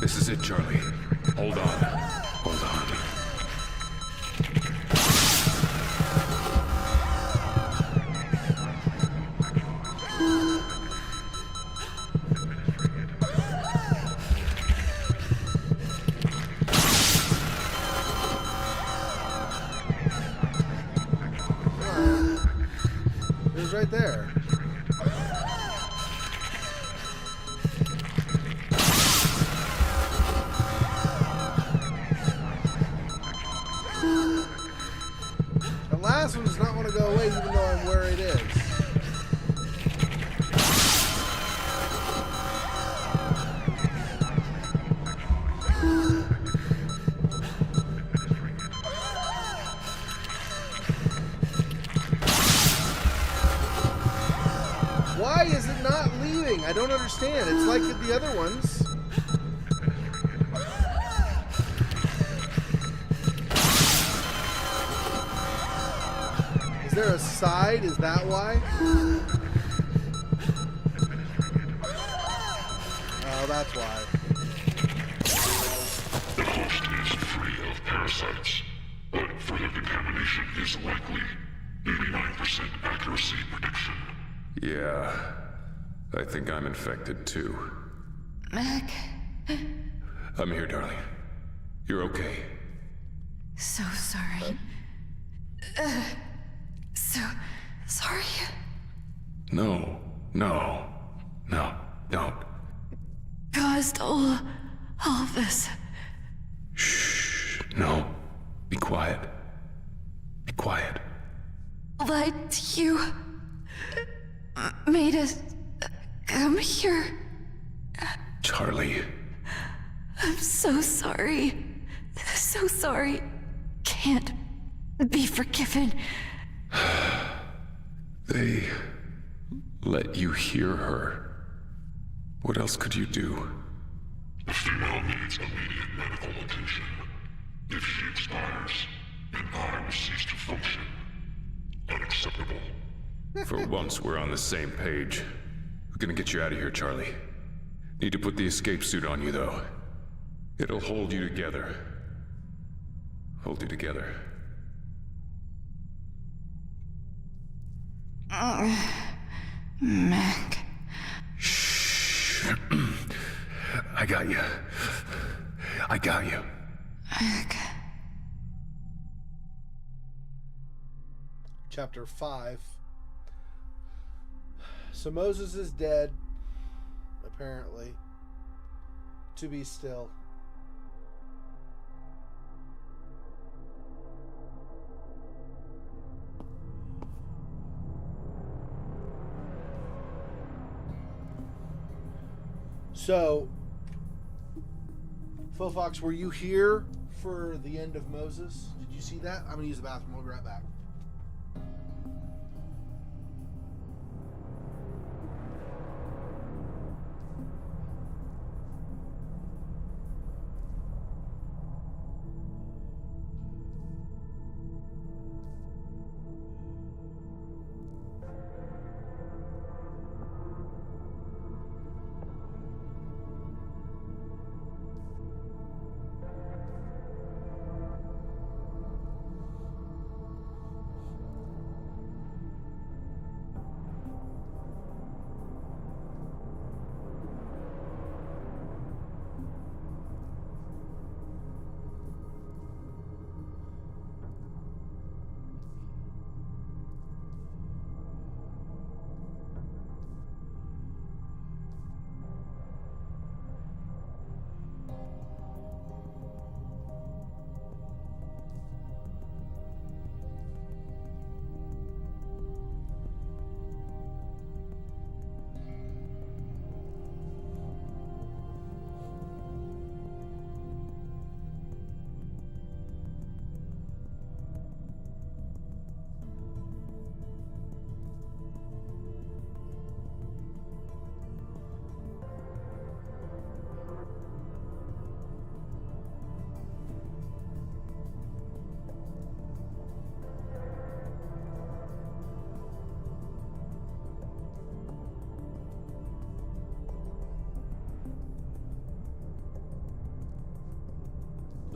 This is it, Charlie. Hold on. Hold on. It was right there. The last one does not want to go away even though I'm where it is. Why is it not leaving? I don't understand. It's like the other ones. Is there a side? Is that why? Oh, that's why. The host is free of parasites, but further contamination is likely. 89% accuracy prediction. Yeah. I think I'm infected too. Mac, I'm here, darling. You're okay. so sorry. So sorry. No, don't. Caused all of this. Shh. No. Be quiet. Be quiet. Lied to you. Made us come here. Charlie. I'm so sorry. So sorry. Can't be forgiven. They let you hear her. What else could you do? The female needs immediate medical attention. If she expires, then I will cease to function. Unacceptable. For once, we're on the same page. We're gonna get you out of here, Charlie. Need to put the escape suit on you, though. It'll hold you together. Hold you together. Mac. Shh. I got you. I got you. Mac. Chapter 5. So Moses is dead, apparently. To be still. So, Phil Fox, were you here for the end of Moses? Did you see that? I'm going to use the bathroom. We'll be right back.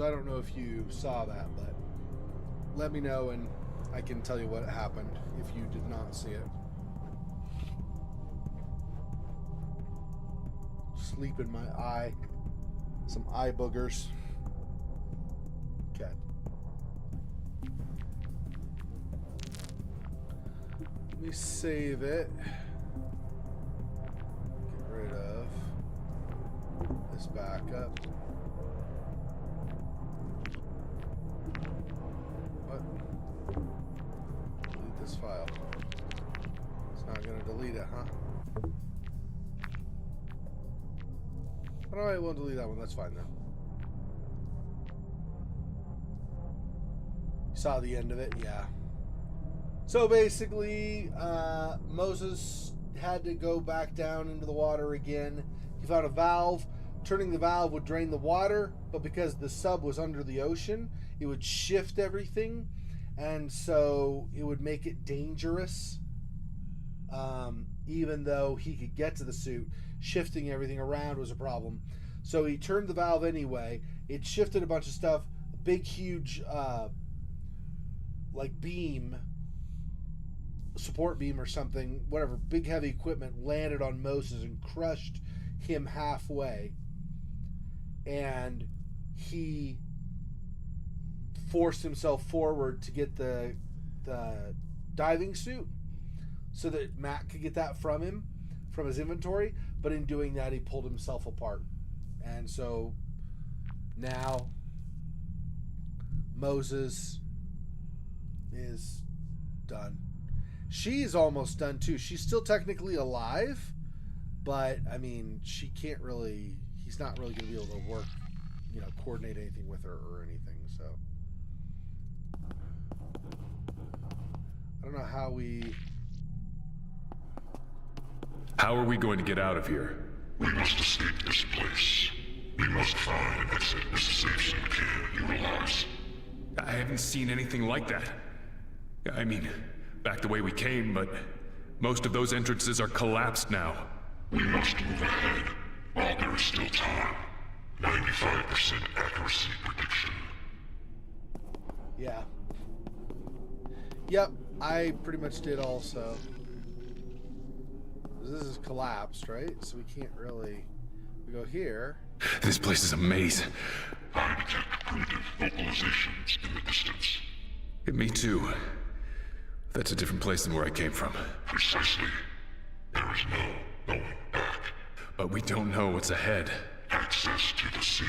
I don't know if you saw that, but let me know and I can tell you what happened if you did not see it. Sleep in my eye. Some eye boogers. Okay. Let me save it. Get rid of this backup. What? Delete this file. It's not going to delete it, huh? Alright, won't delete that one. That's fine then. Saw the end of it, yeah. So basically, Moses had to go back down into the water again. He found a valve. Turning the valve would drain the water, but because the sub was under the ocean, it would shift everything, and so it would make it dangerous. Even though he could get to the suit, shifting everything around was a problem. So he turned the valve anyway. It shifted a bunch of stuff. A big, huge, like beam, support beam or something, whatever, big heavy equipment landed on Moses and crushed him halfway. And he forced himself forward to get the diving suit so that Matt could get that from him, from his inventory. But in doing that, he pulled himself apart. And so now Moses is done. She's almost done too. She's still technically alive, but I mean, she can't really, he's not really going to be able to work, you know, coordinate anything with her or anything. So I don't know how we... How are we going to get out of here? We must escape this place. We must find an exit as safe as we can, you realize? I haven't seen anything like that. I mean, back the way we came, but most of those entrances are collapsed now. We must move ahead while there is still time. 95% accuracy prediction. Yeah. Yep, I pretty much did also. This is collapsed, right? So we can't really... We go here. This place is a maze. I detect primitive vocalizations in the distance. Me too. That's a different place than where I came from. Precisely. There is no going back. But we don't know what's ahead. Access to the sea.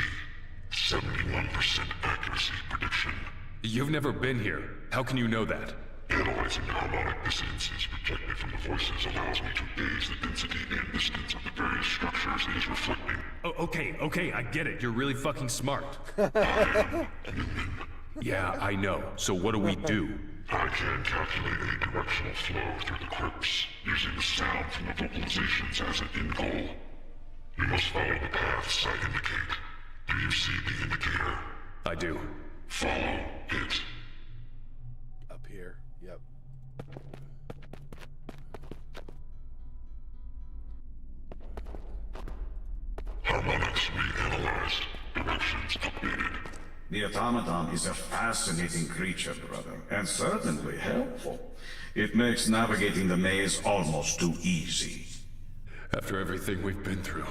71% accuracy prediction. You've never been here. How can you know that? Analyzing the harmonic dissonances projected from the voices allows me to gauge the density and distance of the various structures it is reflecting. Oh, okay, I get it. You're really fucking smart. I am human. Yeah, I know. So what do we do? I can calculate a directional flow through the crypts, using the sound from the vocalizations as an end goal. You must follow the paths I indicate. Do you see the indicator? I do. Follow it. Up here. Yep. Harmonics reanalyzed. Directions updated. The automaton is a fascinating creature, brother, and certainly helpful. It makes navigating the maze almost too easy. After everything we've been through,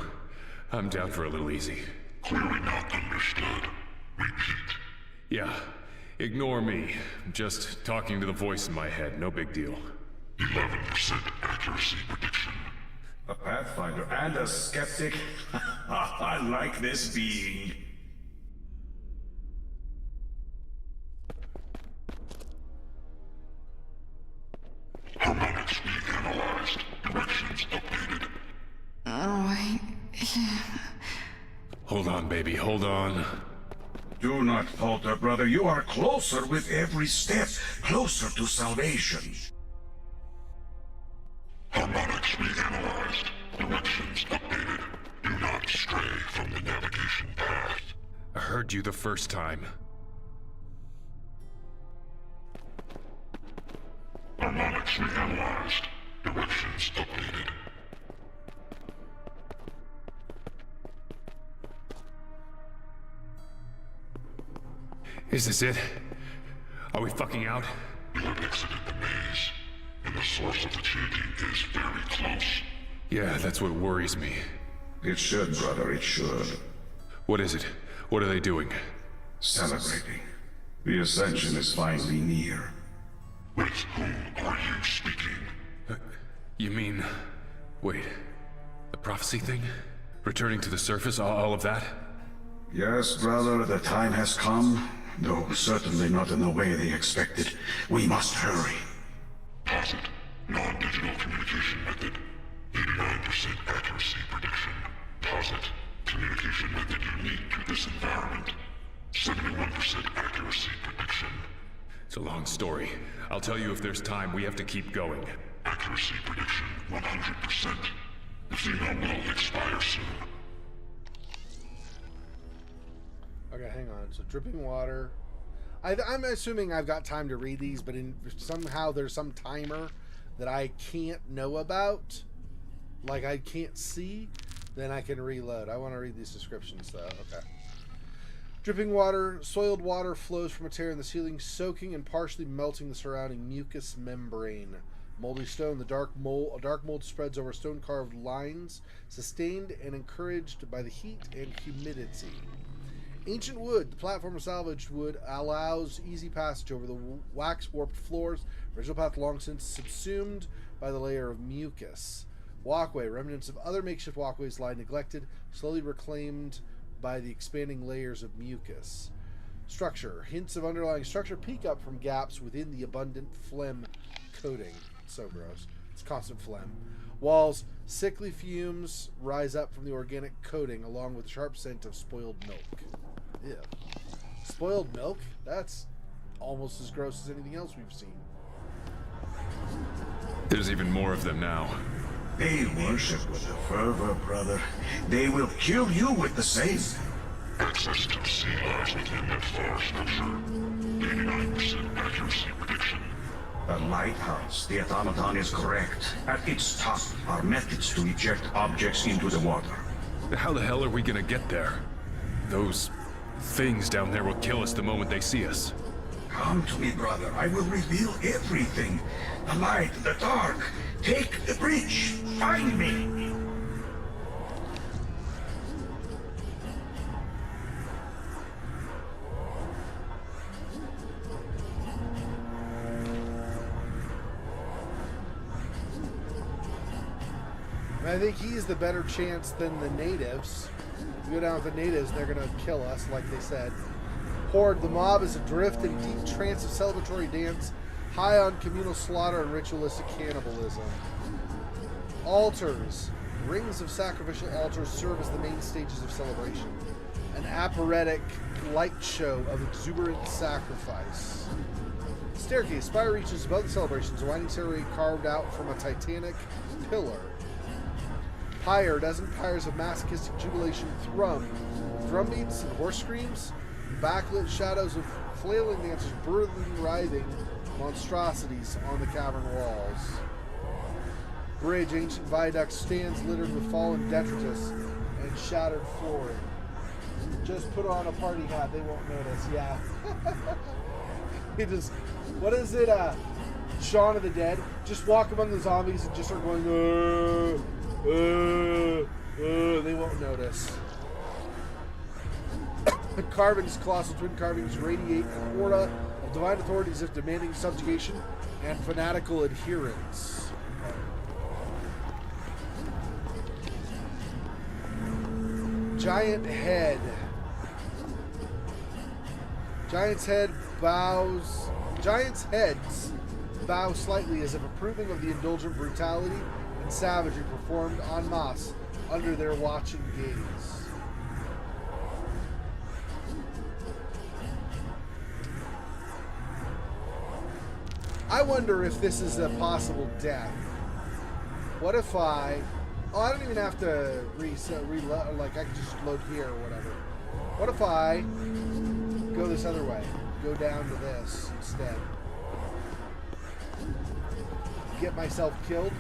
I'm down for a little easy. Clearly not understood. Repeat. Yeah, ignore me. Just talking to the voice in my head, no big deal. 11% accuracy prediction. A pathfinder and a skeptic? I like this being. Harmonics reanalyzed. Directions updated. Oh, Hold on, baby, hold on. Do not falter, brother. You are closer with every step. Closer to salvation. Harmonics reanalyzed. Directions updated. Do not stray from the navigation path. I heard you the first time. Harmonics reanalyzed. Directions updated. Is this it? Are we fucking out? You have exited the maze, and the source of the chanting is very close. Yeah, that's what worries me. It should, brother, it should. What is it? What are they doing? Celebrating. The ascension is finally near. With whom are you speaking? You mean... Wait. The prophecy thing? Returning to the surface, all of that? Yes, brother, the time has come. Though certainly not in the way they expected. We must hurry. Posit. Non-digital communication method. 89% accuracy prediction. Posit. Communication method unique to this environment. 71% accuracy prediction. It's a long story. I'll tell you if there's time. We have to keep going. Accuracy prediction 100%. The phenome will expire soon. Okay, hang on. So dripping water. I'm assuming I've got time to read these, but somehow there's some timer that I can't know about. Like I can't see. Then I can reload. I want to read these descriptions though. Okay. Dripping water, soiled water flows from a tear in the ceiling, soaking and partially melting the surrounding mucous membrane. Moldy stone, a dark mold spreads over stone-carved lines, sustained and encouraged by the heat and humidity. Ancient wood, the platform of salvaged wood, allows easy passage over the wax-warped floors. Original path long since subsumed by the layer of mucus. Walkway, remnants of other makeshift walkways lie neglected, slowly reclaimed by the expanding layers of mucus. Structure, hints of underlying structure peek up from gaps within the abundant phlegm coating. So gross. It's constant phlegm. Walls, sickly fumes rise up from the organic coating along with the sharp scent of spoiled milk. Ew. Spoiled milk? That's almost as gross as anything else we've seen. There's even more of them now. They worship with a fervor, brother. They will kill you with the same. Access to the sea lies within that far structure. 89% accuracy prediction. The lighthouse, the automaton is correct. At its top are methods to eject objects into the water. How the hell are we gonna get there? Those things down there will kill us the moment they see us. Come to me, brother. I will reveal everything. The light, the dark. Take the bridge. Find me. I think he's the better chance than the natives. We go down with the natives, they're going to kill us, like they said. Horde, the mob is adrift in a deep trance of celebratory dance, high on communal slaughter and ritualistic cannibalism. Altars. Rings of sacrificial altars serve as the main stages of celebration. An apparatic light show of exuberant sacrifice. Staircase. Spire reaches above the celebrations, a winding stairway carved out from a titanic pillar. Pyre, dozen pyres of masochistic jubilation thrum. Drum beats and horse screams. Backlit shadows of flailing dancers, brutally writhing monstrosities on the cavern walls. Bridge, ancient viaduct stands littered with fallen detritus and shattered flooring. Just put on a party hat, they won't notice. Yeah. It just, what is it? Shaun of the Dead. Just walk among the zombies and just start going, they won't notice. Carvings, colossal twin carvings radiate an aura of divine authority as if demanding subjugation and fanatical adherence. Giant head. Giant's heads bow slightly as if approving of the indulgent brutality and savagery performed en masse under their watching gaze. I wonder if this is a possible death. What if I don't even have to reload, like I can just load here or whatever. What if I go this other way? Go down to this instead. Get myself killed.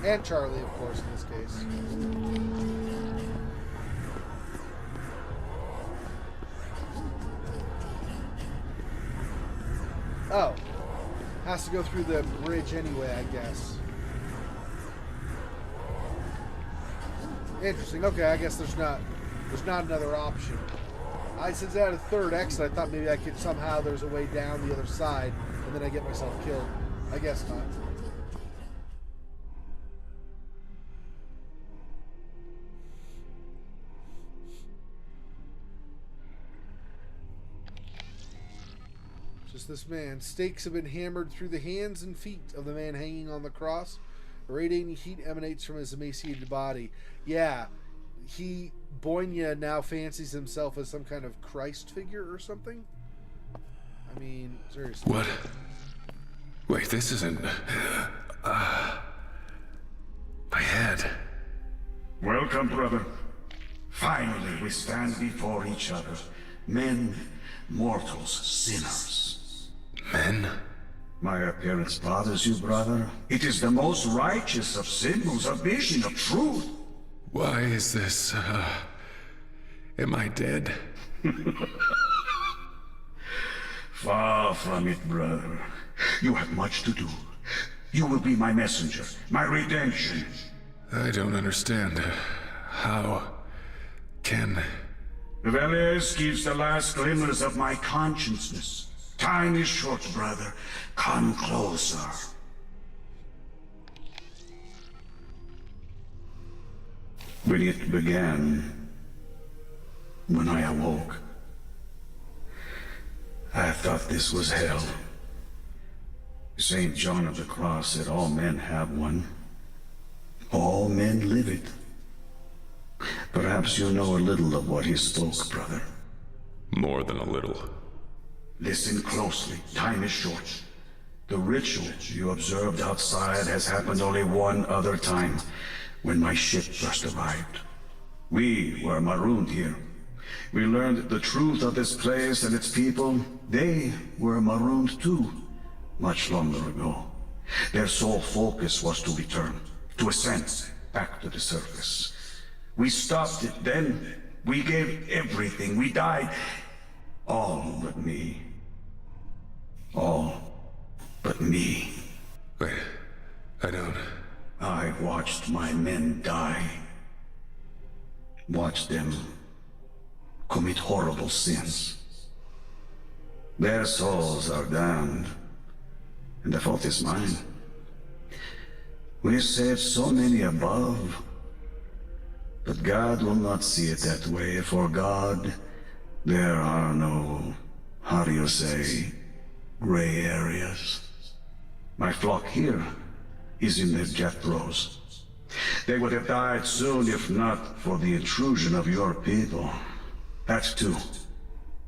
And Charlie, of course, in this case. Oh. Has to go through the bridge anyway, I guess. Interesting. Okay, I guess there's not another option. Since I had a third exit, I thought maybe I could somehow, there's a way down the other side, and then I get myself killed. I guess not. Just this man. Stakes have been hammered through the hands and feet of the man hanging on the cross. A radiating heat emanates from his emaciated body. Yeah, Boynia now fancies himself as some kind of Christ figure or something? I mean, seriously. What? Wait, this isn't... my head. Welcome, brother. Finally, we stand before each other. Men, mortals, sinners. Men? My appearance bothers you, brother? It is the most righteous of symbols, a vision of truth. Why is this, am I dead? Far from it, brother. You have much to do. You will be my messenger, my redemption. I don't understand. How can... Velez gives the last glimmers of my consciousness. Time is short, brother. Come closer. When it began, when I awoke, I thought this was hell. St. John of the Cross said all men have one. All men live it. Perhaps you know a little of what he spoke, brother. More than a little. Listen closely. Time is short. The ritual you observed outside has happened only one other time, when my ship first arrived. We were marooned here. We learned the truth of this place and its people. They were marooned too, much longer ago. Their sole focus was to return, to ascend back to the surface. We stopped it then. We gave everything. We died. All but me. All but me. Wait, I don't... I watched my men die. Watched them commit horrible sins. Their souls are damned, and the fault is mine. We saved so many above, but God will not see it that way. For God, there are no, how do you say, gray areas. My flock here is in their death throes. They would have died soon if not for the intrusion of your people. That too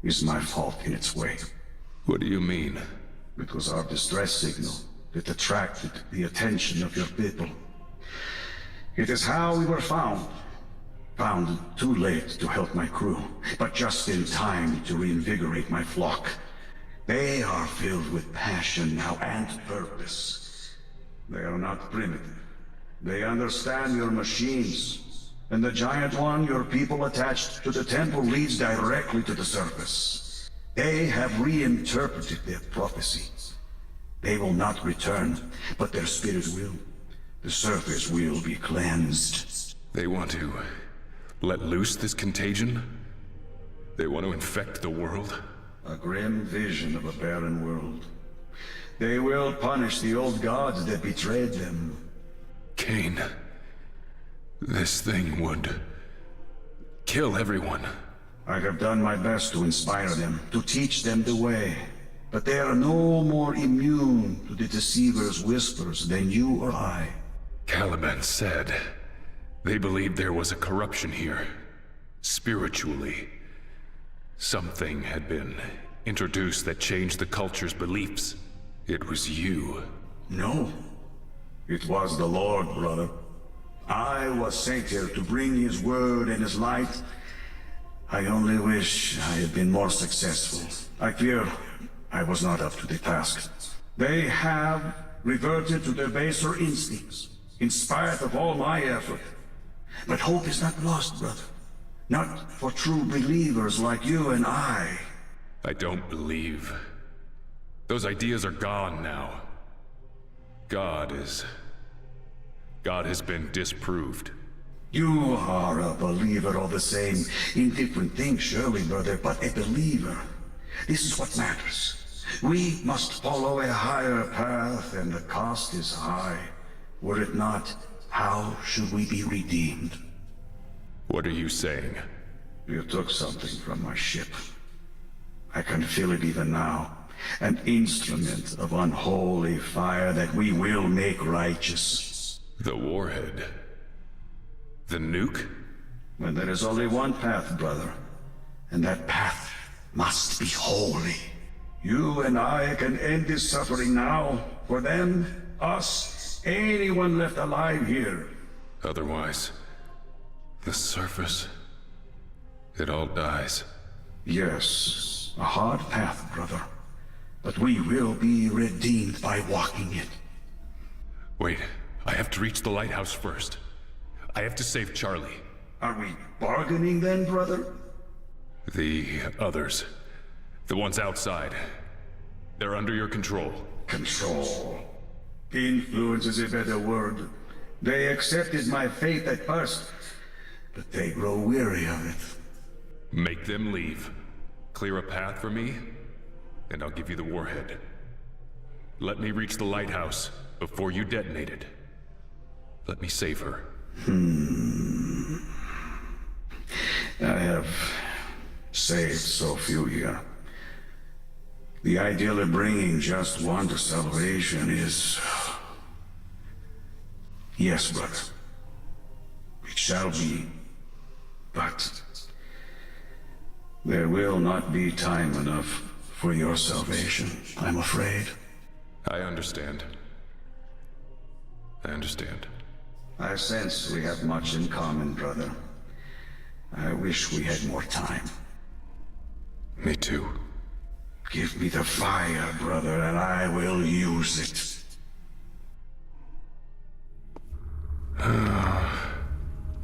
is my fault in its way. What do you mean? It was our distress signal that attracted the attention of your people. It is how we were found. Found too late to help my crew, but just in time to reinvigorate my flock. They are filled with passion now and purpose. They are not primitive. They understand your machines. And the giant one your people attached to the temple leads directly to the surface. They have reinterpreted their prophecy. They will not return, but their spirit will. The surface will be cleansed. They want to let loose this contagion? They want to infect the world? A grim vision of a barren world. They will punish the old gods that betrayed them. Cain, this thing would kill everyone. I have done my best to inspire them, to teach them the way. But they are no more immune to the deceiver's whispers than you or I. Caliban said they believed there was a corruption here, spiritually. Something had been introduced that changed the culture's beliefs. It was you. No. It was the Lord, brother. I was sent here to bring his word and his light. I only wish I had been more successful. I fear I was not up to the task. They have reverted to their baser instincts, in spite of all my effort. But hope is not lost, brother. Not for true believers like you and I. I don't believe Those ideas are gone now. God has been disproved. You are a believer all the same, in different things, surely, brother, but a believer. This is what matters. We must follow a higher path, and the cost is high. Were it not, how should we be redeemed? What are you saying? You took something from my ship. I can feel it even now. An instrument of unholy fire that we will make righteous. The warhead. The nuke? When there is only one path, brother, and that path must be holy. You and I can end this suffering now. For them, us, anyone left alive here. Otherwise, the surface, it all dies. Yes, a hard path, brother. But we will be redeemed by walking it. Wait, I have to reach the lighthouse first. I have to save Charlie. Are we bargaining then, brother? The others. The ones outside. They're under your control. Control. Influence is a better word. They accepted my faith at first, but they grow weary of it. Make them leave. Clear a path for me, and I'll give you the warhead. Let me reach the lighthouse before you detonate it. Let me save her. I have saved so few here. The ideal of bringing just one to salvation is... Yes, brother. It shall be. But there will not be time enough for your salvation, I'm afraid. I understand. I sense we have much in common, brother. I wish we had more time. Me too. Give me the fire, brother, and I will use it.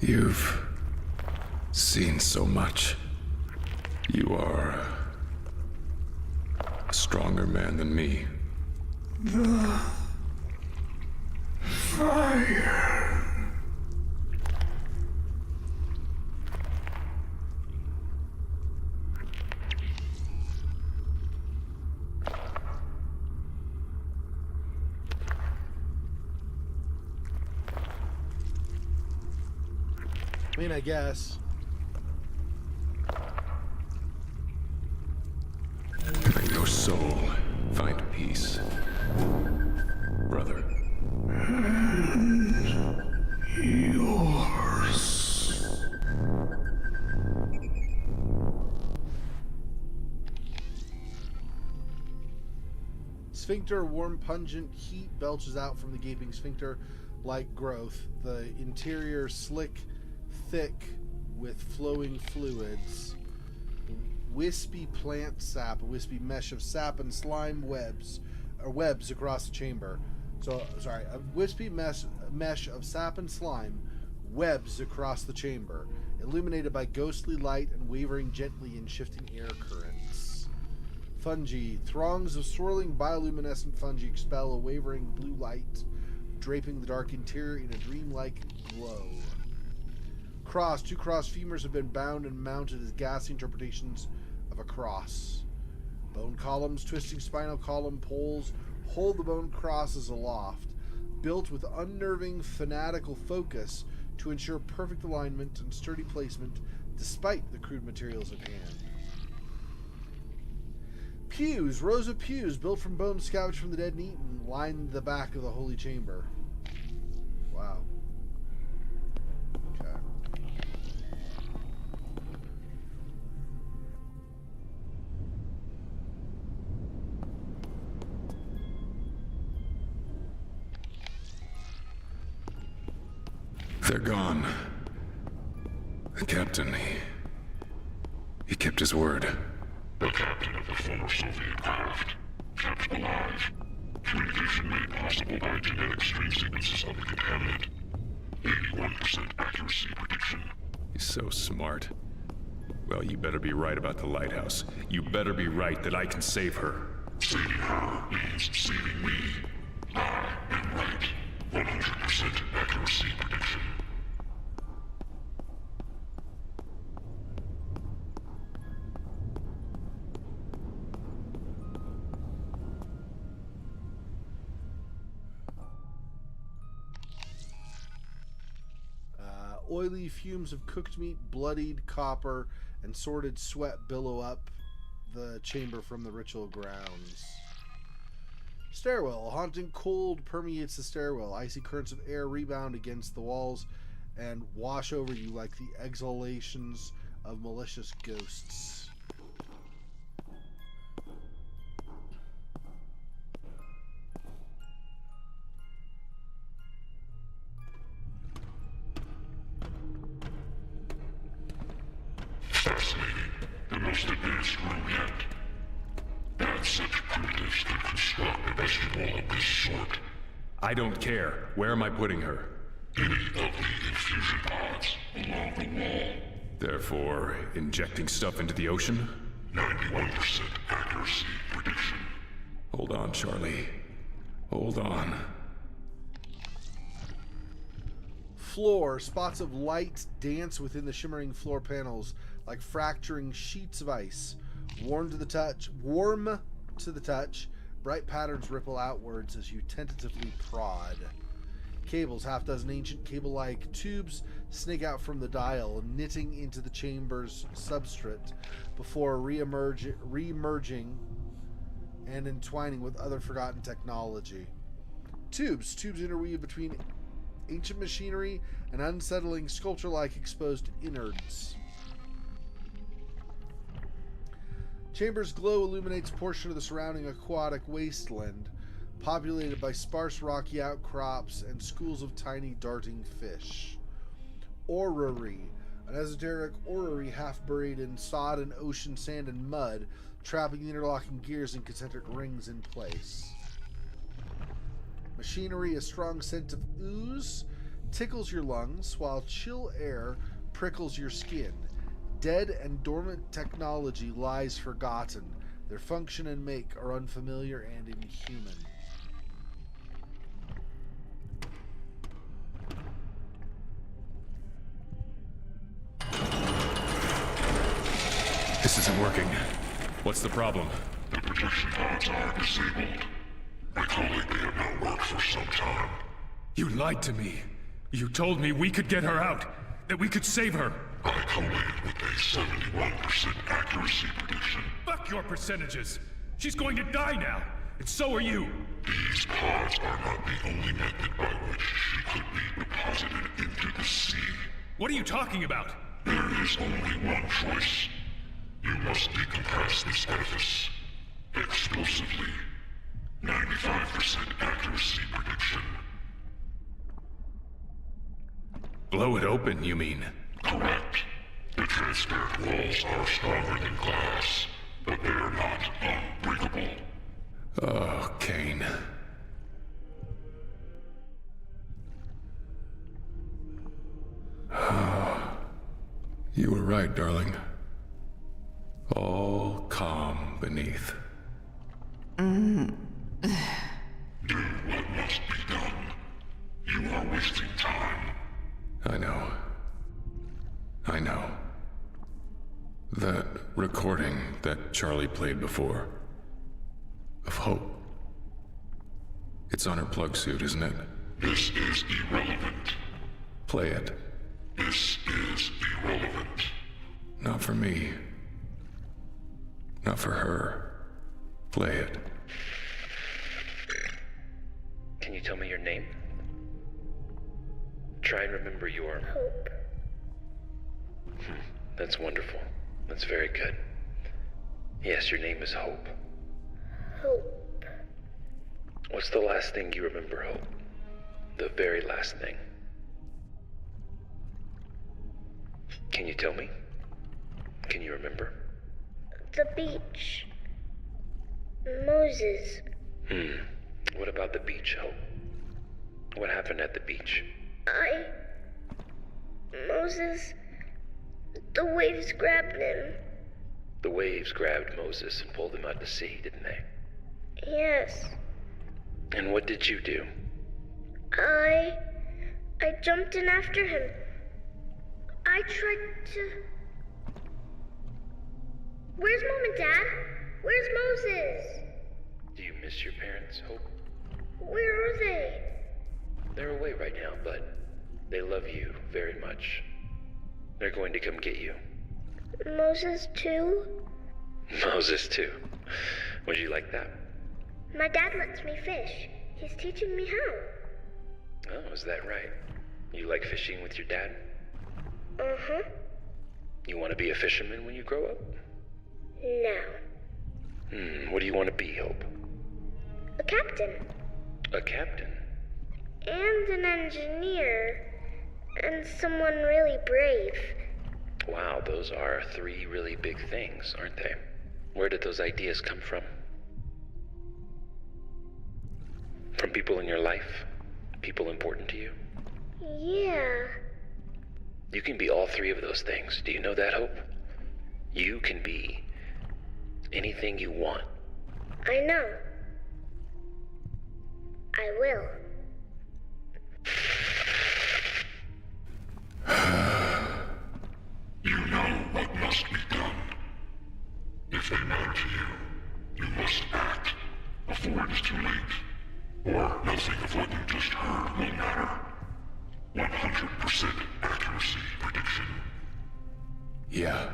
You've seen so much. You are a stronger man than me. The fire. I mean, I guess. May your soul find peace, brother. Yours. Sphincter, warm, pungent heat belches out from the gaping sphincter like growth. The interior slick, thick with flowing fluids. Wispy plant sap, a wispy mesh of sap and slime webs across the chamber. A wispy mesh of sap and slime webs across the chamber, illuminated by ghostly light and wavering gently in shifting air currents. Fungi, throngs of swirling bioluminescent fungi expel a wavering blue light, draping the dark interior in a dreamlike glow. Two cross femurs have been bound and mounted as ghastly interpretations of a cross. Bone columns, twisting spinal column poles hold the bone crosses aloft, built with unnerving, fanatical focus to ensure perfect alignment and sturdy placement despite the crude materials at hand. Pews, rows of pews built from bones scavenged from the dead and eaten, line the back of the holy chamber. Wow. Okay. They're gone. The captain, he kept his word. The captain of the former Soviet craft, kept alive. Communication made possible by genetic strain sequences of the contaminant. 81% accuracy prediction. He's so smart. Well, you better be right about the lighthouse. You better be right that I can save her. Saving her means saving me. I am right. 100% accuracy prediction. Oily fumes of cooked meat, bloodied copper, and sordid sweat billow up the chamber from the ritual grounds. Stairwell. A haunting cold permeates the stairwell. Icy currents of air rebound against the walls and wash over you like the exhalations of malicious ghosts. Fascinating. The most advanced room yet. Not such primitives could construct a vestibule of this sort. I don't care. Where am I putting her? Any of the infusion pods along the wall. Therefore, injecting stuff into the ocean? 91% accuracy prediction. Hold on, Charlie. Hold on. Floor. Spots of light dance within the shimmering floor panels like fracturing sheets of ice. Warm to the touch. Bright patterns ripple outwards as you tentatively prod. Cables. Half dozen ancient cable-like tubes snake out from the dial, knitting into the chamber's substrate before re-emerging and entwining with other forgotten technology. Tubes interweave between ancient machinery and unsettling sculpture-like exposed innards. Chamber's glow illuminates a portion of the surrounding aquatic wasteland, populated by sparse rocky outcrops and schools of tiny darting fish. Orrery. An esoteric orrery half buried in sod and ocean sand and mud, trapping the interlocking gears in concentric rings in place. Machinery. A strong scent of ooze tickles your lungs, while chill air prickles your skin. Dead and dormant technology lies forgotten. Their function and make are unfamiliar and inhuman. This isn't working. What's the problem? The protection pods are disabled. I told you they have not worked for some time. You lied to me. You told me we could get her out. That we could save her. I collated with a 71% accuracy prediction. Fuck your percentages. She's going to die now. And so are you. These pods are not the only method by which she could be deposited into the sea. What are you talking about? There is only one choice. You must decompress this edifice. Explosively. 95% accuracy prediction. Blow it open, you mean? Correct. The transparent walls are stronger than glass, but they are not unbreakable. Oh, Kane. You were right, darling. All calm beneath. Do what must be done. You are wasting time. I know. That recording that Charlie played before. Of hope. It's on her plug suit, isn't it? This is irrelevant. Play it. This is irrelevant. Not for me. Not for her. Play it. Can you tell me your name? Try and remember your... Hope. That's wonderful. That's very good. Yes, your name is Hope. Hope. What's the last thing you remember, Hope? The very last thing. Can you tell me? Can you remember? The beach. Moses. What about the beach, Hope? What happened at the beach? Moses... The waves grabbed him. The waves grabbed Moses and pulled him out to sea, didn't they? Yes. And what did you do? I jumped in after him. I tried to... Where's Mom and Dad? Where's Moses? Do you miss your parents, Hope? Where are they? They're away right now, but they love you very much. They're going to come get you. Moses too? Moses too. Would you like that? My dad lets me fish. He's teaching me how. Oh, is that right? You like fishing with your dad? Uh-huh. You want to be a fisherman when you grow up? No. What do you want to be, Hope? A captain. A captain? And an engineer. And someone really brave. Wow, those are 3 really big things, aren't they? Where did those ideas come from? From people in your life? People important to you? Yeah. You can be all 3 of those things. Do you know that, Hope? You can be anything you want. I know. I will. You know what must be done. If they matter to you, you must act before it is too late. Or nothing of what you just heard will matter. 100% accuracy prediction. Yeah.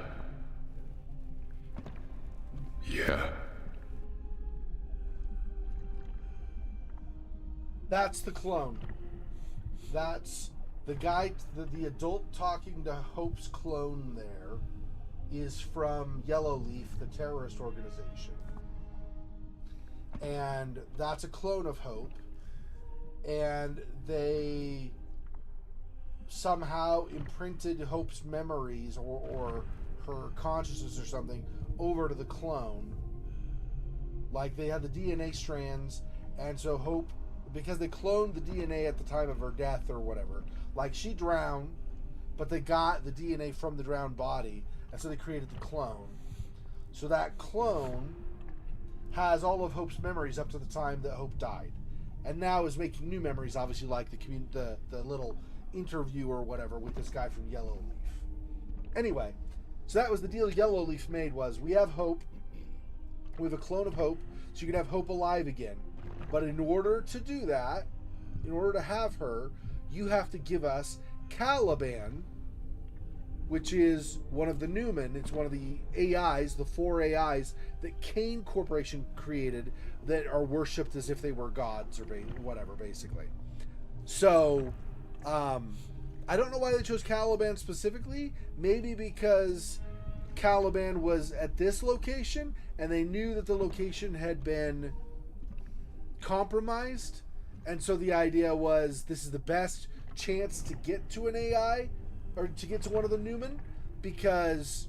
That's the clone. That's the guy, the adult talking to Hope's clone there is from Yellowleaf, the terrorist organization. And that's a clone of Hope. And they somehow imprinted Hope's memories or her consciousness or something over to the clone. Like they had the DNA strands, and so Hope, because they cloned the DNA at the time of her death or whatever, like she drowned, but they got the DNA from the drowned body, and so they created the clone. So that clone has all of Hope's memories up to the time that Hope died, and now is making new memories, obviously, like the little interview or whatever with this guy from Yellowleaf. Anyway, so that was the deal Yellowleaf made, was we have Hope, we have a clone of Hope, so you can have Hope alive again. But in order to do that, in order to have her, you have to give us Caliban, which is one of the Newman. It's one of the AIs, the 4 AIs that Kane Corporation created that are worshipped as if they were gods or whatever, basically. So, I don't know why they chose Caliban specifically. Maybe because Caliban was at this location and they knew that the location had been compromised, and so the idea was this is the best chance to get to an AI or to get to one of the Newman, because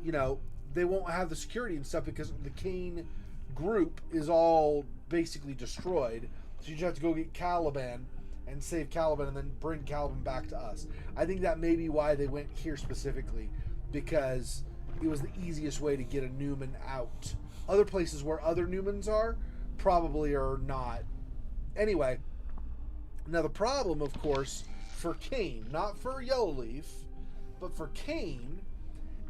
they won't have the security and stuff because the Kane group is all basically destroyed, so you just have to go get Caliban and save Caliban and then bring Caliban back to us. I think that may be why they went here specifically, because it was the easiest way to get a Newman out. Other places where other Newmans are probably are not. Anyway, now the problem, of course, for Kane, not for Yellowleaf, but for Kane,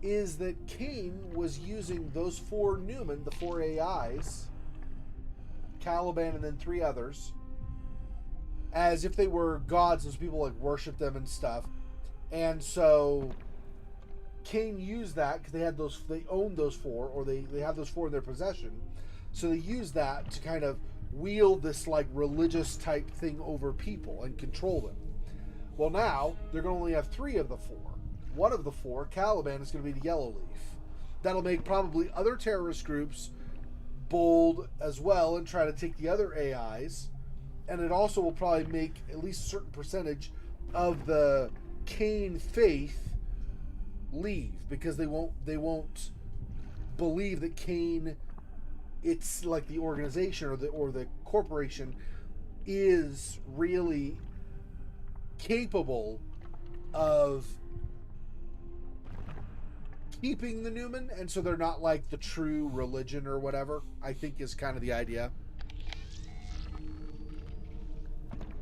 is that Kane was using those 4 Newman, the 4 AIs, Caliban and then 3 others, as if they were gods, as people like worship them and stuff. And so Kane used that because they owned those 4, or they have those 4 in their possession. So they use that to kind of wield this like religious type thing over people and control them. Well, now they're going to only have 3 of the 4. One of the 4, Caliban, is going to be the Yellowleaf. That'll make probably other terrorist groups bold as well and try to take the other AIs. And it also will probably make at least a certain percentage of the Kane faith leave, because they won't believe that Kane, it's like the organization or the corporation, is really capable of keeping the Newman, and so they're not like the true religion or whatever, I think is kind of the idea.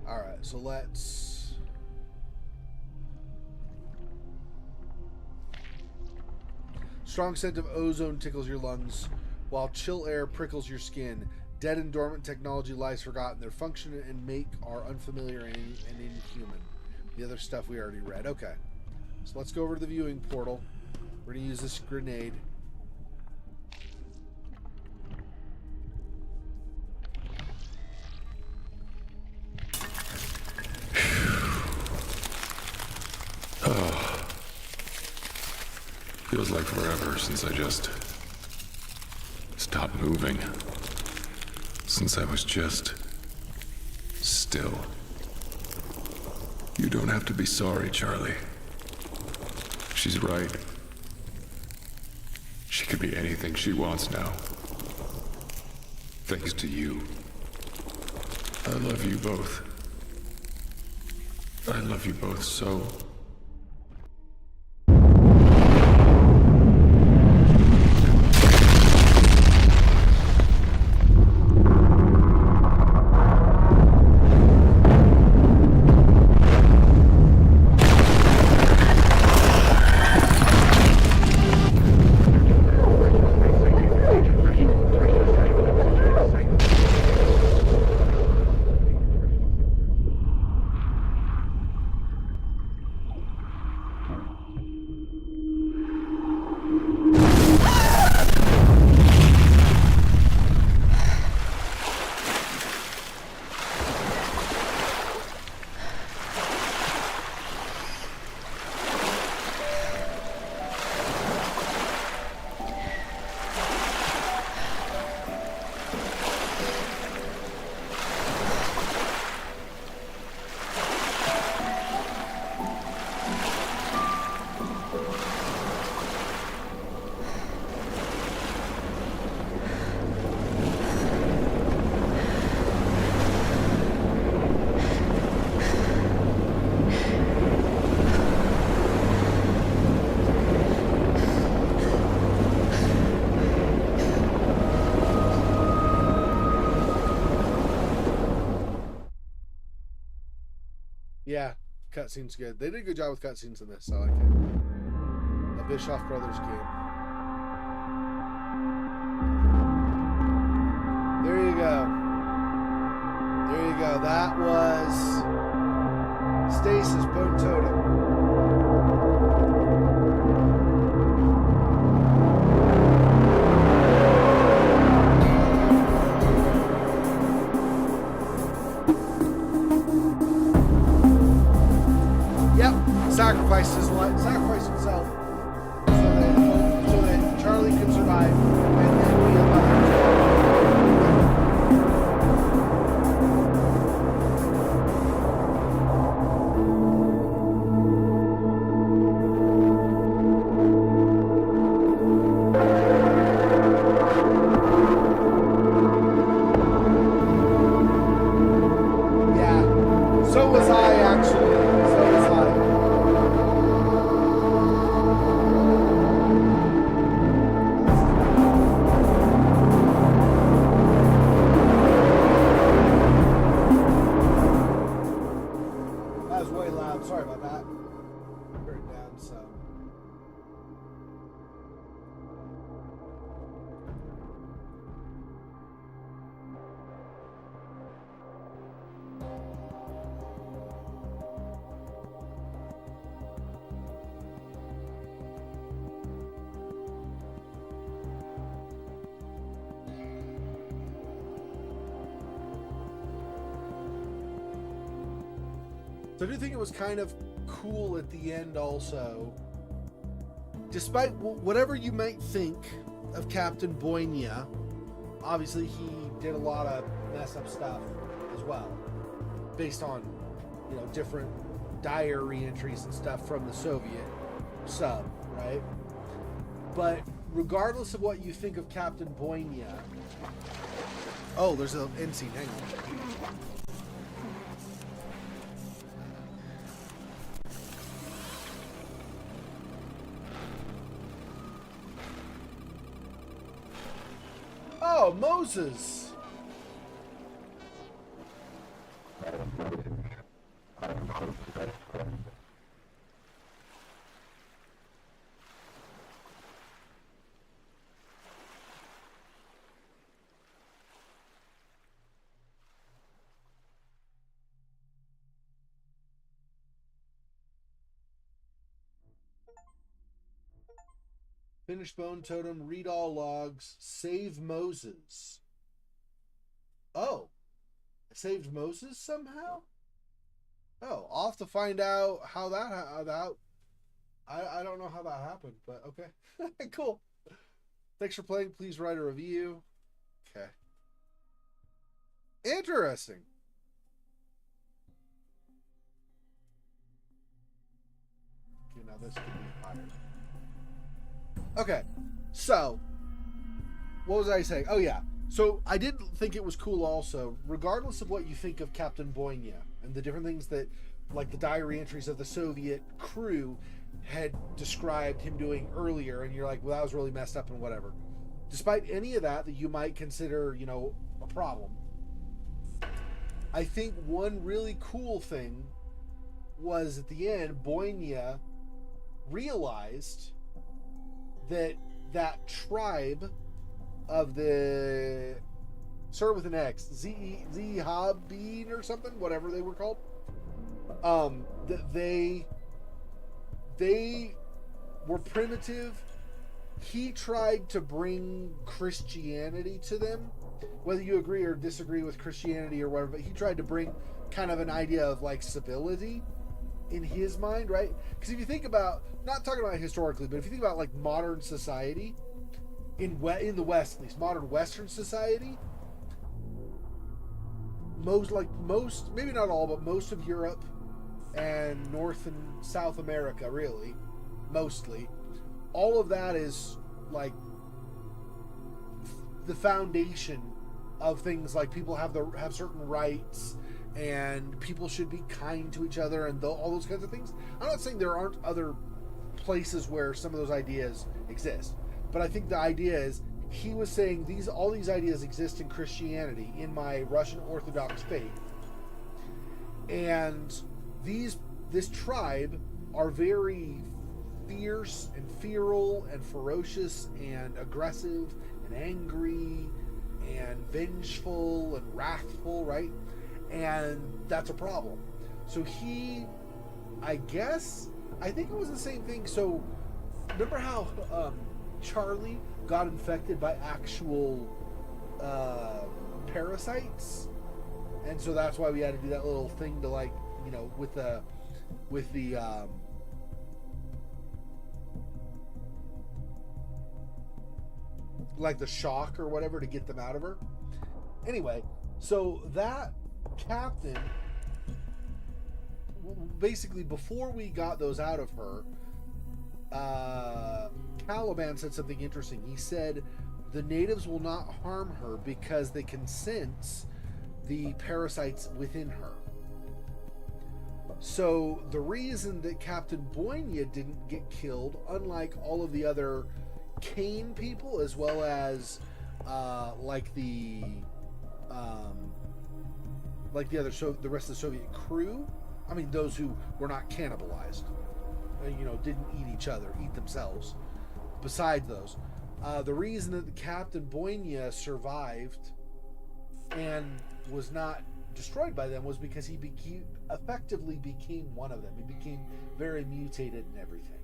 Alright, so let's... Strong scent of ozone tickles your lungs, while chill air prickles your skin. Dead and dormant technology lies forgotten. Their function and make are unfamiliar and inhuman. The other stuff we already read. Okay. So let's go over to the viewing portal. We're going to use this grenade. Oh. Feels like forever since I just stopped moving. Since I was just still. You don't have to be sorry, Charlie. She's right. She could be anything she wants now. Thanks to you. I love you both. I love you both so. Yeah, cutscene's good. They did a good job with cutscenes in this. I like it. A Bischoff Brothers game. There you go. There you go. That was Stasis Bone Totem. Sacrificed his life, sacrificed himself so that Charlie could survive, and then we unlock Yeah, so was I actually. So was I. Sorry about that. Turn it down some. So I do think it was kind of cool at the end also. Despite whatever you might think of Captain Boynia, obviously he did a lot of mess up stuff as well. Based on, you know, different diary entries and stuff from the Soviet sub, right? But regardless of what you think of Captain Boynia... Oh, there's an end scene, hang on. Oh, Moses. Finish Bone Totem, read all logs, save Moses. Oh, I saved Moses somehow? Oh, I'll have to find out how that I don't know how that happened, but okay. Cool. Thanks for playing. Please write a review. Okay. Interesting. Okay, now this could be higher. Okay, so what was I saying? Oh yeah, so I did think it was cool also, regardless of what you think of Captain Boynia and the different things that, like the diary entries of the Soviet crew had described him doing earlier, and you're like, well, that was really messed up and whatever. Despite any of that you might consider, you know, a problem, I think one really cool thing was at the end, Boynia realized that tribe of the, started with an X, Zhabin or something, whatever they were called, that they were primitive. He tried to bring Christianity to them, whether you agree or disagree with Christianity or whatever, but he tried to bring kind of an idea of like civility in his mind, right? Because if you think about, not talking about historically, but if you think about like modern society, in the West at least, modern Western society, most, maybe not all, but most of Europe and North and South America, really, mostly, all of that is like the foundation of things like people have certain rights, and people should be kind to each other, and all those kinds of things. I'm not saying there aren't other places where some of those ideas exist, but I think the idea is, he was saying all these ideas exist in Christianity, in my Russian Orthodox faith, and this tribe are very fierce and feral and ferocious and aggressive and angry and vengeful and wrathful, right? And that's a problem. So I think it was the same thing. So remember how Charlie got infected by actual parasites, and so that's why we had to do that little thing to, like, you know, with the like the shock or whatever to get them out of her. Anyway, so that captain, basically before we got those out of her, Caliban said something interesting. He said the natives will not harm her because they can sense the parasites within her. So the reason that Captain Boynia didn't get killed, unlike all of the other Kane people, as well as the rest of the Soviet crew, I mean those who were not cannibalized, you know, didn't eat themselves, besides those, the reason that Captain Boynia survived and was not destroyed by them was because he effectively became one of them. He became very mutated and everything.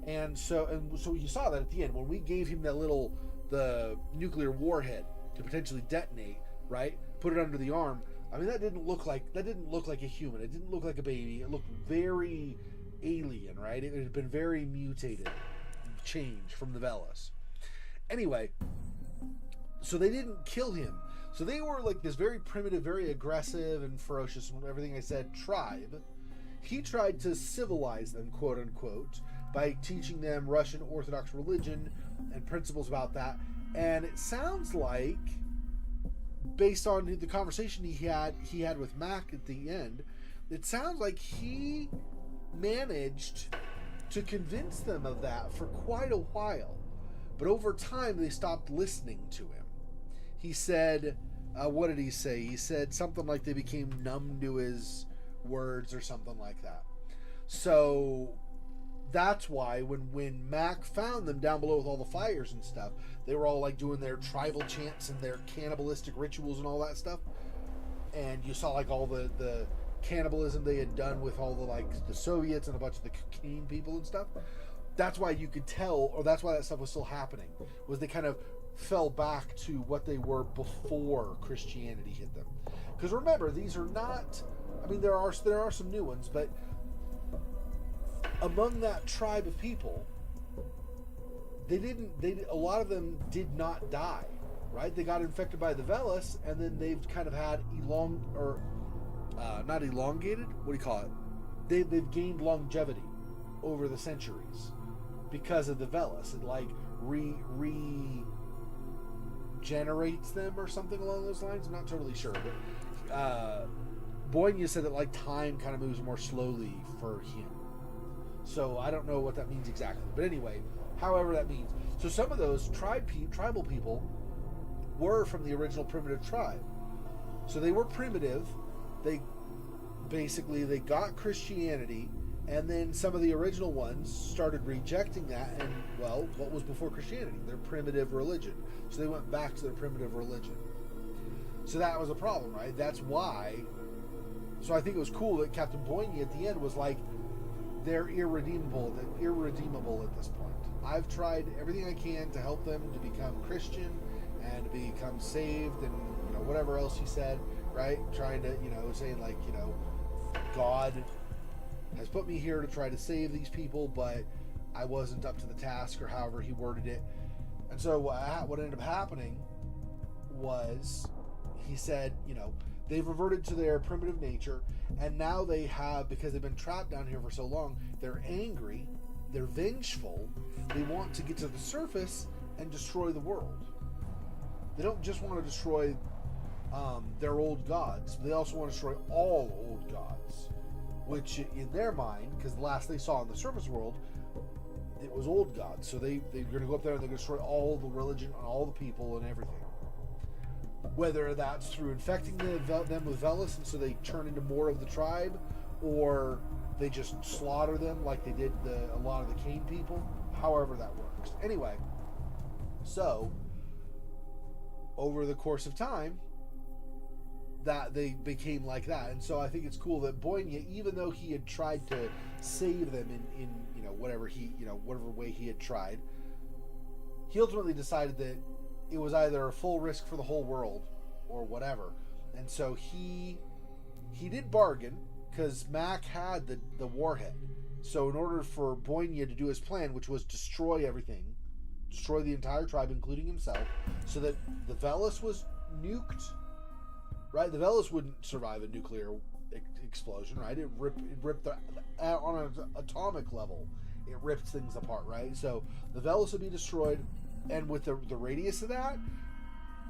And so you saw that at the end when we gave him the nuclear warhead to potentially detonate, right? Put it under the arm. I mean, that didn't look like a human. It didn't look like a baby. It looked very alien, right? It had been very mutated, changed from the Velas. Anyway, so they didn't kill him. So they were like this very primitive, very aggressive and ferocious, and everything I said, tribe. He tried to civilize them, quote unquote, by teaching them Russian Orthodox religion and principles about that. And it sounds like, based on the conversation he had with Mac at the end, it sounds like he managed to convince them of that for quite a while. But over time, they stopped listening to him. he said, what did he say? He said something like they became numb to his words or something like that. So that's why when Mac found them down below with all the fires and stuff, they were all like doing their tribal chants and their cannibalistic rituals and all that stuff. And you saw like all the cannibalism they had done with all the like the Soviets and a bunch of the cocaine people and stuff. That's why you could tell, or that's why that stuff was still happening, was they kind of fell back to what they were before Christianity hit them. Because remember, these are not, I mean, there are some new ones, but among that tribe of people, a lot of them did not die, right? They got infected by the Velis, and then they've kind of had not elongated, what do you call it? They've gained longevity over the centuries because of the Velis. It like regenerates them or something along those lines. I'm not totally sure, but Boynia said that like time kind of moves more slowly for him. So I don't know what that means exactly, but anyway, however that means. So some of those tribal people were from the original primitive tribe. So they were primitive. They got Christianity, and then some of the original ones started rejecting that, and well, what was before Christianity? Their primitive religion. So they went back to their primitive religion. So that was a problem, right? That's why. So I think it was cool that Captain Boyne at the end was like, they're irredeemable at this point. I've tried everything I can to help them to become Christian and to become saved, and whatever else he said, right? Trying to, saying like, God has put me here to try to save these people, but I wasn't up to the task, or however he worded it. And so what ended up happening was, he said, they've reverted to their primitive nature, and now they have, because they've been trapped down here for so long, they're angry, they're vengeful, they want to get to the surface and destroy the world. They don't just want to destroy their old gods, they also want to destroy all old gods, which in their mind, because the last they saw in the surface world, it was old gods. So they're going to go up there and they're going to destroy all the religion and all the people and everything. Whether that's through infecting them with Velis, and so they turn into more of the tribe, or they just slaughter them like they did a lot of the Cain people. However that works. Anyway, so over the course of time, that they became like that. And so I think it's cool that Boynia, even though he had tried to save them in whatever way he had tried, he ultimately decided that it was either a full risk for the whole world or whatever. And so he did bargain, because Mac had the warhead. So in order for Boynia to do his plan, which was destroy everything, destroy the entire tribe, including himself, so that the Velis was nuked, right? The Velis wouldn't survive a nuclear explosion, right? It ripped on an atomic level, it ripped things apart, right? So the Velis would be destroyed, and with the radius of that,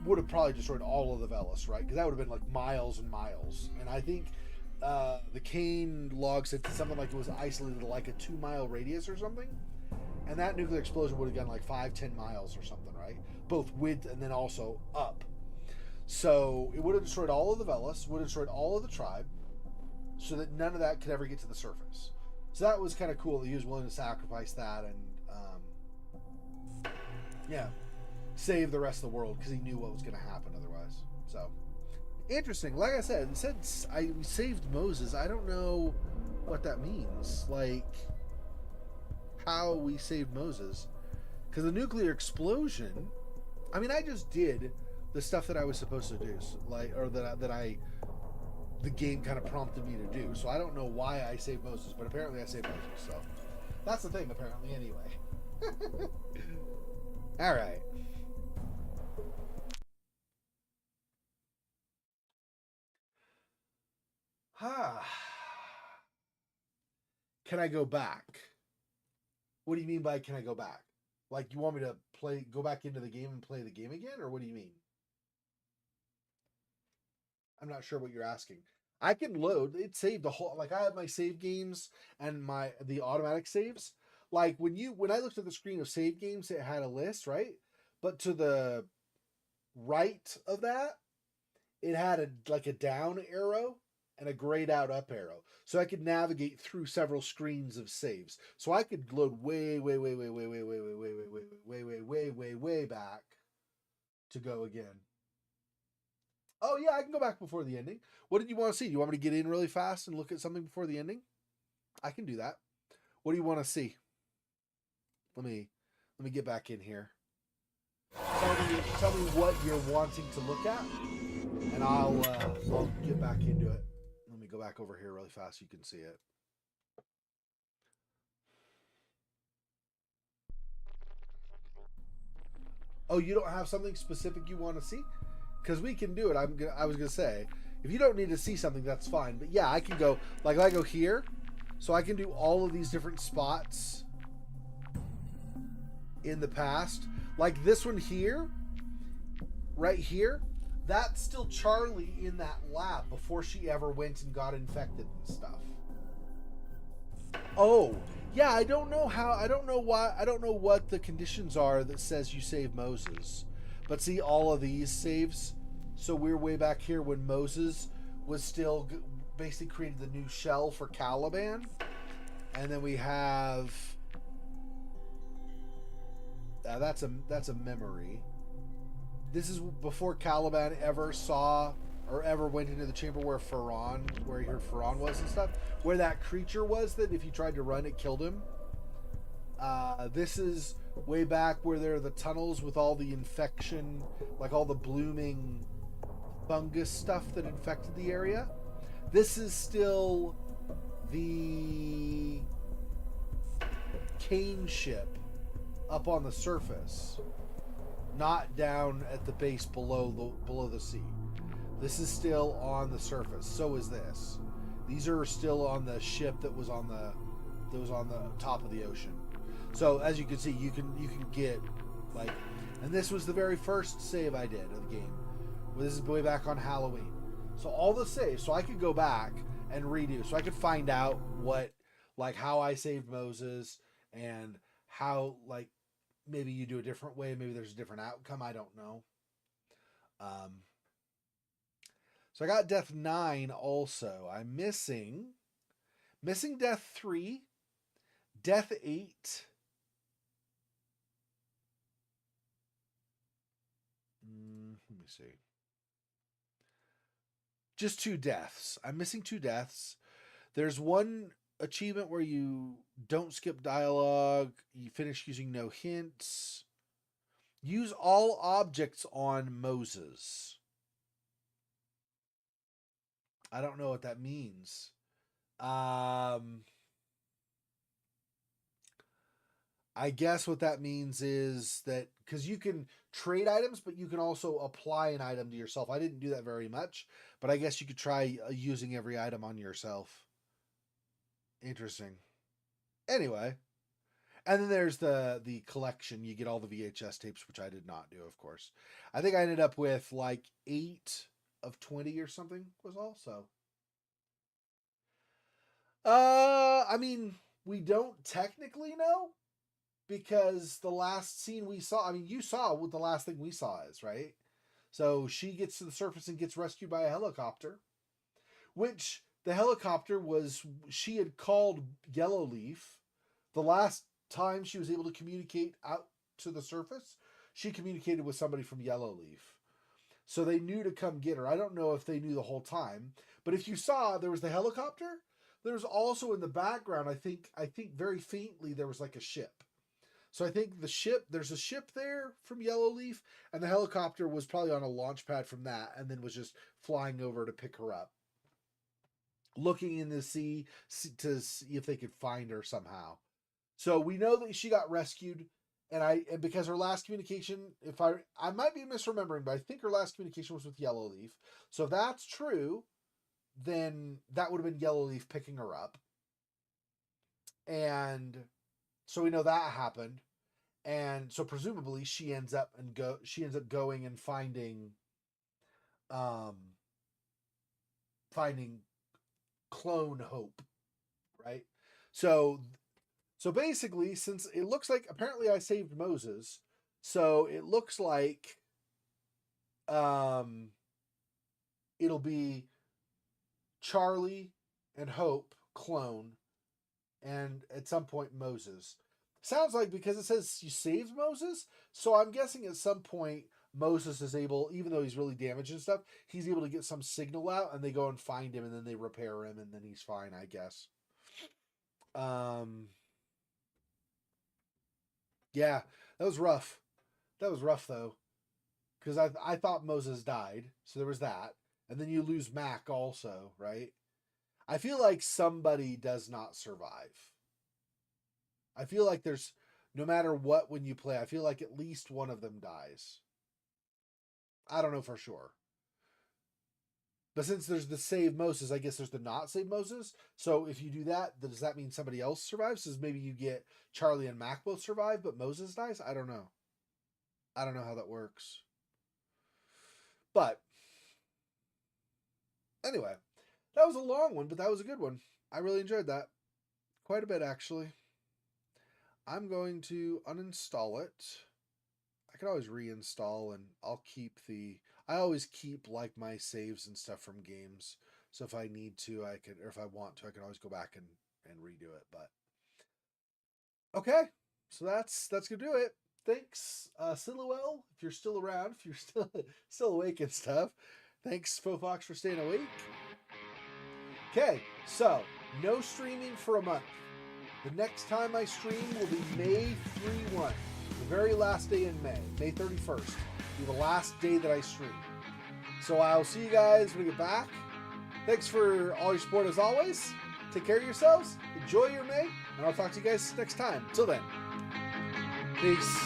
would have probably destroyed all of the Velis, right? Because that would have been like miles and miles. And I think the Cain log said something like it was isolated to like a 2-mile radius or something. And that nuclear explosion would have gone like 5-10 miles or something, right? Both width and then also up. So it would have destroyed all of the Velis, would have destroyed all of the tribe, so that none of that could ever get to the surface. So that was kind of cool that he was willing to sacrifice that and, save the rest of the world, because he knew what was going to happen otherwise. So, interesting. Like I said, it said we saved Moses. I don't know what that means. Like, how we saved Moses. Because the nuclear explosion, I mean, I just did the stuff that I was supposed to do, the game kind of prompted me to do. So I don't know why I saved Moses, but apparently I saved Moses. So that's the thing, apparently, anyway. All right. Can I go back? What do you mean by can I go back? Like, you want me to go back into the game and play the game again, or what do you mean? I'm not sure what you're asking. I can load. It saved the whole, like, I have my save games and the automatic saves. Like when I looked at the screen of save games, it had a list, right? But to the right of that, it had a down arrow and a grayed out up arrow. So I could navigate through several screens of saves. So I could load way back to go again. Oh yeah, I can go back before the ending. What did you want to see? Do you want me to get in really fast and look at something before the ending? I can do that. What do you want to see? Let me get back in here. Tell me what you're wanting to look at, and I'll get back into it. Let me go back over here really fast so you can see it. Oh, you don't have something specific you want to see? Because we can do it. I was gonna say, if you don't need to see something, that's fine. But yeah, I can go, like if I go here, so I can do all of these different spots in the past. Like this one here, right here, that's still Charlie in that lab before she ever went and got infected and stuff. Oh, yeah, I don't know why, I don't know what the conditions are that says you save Moses. But see, all of these saves, so we're way back here when Moses was still basically created the new shell for Caliban. And then we have... that's a memory. This is before Caliban ever saw or ever went into the chamber where he heard Ferran was and stuff. Where that creature was that if you tried to run, it killed him. This is way back where there are the tunnels with all the infection, like all the blooming fungus stuff that infected the area. This is still the Kane ship up on the surface, not down at the base below the sea. This is still on the surface. So is this. These are still on the ship that was on the top of the ocean. So as you can see, you can get like, and this was the very first save I did of the game. This is way back on Halloween. So all the saves, so I could go back and redo. So I could find out what, like how I saved Moses and how, like, maybe you do a different way. Maybe there's a different outcome. I don't know. So I got death 9 also. I'm missing death 3, death 8. Let me see. Just 2 deaths. I'm missing 2 deaths. There's one achievement where you don't skip dialogue. You finish using no hints. Use all objects on Moses. I don't know what that means. I guess what that means is that because you can trade items, but you can also apply an item to yourself. I didn't do that very much, but I guess you could try using every item on yourself. Interesting. Anyway, and then there's the collection. You get all the VHS tapes, which I did not do, of course. I think I ended up with like 8 of 20 or something was all. So, I mean, we don't technically know because the last scene we saw, I mean, you saw what the last thing we saw is, right? So she gets to the surface and gets rescued by a helicopter, which the helicopter was, she had called Yellowleaf. The last time she was able to communicate out to the surface, she communicated with somebody from Yellowleaf. So they knew to come get her. I don't know if they knew the whole time, but if you saw, there was the helicopter. There's also in the background, I think very faintly, there was like a ship. So I think there's a ship there from Yellowleaf, and the helicopter was probably on a launch pad from that, and then was just flying over to pick her up. Looking in the sea to see if they could find her somehow. So we know that she got rescued, and because her last communication, if I might be misremembering, but I think her last communication was with Yellowleaf. So if that's true, then that would have been Yellowleaf picking her up. And so we know that happened. And so presumably she ends up going and finding Clone Hope, right? So basically, since it looks like apparently I saved Moses, so it looks like it'll be Charlie and Hope clone, and at some point Moses. Sounds like, because it says you saved Moses, so I'm guessing at some point Moses is able, even though he's really damaged and stuff, he's able to get some signal out, and they go and find him, and then they repair him, and then he's fine, I guess. Yeah, that was rough. That was rough, though, because I thought Moses died, so there was that. And then you lose Mac also, right? I feel like somebody does not survive. I feel like there's, no matter what, when you play, I feel like at least one of them dies. I don't know for sure. But since there's the save Moses, I guess there's the not save Moses. So if you do that, does that mean somebody else survives? So maybe you get Charlie and Mac both survive, but Moses dies? I don't know. I don't know how that works. But anyway, that was a long one, but that was a good one. I really enjoyed that. Quite a bit, actually. I'm going to uninstall it. I can always reinstall, and I'll keep I always keep like my saves and stuff from games. So if I need to, I can, or if I want to, I can always go back and redo it. But okay, so that's gonna do it. Thanks, Silhouette, if you're still around, if you're still awake and stuff. Thanks, Fofox, for staying awake. Okay, so no streaming for a month. The next time I stream will be May 31, the very last day in May, May 31st. Will be the last day that I stream. So I'll see you guys when we get back. Thanks for all your support as always. Take care of yourselves. Enjoy your May, and I'll talk to you guys next time. Till then, peace.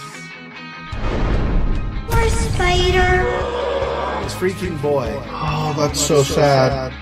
Poor spider. This freaking boy. Oh, that's so sad.